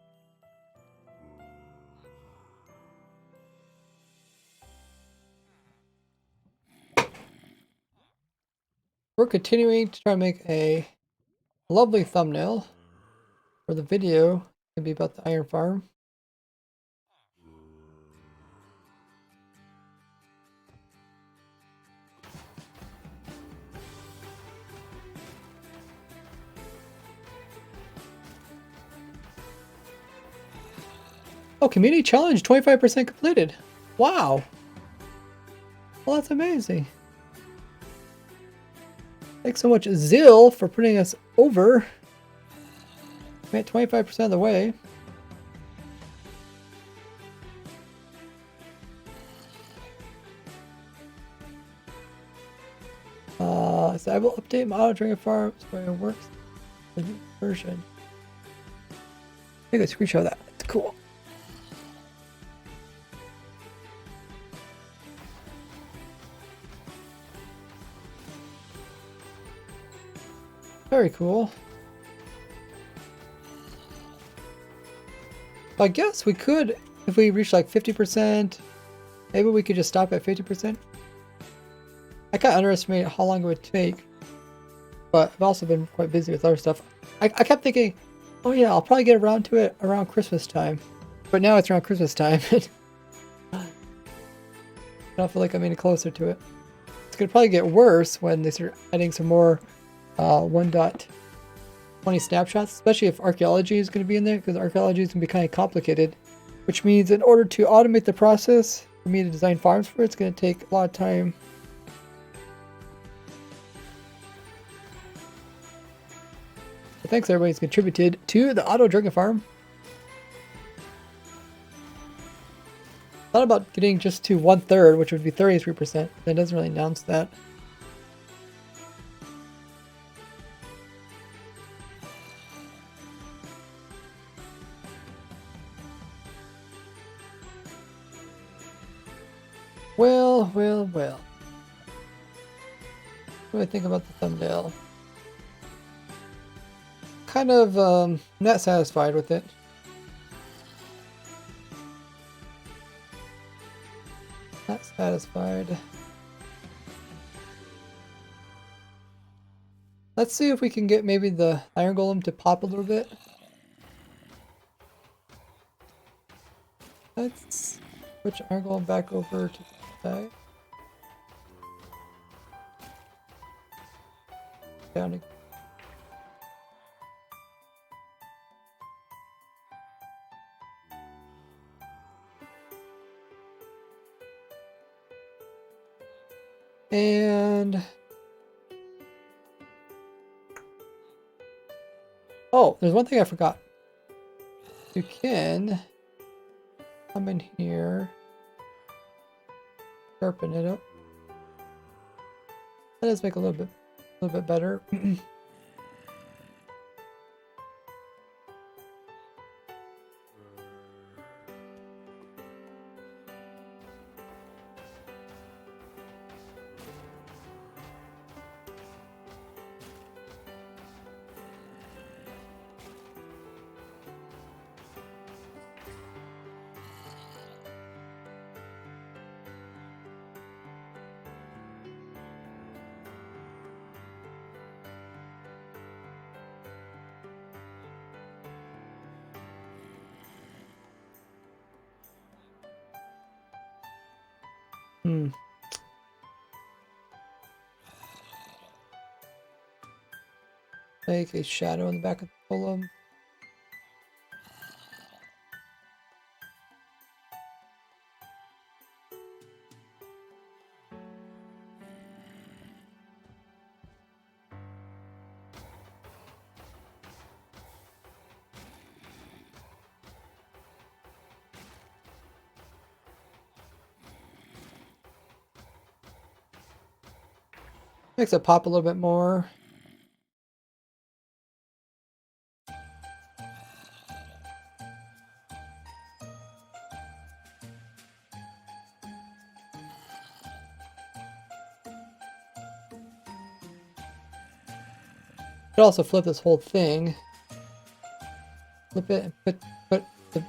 We're continuing to try to make a lovely thumbnail for the video. It's gonna be about the iron farm. Oh, community challenge 25% completed. Wow. Well, that's amazing. Thanks so much, Zill, for putting us over. We at 25% of the way. So I will update my auto dragon farm so it works. The new version. Take a screenshot of that. It's cool. Very cool. I guess we could, if we reach like 50%, maybe we could just stop at 50%. I kind of underestimated how long it would take, but I've also been quite busy with other stuff. I kept thinking, oh yeah, I'll probably get around to it around Christmas time. But now it's around Christmas time. I don't feel like I'm any closer to it. It's going to probably get worse when they start adding some more 1.20 snapshots, especially if archaeology is going to be in there, because archaeology is going to be kind of complicated, which means in order to automate the process for me to design farms for it, it's going to take a lot of time. So thanks everybody who's contributed to the auto dragon farm. Thought about getting just to 1/3, which would be 33%. That doesn't really announce that. Well. What do I think about the thumbnail? Kind of not satisfied with it. Not satisfied. Let's see if we can get maybe the iron golem to pop a little bit. Let's switch iron golem back over to the side. Down again. And oh, there's one thing I forgot. You can come in here, sharpen it up. That does make a little bit better. make a shadow in the back of the golem. Makes it pop a little bit more. Could also flip this whole thing. Flip it and put the...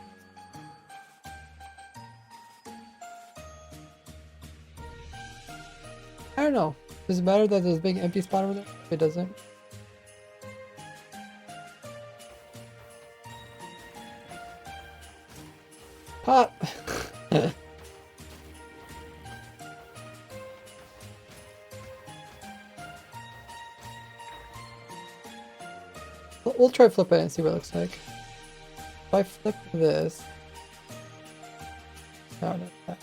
I don't know. Does it matter that there's a big empty spot over there? It doesn't. Pop! We'll try flip it and see what it looks like. If I flip this... No, no, that.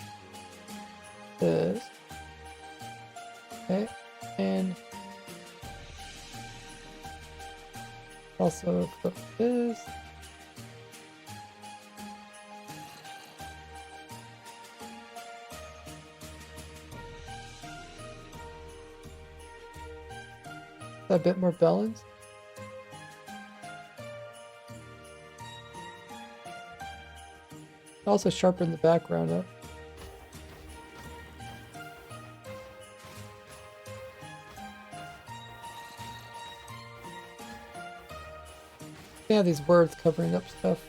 This. Okay, and... also flip this. A bit more balance. Also sharpen the background up. Yeah, these words covering up stuff.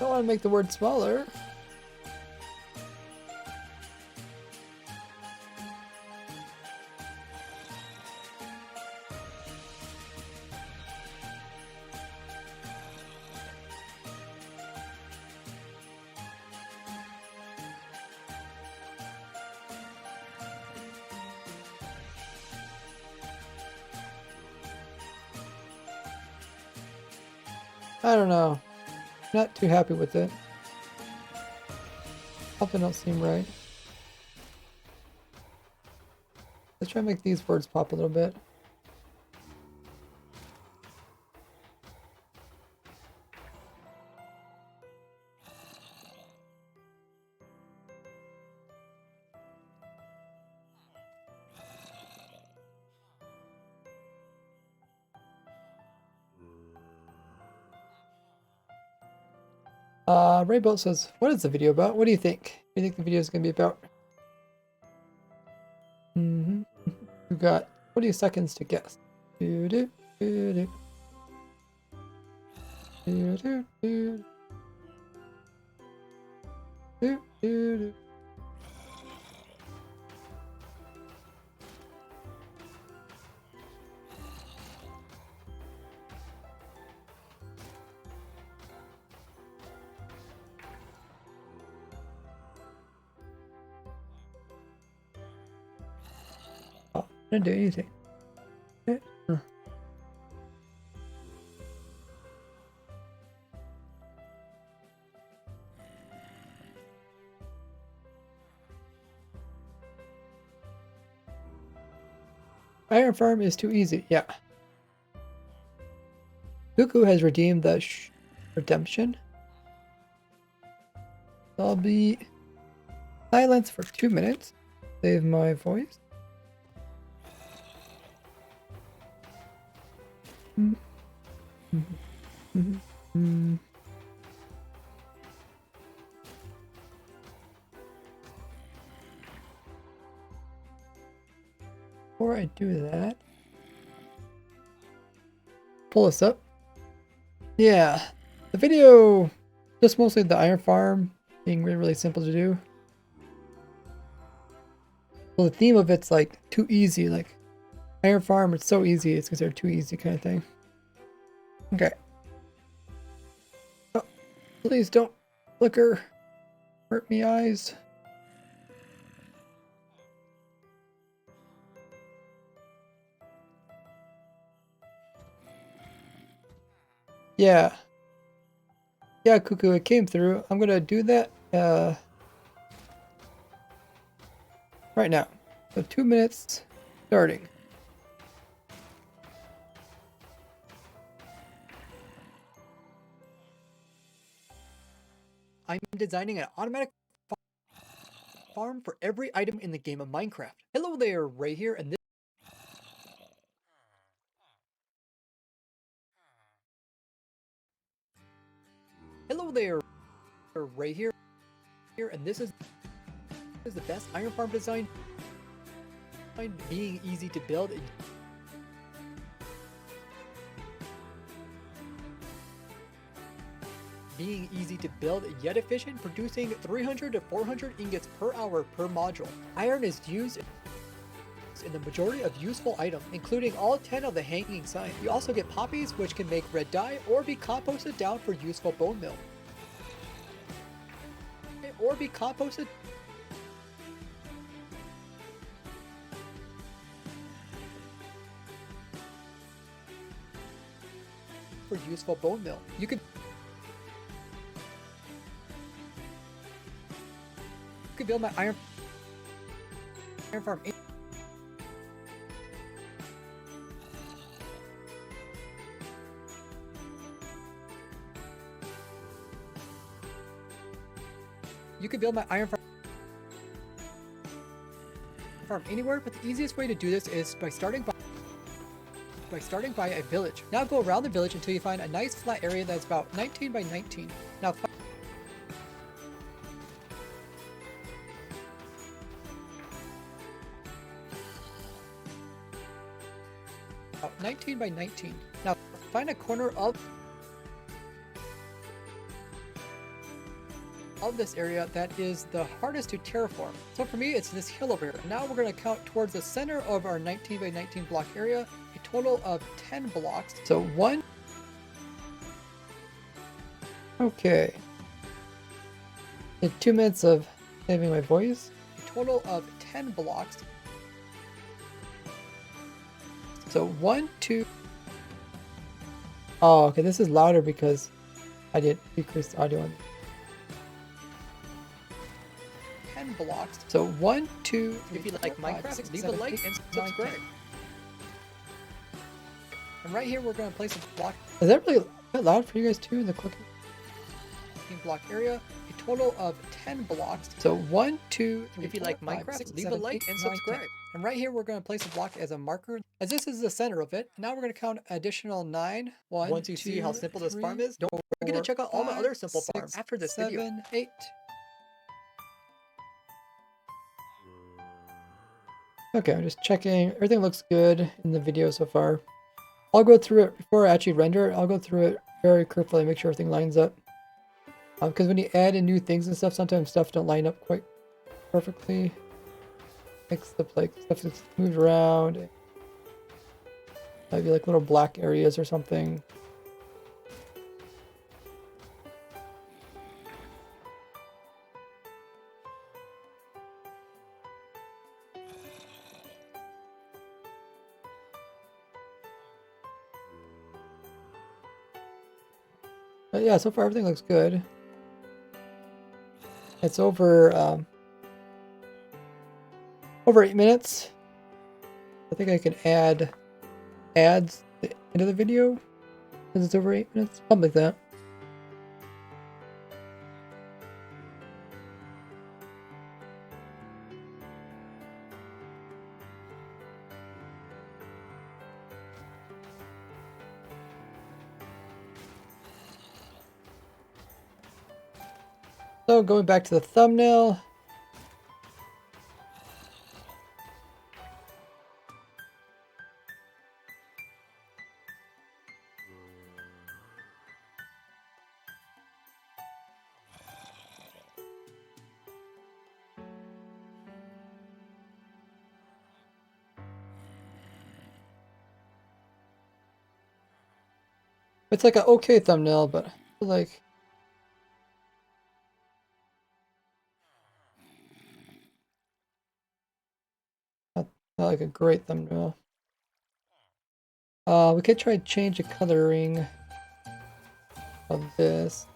Don't want to make the word smaller. I don't know. Not too happy with it. Something don't seem right. Let's try to make these words pop a little bit. Raybolt says, what is the video about? What do you think? What do you think the video is going to be about? Mm-hmm. You got 20 seconds to guess. Do do do do. Do do do. Do do do. I didn't do anything. Iron Farm is too easy. Yeah. Cuckoo has redeemed the redemption. I'll be silent for 2 minutes. Save my voice. Before I do that, pull this up. Yeah, the video, just mostly the Iron Farm being really, really simple to do. Well, the theme of it's like too easy, like Iron Farm, it's so easy, it's considered too easy kind of thing. Okay. Oh, please don't Flicker. Hurt me eyes. Yeah. Yeah, Cuckoo, it came through. I'm gonna do that right now. So 2 minutes starting. I'm designing an automatic farm for every item in the game of Minecraft. Hello there, Ray here, and this Hello there, Ray here, and this is the best iron farm design, being easy to build. Being easy to build yet efficient, producing 300 to 400 ingots per hour per module. Iron is used in the majority of useful items, including all 10 of the hanging signs. You also get poppies, which can make red dye or be composted down for useful bone meal. Or be composted for useful bone meal. You could build my iron farm. You could build my iron farm anywhere, but the easiest way to do this is by starting by a village. Now go around the village until you find a nice flat area that's about 19 by 19. Now 19 by 19. Now find a corner of this area that is the hardest to terraform. So for me, it's this hill over here. Now we're going to count towards the center of our 19 by 19 block area, a total of 10 blocks. So 1. Okay. In 2 minutes of saving my voice, a total of 10 blocks. So 1, 2. Oh, okay, this is louder because I didn't decrease the audio on 10 blocks. So 1, 2, 3, if you like Minecraft, leave a like and subscribe. And right here, we're going to place a block. Is that really loud for you guys too? The clicking block area, a total of 10 blocks. So 1, 2, 3. If you like Minecraft, leave a like and subscribe. And right here, we're going to place a block as a marker, as this is the center of it. Now we're going to count additional 9. Once you see how simple this farm is, don't forget to check out all my other simple farms after this video. 7, 8. Okay, I'm just checking. Everything looks good in the video so far. I'll go through it before I actually render it. I'll go through it very carefully, make sure everything lines up. Because when you add in new things and stuff, sometimes stuff don't line up quite perfectly. Except like stuff that's moved around. Might be like little black areas or something. But yeah, so far everything looks good. It's over 8 minutes. I think I can add ads at the end of the video because it's over 8 minutes, something like that. So going back to the thumbnail. It's like an okay thumbnail, but I feel like Not like a great thumbnail. We could try to change the coloring of this.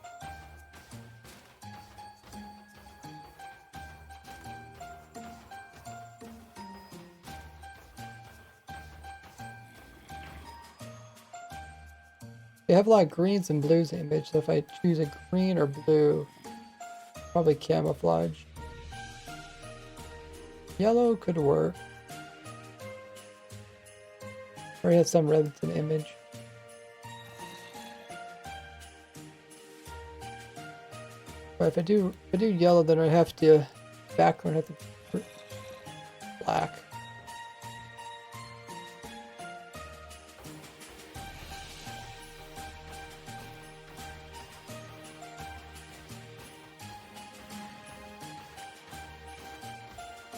They have a lot of greens and blues in the image, so if I choose a green or blue, probably camouflage. Yellow could work. Or have some reds in the image. But if I do yellow, then I have to background have to be black.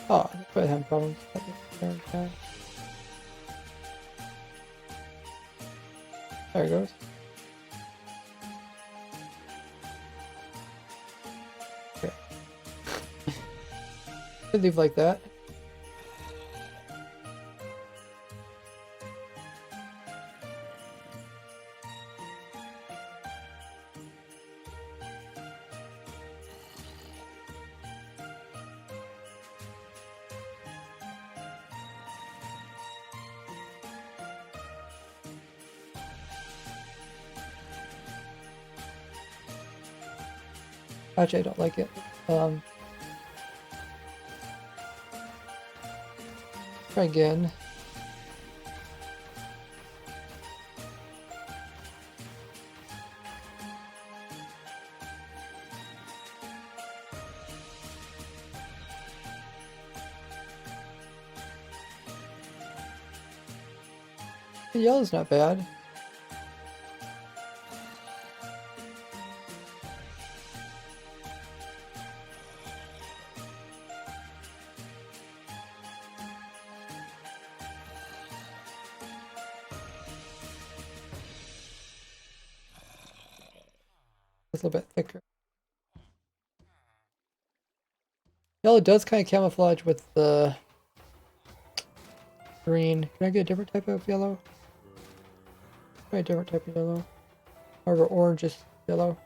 Oh, that's why I have problems at the same time. There it goes. Okay. Could leave like that. Actually, I don't like it. Try again. The yellow's not bad. It's a little bit thicker. Yellow does kind of camouflage with the green. Can I get a different type of yellow? Try a different type of yellow. Or orange is yellow.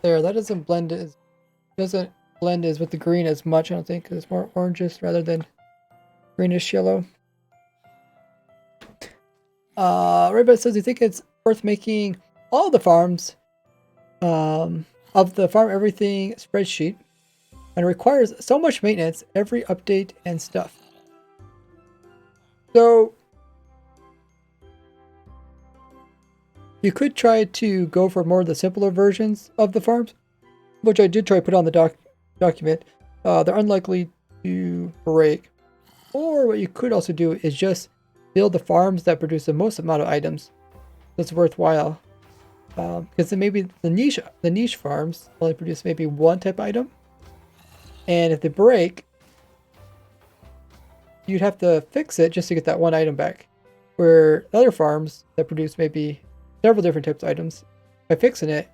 There, that doesn't blend as with the green as much, I don't think, because it's more orangish rather than greenish yellow. Raybit says, you think it's worth making all the farms of the farm everything spreadsheet, and it requires so much maintenance, every update and stuff. So you could try to go for more of the simpler versions of the farms, which I did try to put on the document. They're unlikely to break. Or what you could also do is just build the farms that produce the most amount of items that's worthwhile. Because then maybe the niche farms only produce maybe one type of item. And if they break, you'd have to fix it just to get that one item back. Where other farms that produce maybe several different types of items, by fixing it,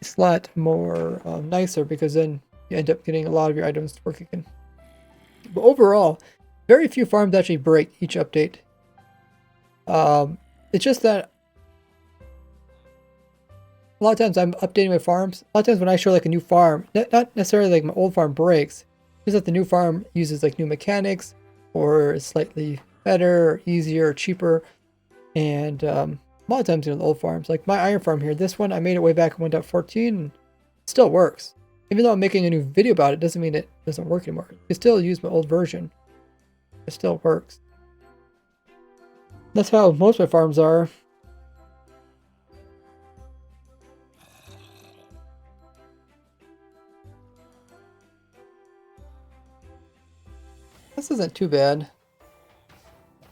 it's a lot more nicer, because then you end up getting a lot of your items to work again. But overall, very few farms actually break each update. It's just that a lot of times I'm updating my farms. A lot of times when I show like a new farm, not necessarily like my old farm breaks, just that the new farm uses like new mechanics, or is slightly better, or easier, or cheaper. And a lot of times, you know, the old farms, like my iron farm here, this one I made it way back in 1.14, and it still works. Even though I'm making a new video about it, doesn't mean it doesn't work anymore. You can still use my old version. It still works. That's how most of my farms are. This isn't too bad.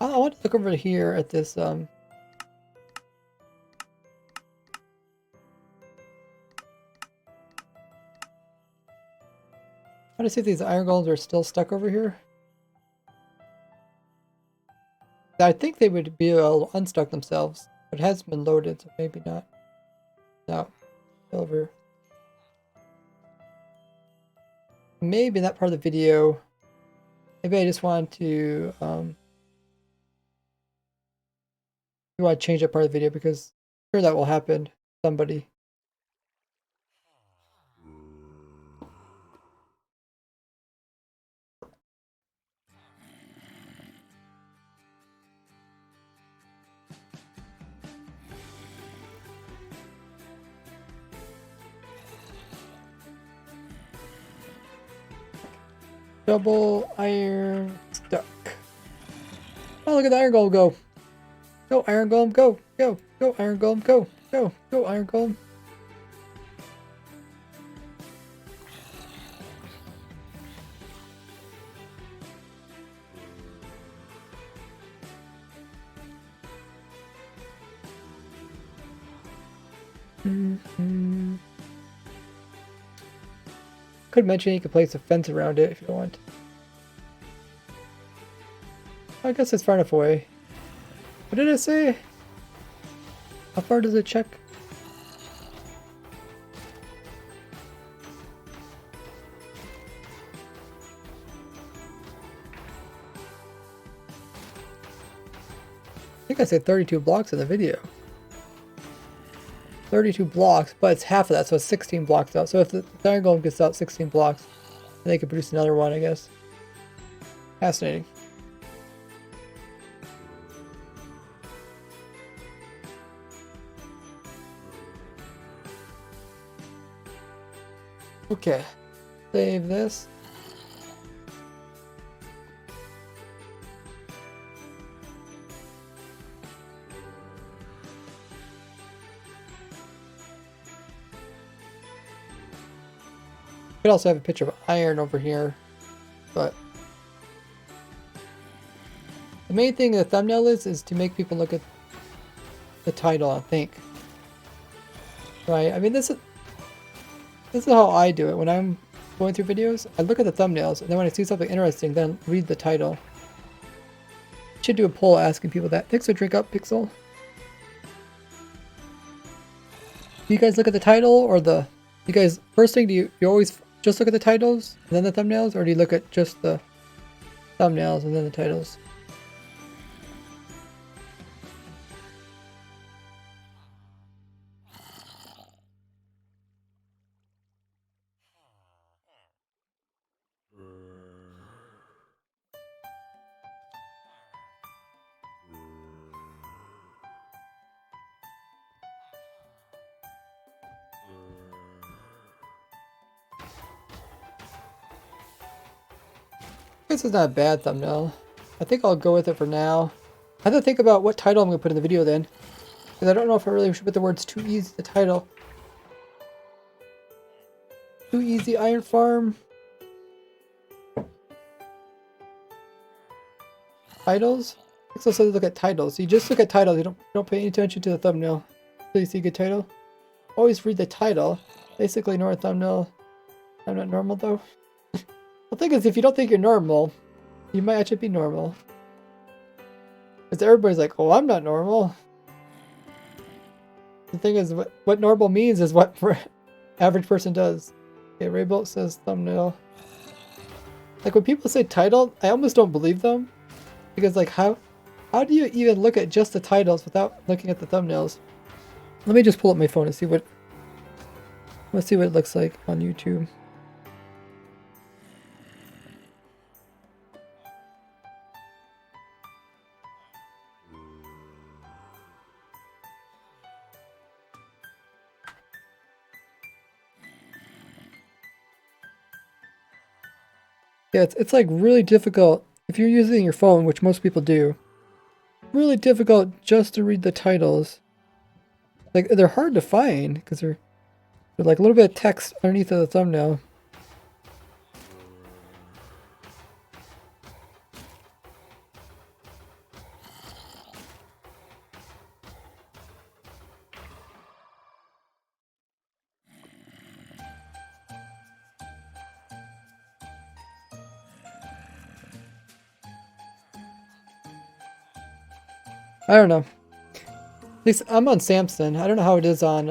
I want to look over here at this. I want to see if these iron golems are still stuck over here. I think they would be able to unstuck themselves, but it hasn't been loaded, so maybe not. No, over. Maybe in that part of the video, Maybe I just want to you want to change that part of the video because I'm sure that will happen to somebody. Double iron stuck. Oh, look at the iron golem go. Go, iron golem, go. Go, go, iron golem, go. Go, go, iron golem. Could mention you could place a fence around it if you want. I guess it's far enough away. What did it say? How far does it check? I think I said 32 blocks in the video. 32 blocks, but it's half of that, so it's 16 blocks out. So if the iron golem gets out 16 blocks, then they could produce another one, I guess. Fascinating. Okay, save this. Could also have a picture of iron over here, but the main thing the thumbnail is to make people look at the title, I think. Right? I mean, this is how I do it when I'm going through videos. I look at the thumbnails, and then when I see something interesting, then read the title. Should do a poll asking people that. Thanks for drink up, Pixel. Do you guys look at the title or the? You guys first thing, do you always just look at the titles and then the thumbnails, or do you look at just the thumbnails and then the titles? This is not a bad thumbnail. I think I'll go with it for now. I have to think about what title I'm going to put in the video then. Because I don't know if I really should put the words too easy in the title. Too easy iron farm. Titles? It's also look at titles. You just look at titles. You don't pay any attention to the thumbnail. So you see a good title. Always read the title. Basically ignore a thumbnail. I'm not normal though. The thing is, if you don't think you're normal, you might actually be normal. Because everybody's like, oh, I'm not normal. The thing is, what normal means is what average person does. Okay, Raybolt says thumbnail. Like when people say title, I almost don't believe them. Because like how do you even look at just the titles without looking at the thumbnails? Let me just pull up my phone and see what let's see what it looks like on YouTube. Yeah, it's like really difficult if you're using your phone, which most people do. Really difficult just to read the titles. Like they're hard to find because they're like a little bit of text underneath of the thumbnail. I don't know. At least I'm on Samsung. I don't know how it is on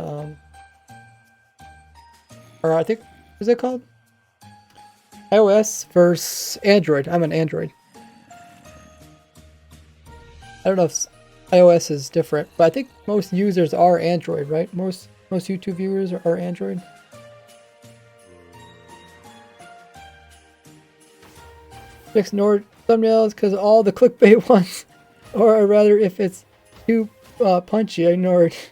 or I think, is it called? iOS versus Android. I'm an Android. I don't know if iOS is different, but I think most users are Android, right? Most YouTube viewers are Android. Ignore thumbnails because all the clickbait ones, or rather, if it's too punchy, I ignore it.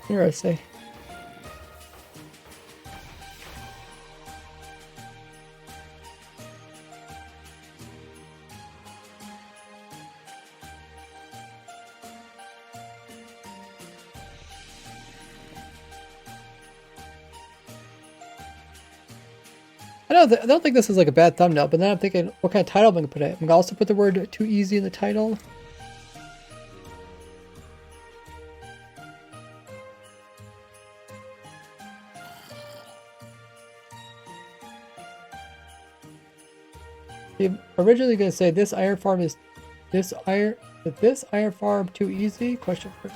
Interesting. I don't think this is like a bad thumbnail, but then I'm thinking, what kind of title am I gonna put it? I'm gonna also put the word "too easy" in the title. I'm originally gonna say this iron farm is this iron farm too easy? Question mark.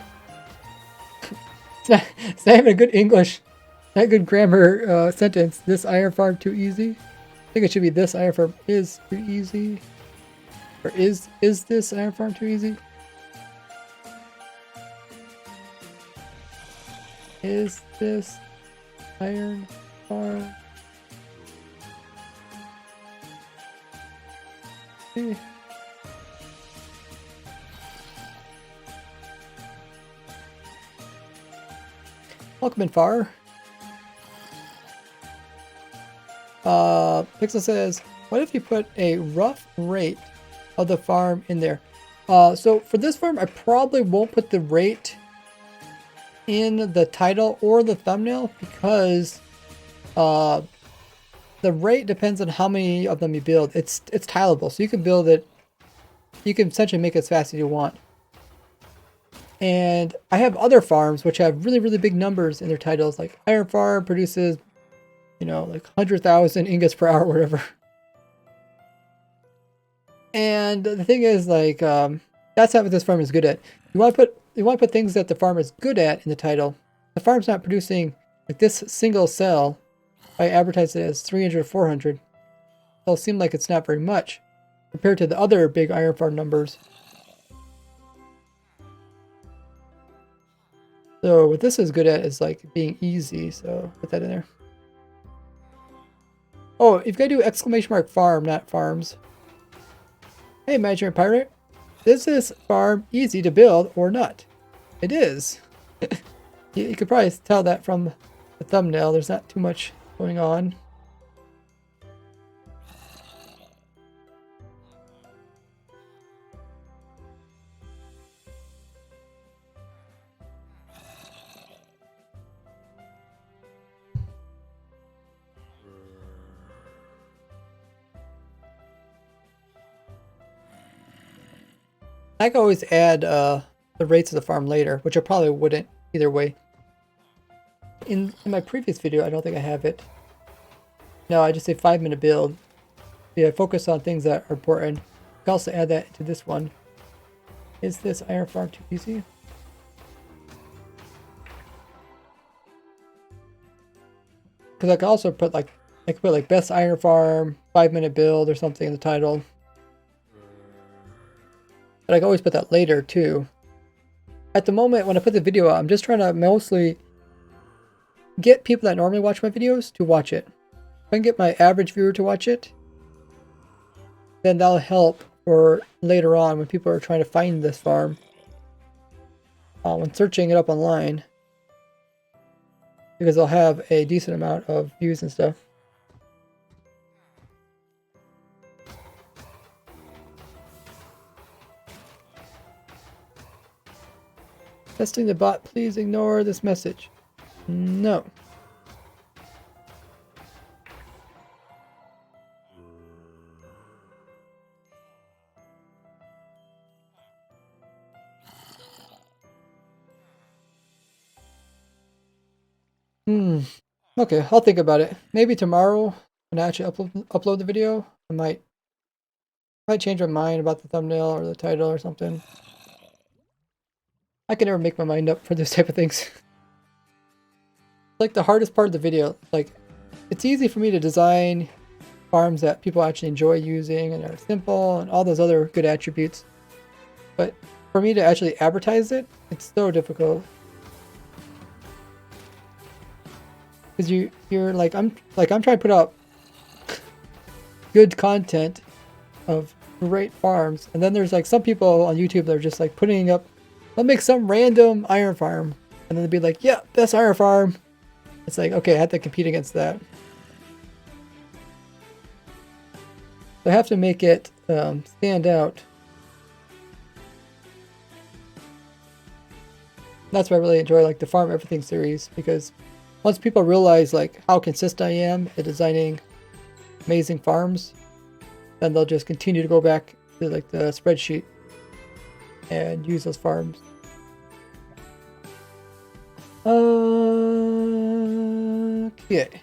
It's not even a good English, not good grammar sentence. This iron farm too easy? I think it should be this iron farm is too easy. Or is this iron farm too easy? Is this iron farm? Welcome in, Far. Pixel says, what if you put a rough rate of the farm in there? So for this farm, I probably won't put the rate in the title or the thumbnail because the rate depends on how many of them you build. It's tileable, so you can build it. You can essentially make it as fast as you want. And I have other farms which have really, really big numbers in their titles. Like Iron Farm produces, you know, like 100,000 ingots per hour or whatever. And the thing is, like, that's not what this farm is good at. You want to put things that the farm is good at in the title. The farm's not producing like this single cell. I advertise it as 300 or 400. It'll seem like it's not very much compared to the other big iron farm numbers. So what this is good at is like being easy. So put that in there. Oh, you've got to do exclamation mark farm, not farms. Hey, Imaginary Pirate. Is this farm easy to build or not? It is. You could probably tell that from the thumbnail. There's not too much going on. I can always add the rates of the farm later, which I probably wouldn't either way. In my previous video, I don't think I have it. No, I just say 5-minute build. Yeah, focus on things that are important. I can also add that to this one. Is this iron farm too easy? Because I can also put like, I could put like best iron farm, 5-minute build or something in the title. But I can always put that later too. At the moment, when I put the video out, I'm just trying to mostly get people that normally watch my videos to watch it. If I can get my average viewer to watch it, then that'll help for later on when people are trying to find this farm. When searching it up online. Because they'll have a decent amount of views and stuff. Testing the bot, please ignore this message. No. Okay, I'll think about it. Maybe tomorrow when I actually upload the video, I might change my mind about the thumbnail or the title or something. I can never make my mind up for this type of things. Like the hardest part of the video, like it's easy for me to design farms that people actually enjoy using and are simple and all those other good attributes. But for me to actually advertise it, it's so difficult. Because you're like I'm trying to put out good content of great farms, and then there's like some people on YouTube that are just like putting up, they'll make some random iron farm, and then they'll be like, yeah, best iron farm. It's like, okay, I have to compete against that. So I have to make it stand out. That's why I really enjoy like the Farm Everything series, because once people realize like how consistent I am at designing amazing farms, then they'll just continue to go back to like the spreadsheet and use those farms. Okay.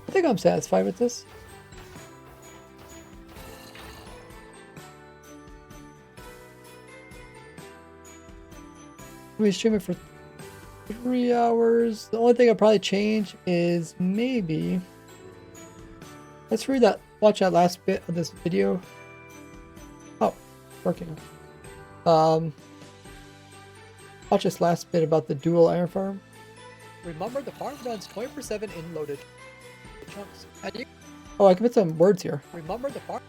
I think I'm satisfied with this. Let me stream it for 3 hours. The only thing I'll probably change is maybe, let's watch that last bit of this video. Oh, working. Watch this last bit about the dual iron farm. Remember, the farm runs 24/7 in loaded chunks. Oh, I can put some words here. Remember, the farm.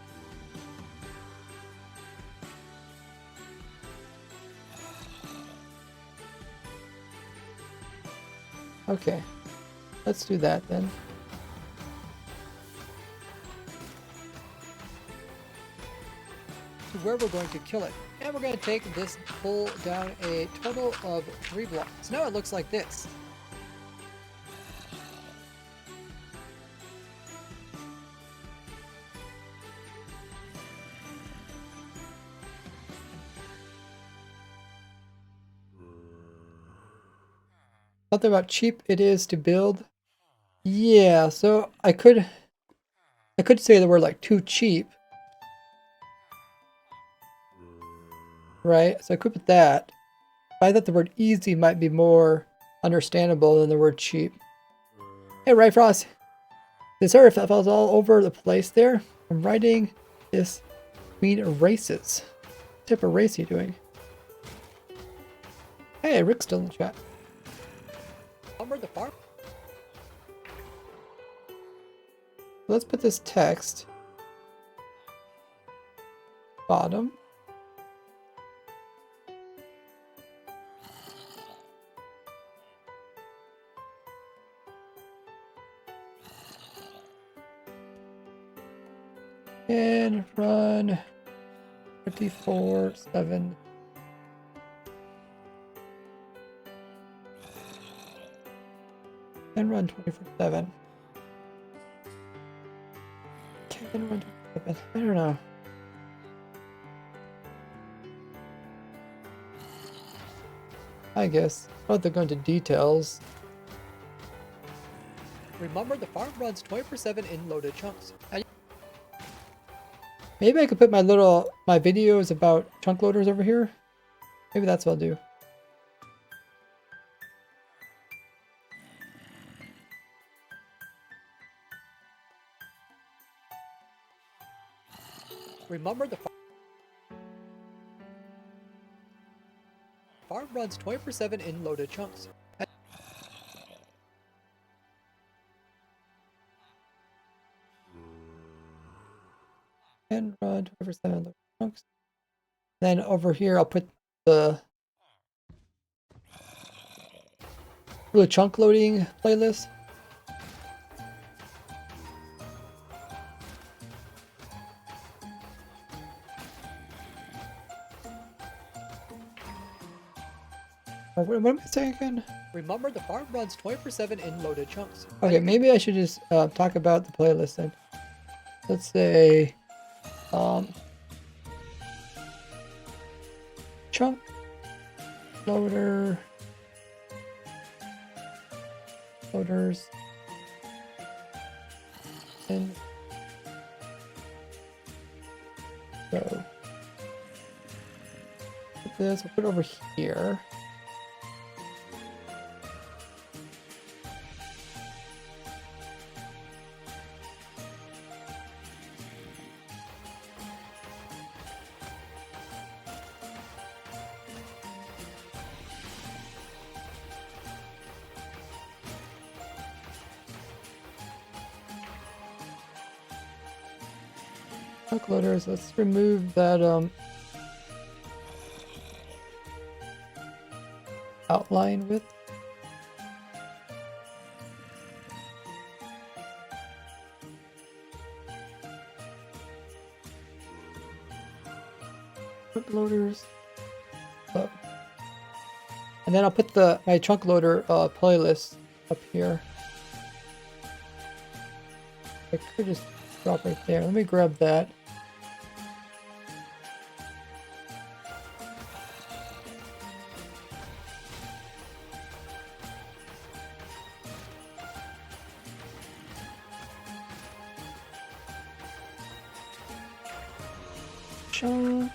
Okay, let's do that then. Where we're going to kill it. And we're going to take this pull down a total of 3 blocks. Now it looks like this. Something about cheap it is to build. Yeah, so I could say the word like too cheap. Right? So I could put that. But I thought the word easy might be more understandable than the word cheap. Hey, right, Frost. This earth falls all over the place there. I'm writing this between races. What type of race are you doing? Hey, Rick's still in the chat. The farm. Let's put this text bottom. And run 54/7. And run 24/7. Can run 24/7. I don't know. I guess. Oh, they're going to details. Remember, the farm runs 24/7 in loaded chunks. Maybe I could put my videos about chunk loaders over here. Maybe that's what I'll do. Remember, the farm runs 24/7 in loaded chunks. And run 24/7 loaded chunks. Then over here, I'll put the chunk loading playlist. What am I saying again? Remember, the farm runs 24/7 in loaded chunks. Okay, maybe I should just talk about the playlist then. Let's say chunk loaders and so put this, we'll put it over here. Chunk loaders. Let's remove that outline width. Chunk loaders. Oh. And then I'll put my chunk loader playlist up here. I could just drop right there. Let me grab that. Sean.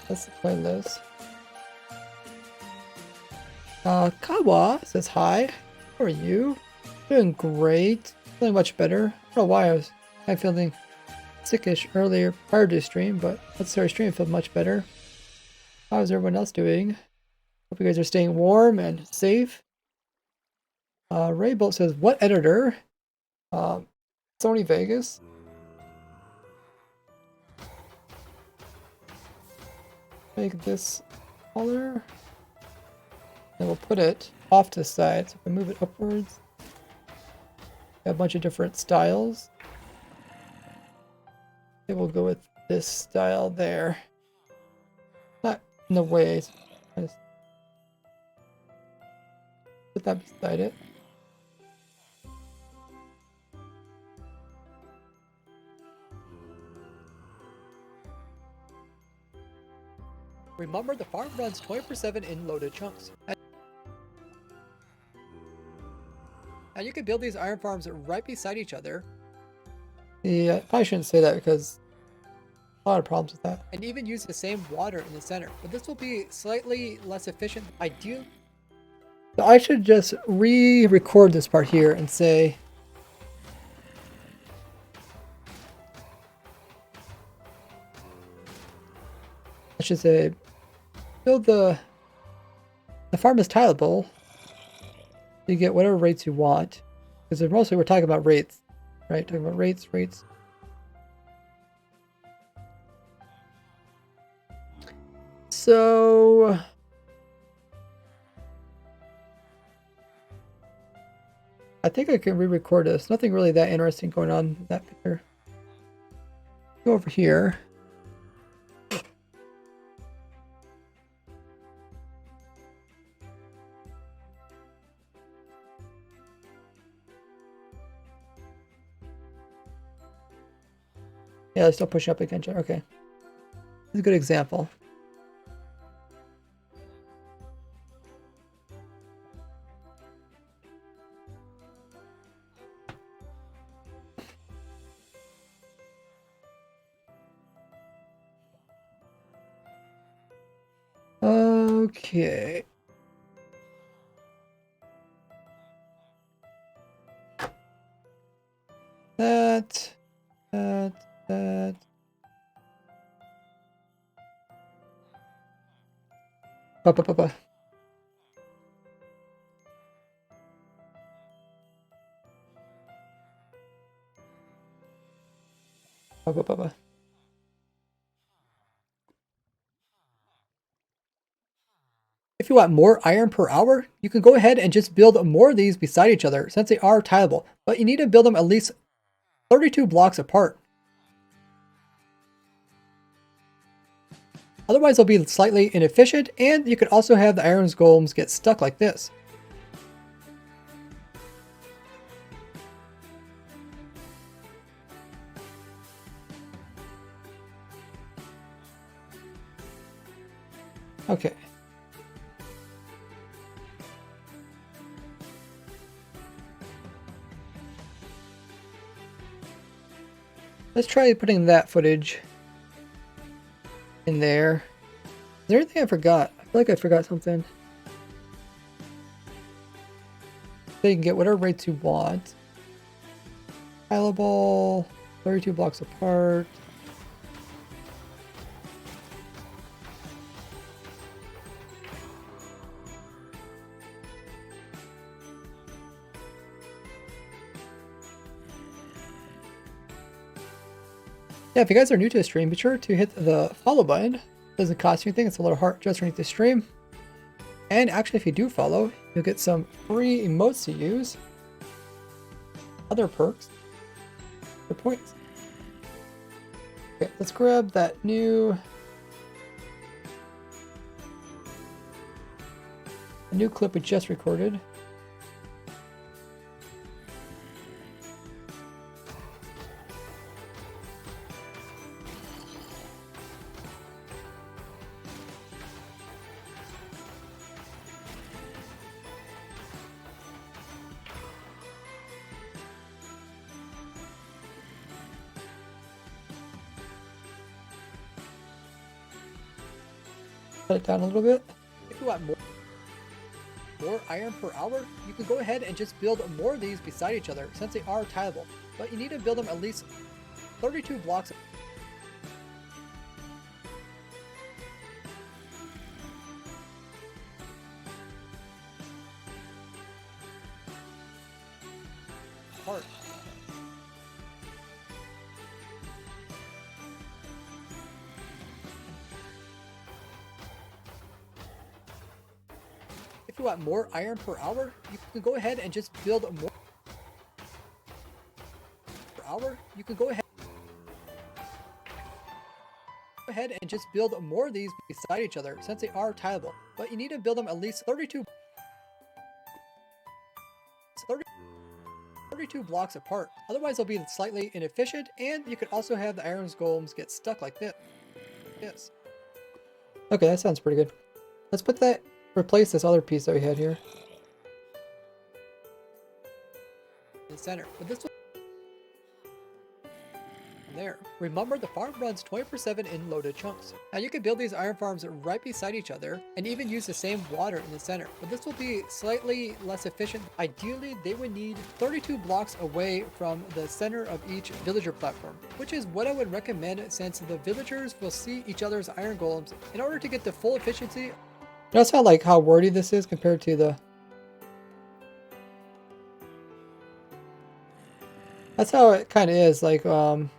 That's the playlist. Kawa says hi. How are you? Doing great. Feeling much better. I don't know why I'm feeling sickish earlier prior to stream, but let's start stream. Feel much better. How's everyone else doing? Hope you guys are staying warm and safe. Raybolt says, what editor? Sony Vegas. Make this color. And we'll put it off to the side. So if we move it upwards, got a bunch of different styles. It will go with this style there. Not in the way. So just put that beside it. Remember, the farm runs 24/7 in loaded chunks. And you can build these iron farms right beside each other. Yeah, I probably shouldn't say that because a lot of problems with that. And even use the same water in the center. But this will be slightly less efficient. Ideal. So I should just re-record this part here and say... I should say... Build the farm is tileable. You get whatever rates you want. Because mostly we're talking about rates. Right? Talking about rates. So... I think I can re-record this. Nothing really that interesting going on in that picture. Go over here. Yeah, they're still pushing up against it. Okay. That's a good example. Okay. That. Ba. If you want more iron per hour, you can go ahead and just build more of these beside each other since they are tileable, but you need to build them at least 32 blocks apart. Otherwise they'll be slightly inefficient, and you could also have the iron golems get stuck like this. Okay. Let's try putting that footage in there. Is there anything I forgot? I feel like I forgot something. So you can get whatever rates you want. Tileable, 32 blocks apart. Yeah, if you guys are new to the stream, be sure to hit the follow button. It doesn't cost you anything. It's a little heart just underneath the stream. And actually, if you do follow, you'll get some free emotes to use. Other perks. For points. Okay, let's grab that new... A new clip we just recorded. Cut it down a little bit. If you want more iron per hour, you can go ahead and just build more of these beside each other since they are tileable. But you need to build them at least 32 blocks apart. If you want more iron per hour, you can go ahead and just build more per hour. You can go ahead and just build more of these beside each other since they are tileable. But you need to build them at least 32 blocks apart. Otherwise they'll be slightly inefficient, and you could also have the iron golems get stuck like this. Okay, that sounds pretty good. Let's put that, replace this other piece that we had here in the center. But this one there. Remember, the farm runs 24/7 in loaded chunks. Now you can build these iron farms right beside each other and even use the same water in the center, but this will be slightly less efficient. Ideally, they would need 32 blocks away from the center of each villager platform, which is what I would recommend since the villagers will see each other's iron golems in order to get the full efficiency. Notice how wordy this is compared to the... That's how it kind of is, like, when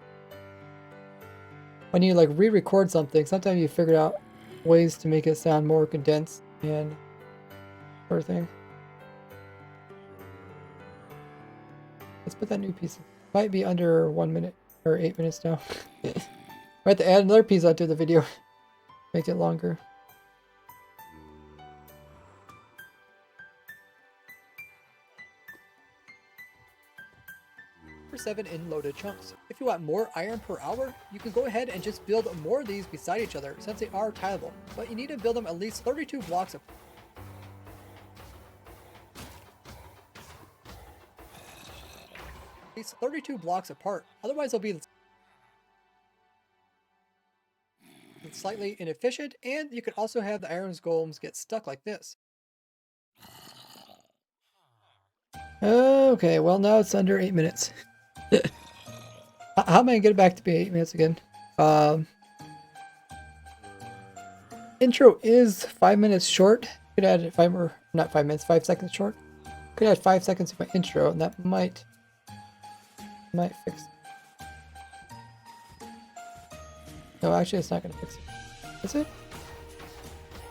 you like re-record something, sometimes you figure out ways to make it sound more condensed and everything. Let's put that new piece. Might be under 1 minute or 8 minutes now. Might have to add another piece onto the video. Make it longer. 7 in loaded chunks. If you want more iron per hour, you can go ahead and just build more of these beside each other since they are tileable. But you need to build them at least 32 blocks apart. At least 32 blocks apart. Otherwise they'll be slightly inefficient, and you could also have the iron golems get stuck like this. Okay, well now it's under 8 minutes. How am I gonna get it back to be 8 minutes again? Intro is 5 minutes short. Could add 5 more, not 5 minutes, 5 seconds short. Could add 5 seconds to my intro, and that might fix it. No, actually, it's not gonna fix it. Is it?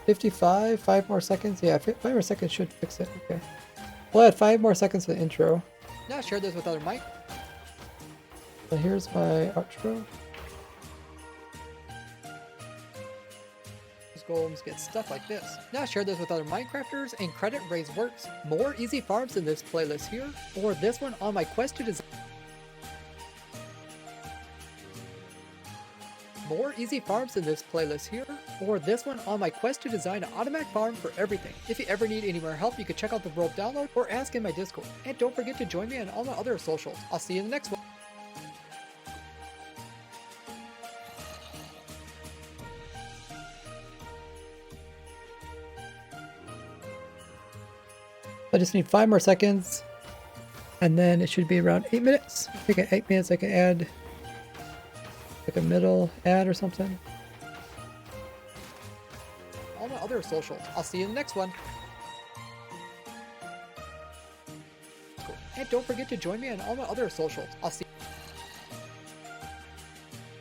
55, 5 more seconds. Yeah, 5 more seconds should fix it. Okay. We'll add 5 more seconds to the intro. Now share this with other mic. So here's my outro. These golems get stuck like this. Now share this with other Minecrafters and credit Ray's works. More easy farms in this playlist here, or this one on my quest to design. More easy farms in this playlist here, or this one on my quest to design an automatic farm for everything. If you ever need any more help, you can check out the rope download or ask in my Discord. And don't forget to join me on all my other socials. I'll see you in the next one. I just need 5 more seconds, and then it should be around 8 minutes. I think at 8 minutes I can add like a middle ad or something. All my other socials. I'll see you in the next one. Cool. And don't forget to join me on all my other socials. I'll see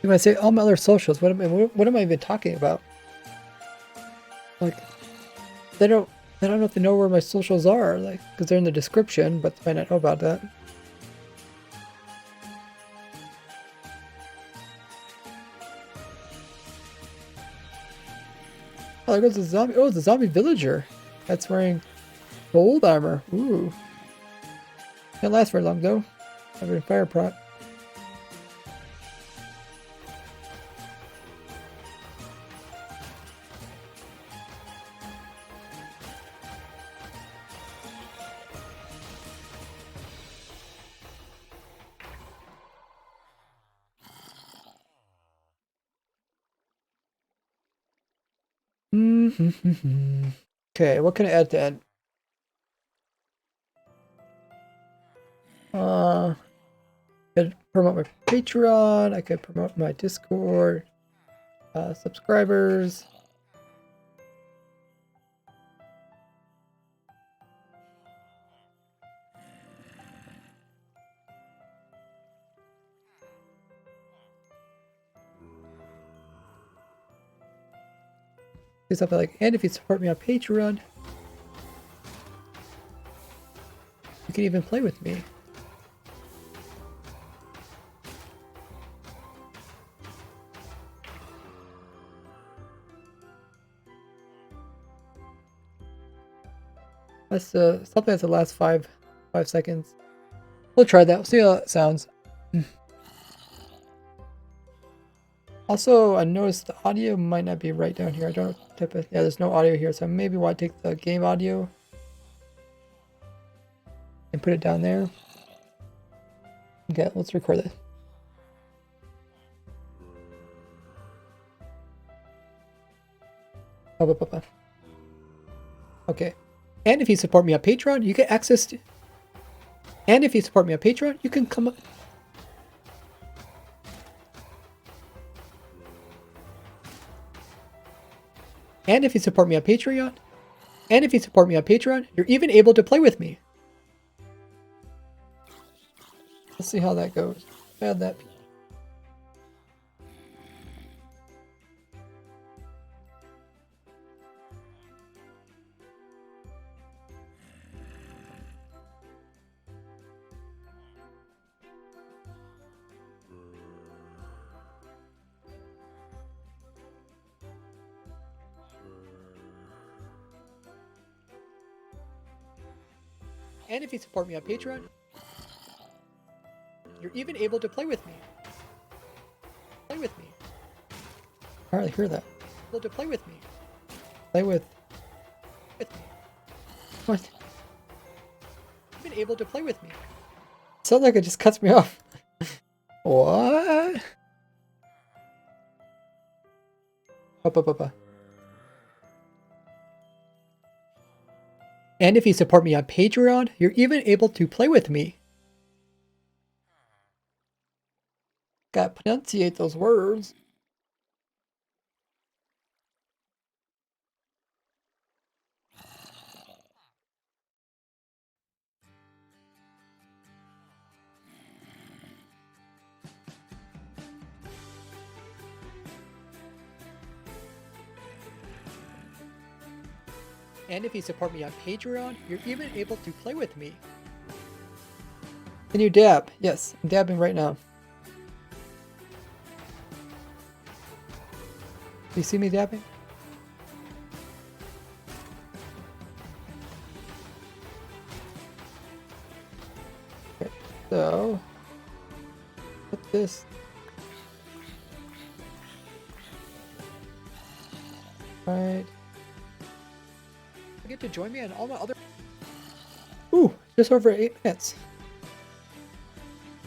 you. When I say all my other socials, what am I even talking about? Like, they don't, I don't know if they know where my socials are, like, because they're in the description, but they might not know about that. Oh, there goes the zombie. Oh, it's a zombie villager. That's wearing gold armor. Ooh. Can't last very long, though. Covered in fire prot. Okay, what can I add to add? I could promote my Patreon. I could promote my Discord. Subscribers. Do something like, and if you support me on Patreon, you can even play with me. That's something that's the last five seconds. We'll try that. We'll see how it sounds. Also, I noticed the audio might not be right down here. I don't know what type of, yeah, there's no audio here, so maybe want to take the game audio and put it down there. Okay, let's record it. Okay. And if you support me on Patreon, you get access to... And if you support me on Patreon, you can come up... And if you support me on Patreon, you're even able to play with me. Let's see how that goes. Add that. And if you support me on Patreon, you're even able to play with me. Play with me. Alright, hear that. Able to play with me. Play with me. What? Even able to play with me. Sounds like it just cuts me off. What? And if you support me on Patreon, you're even able to play with me. Gotta pronunciate those words. And if you support me on Patreon, you're even able to play with me. Can you dab? Yes, I'm dabbing right now. Do you see me dabbing? Okay, so put this. Right. Forget to join me on all my other. Ooh, just over 8 minutes.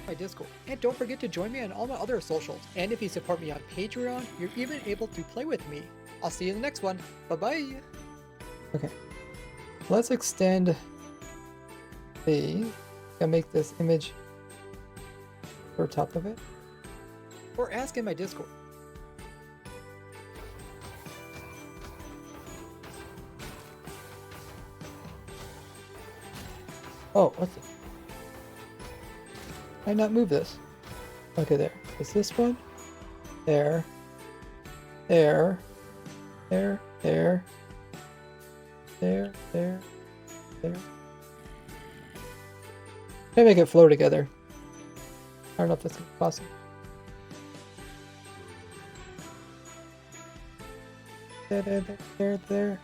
My Discord. And don't forget to join me on all my other socials. And if you support me on Patreon, you're even able to play with me. I'll see you in the next one. Bye-bye. Okay. Let's extend the... I'll make this image over top of it. Or ask in my Discord. Oh, what's it? Why not move this? Okay, there. Is this one? there, there, there, there, there, there, there. Maybe make it flow together. I don't know if that's possible. There.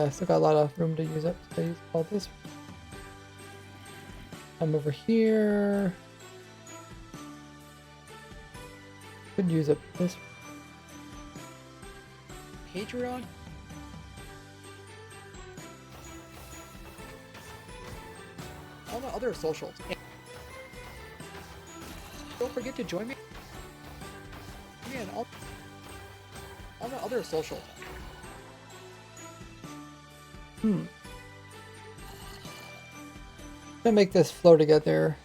I still got a lot of room to use up, so I use all this. I'm over here. Could use up this. Patreon? All my other socials. Don't forget to join me. And all my other socials. Gonna make this flow together.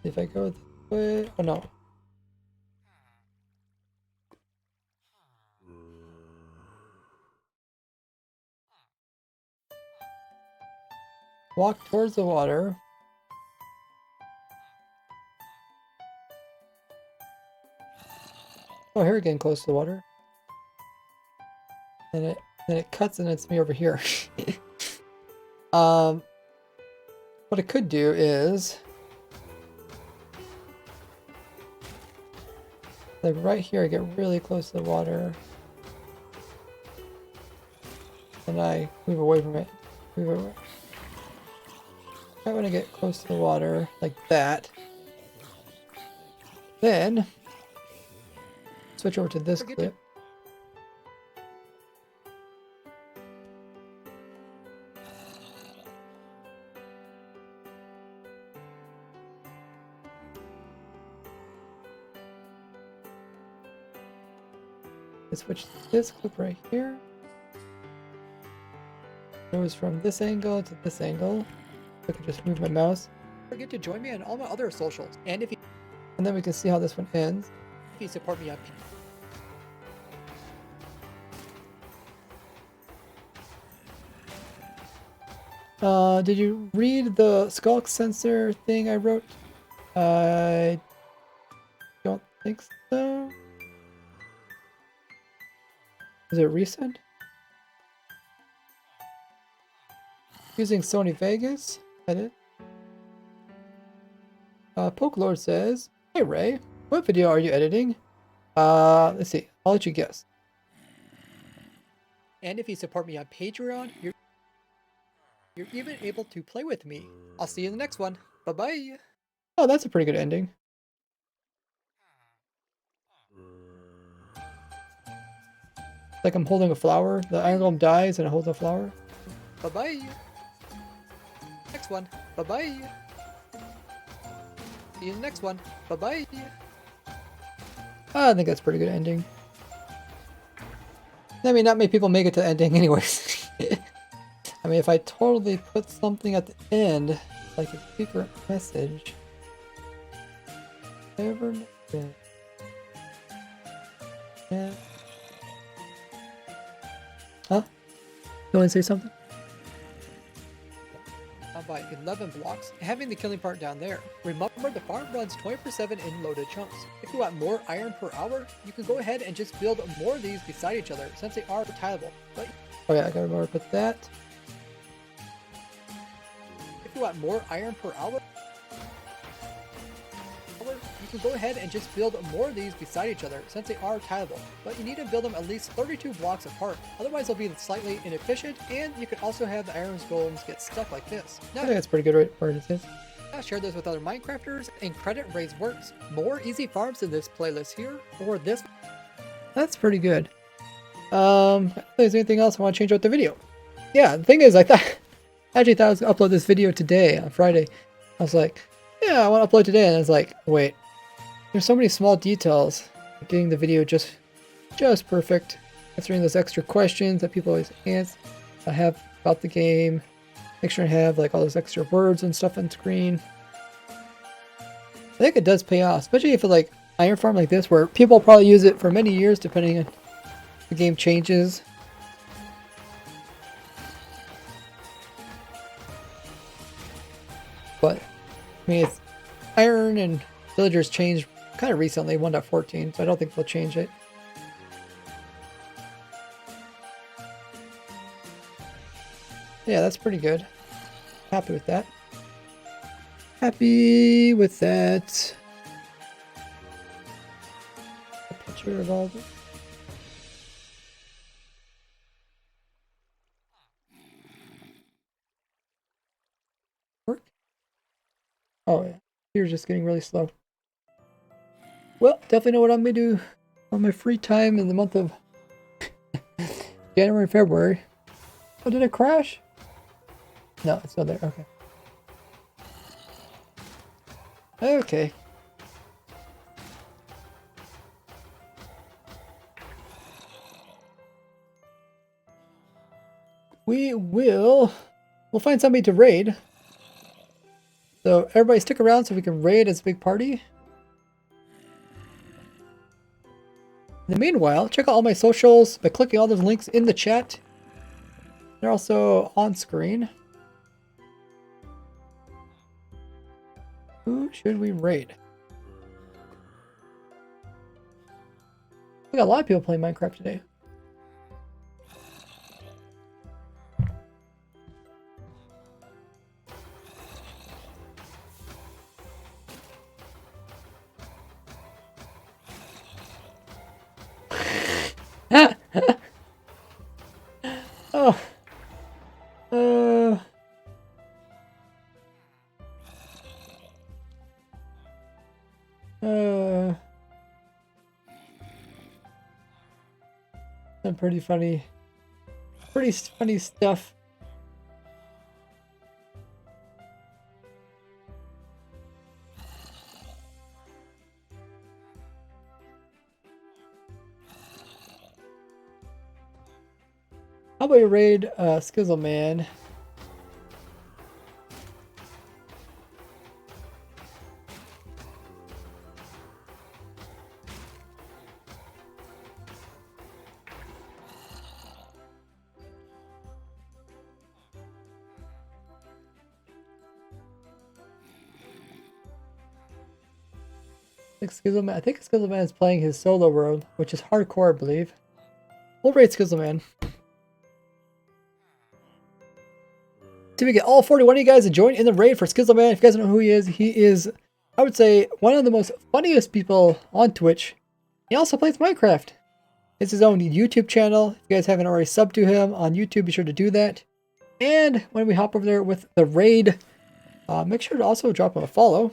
If I go this way, oh no. Walk towards the water. Oh, here we're getting close to the water. And it cuts and it's me over here. What I could do is like right here I get really close to the water. And I move away from it. Move away. I want to get close to the water like that. Then switch over to this clip. Switch to this clip right here. Goes from this angle to this angle. I can just move my mouse. Don't forget to join me on all my other socials. And then we can see how this one ends. If you support me up. Did you read the skulk sensor thing I wrote? I don't think so. Is it recent? Using Sony Vegas. Edit. Poke Lord says, "Hey Ray, what video are you editing?" Let's see. I'll let you guess. And if you support me on Patreon, you're even able to play with me. I'll see you in the next one. Bye bye. Oh, that's a pretty good ending. Like I'm holding a flower. The Iron Golem dies and I hold the flower. Bye bye. Next one. Bye bye. See you in the next one. Bye bye. I think that's a pretty good ending. I mean, not many people make it to the ending anyways. I mean, if I totally put something at the end, like a secret message. Never know. Yeah. Huh? You want to say something? By 11 blocks, having the killing part down there. Remember, the farm runs 24/7 in loaded chunks. If you want more iron per hour, you can go ahead and just build more of these beside each other, since they are tileable. But oh yeah, I gotta remember to put that. If you want more iron per hour, you can go ahead and just build more of these beside each other, since they are tileable. But you need to build them at least 32 blocks apart, otherwise they'll be slightly inefficient, and you can also have the iron golems get stuck like this. Now, I think that's pretty good where it is. Now share this with other Minecrafters, and credit raise works. More easy farms in this playlist here, or this. That's pretty good. If there's anything else I want to change about the video. Yeah, the thing is, I actually thought I was going to upload this video today, on Friday. I was like, yeah, I want to upload today, and I was like, wait. There's so many small details. Getting the video just perfect. Answering those extra questions that people always have about the game. Make sure to have like all those extra words and stuff on screen. I think it does pay off, especially if it's like Iron Farm like this, where people probably use it for many years, depending on the game changes. But I mean, it's iron and Villagers changed kind of recently, 1.14, so I don't think they'll change it. Yeah, that's pretty good. Happy with that. Happy with that. A picture of all this. Work? Oh yeah, you're just getting really slow. Well, definitely know what I'm gonna do on my free time in the month of January and February. Oh, did it crash? No, it's still there. Okay. Okay. We'll find somebody to raid. So everybody stick around so we can raid as a big party. In the meanwhile, check out all my socials by clicking all those links in the chat. They're also on screen. Who should we raid? We got a lot of people playing Minecraft today. Oh. Some pretty funny stuff. How about you raid Skizzle Man? I think Skizzle Man is playing his solo world, which is hardcore, I believe. We'll raid Skizzle Man. So we get all 41 of you guys to join in the raid for Skizzle Man. If you guys don't know who he is, I would say, one of the most funniest people on Twitch. He also plays Minecraft. It's his own YouTube channel. If you guys haven't already subbed to him on YouTube, be sure to do that. And when we hop over there with the raid, make sure to also drop him a follow.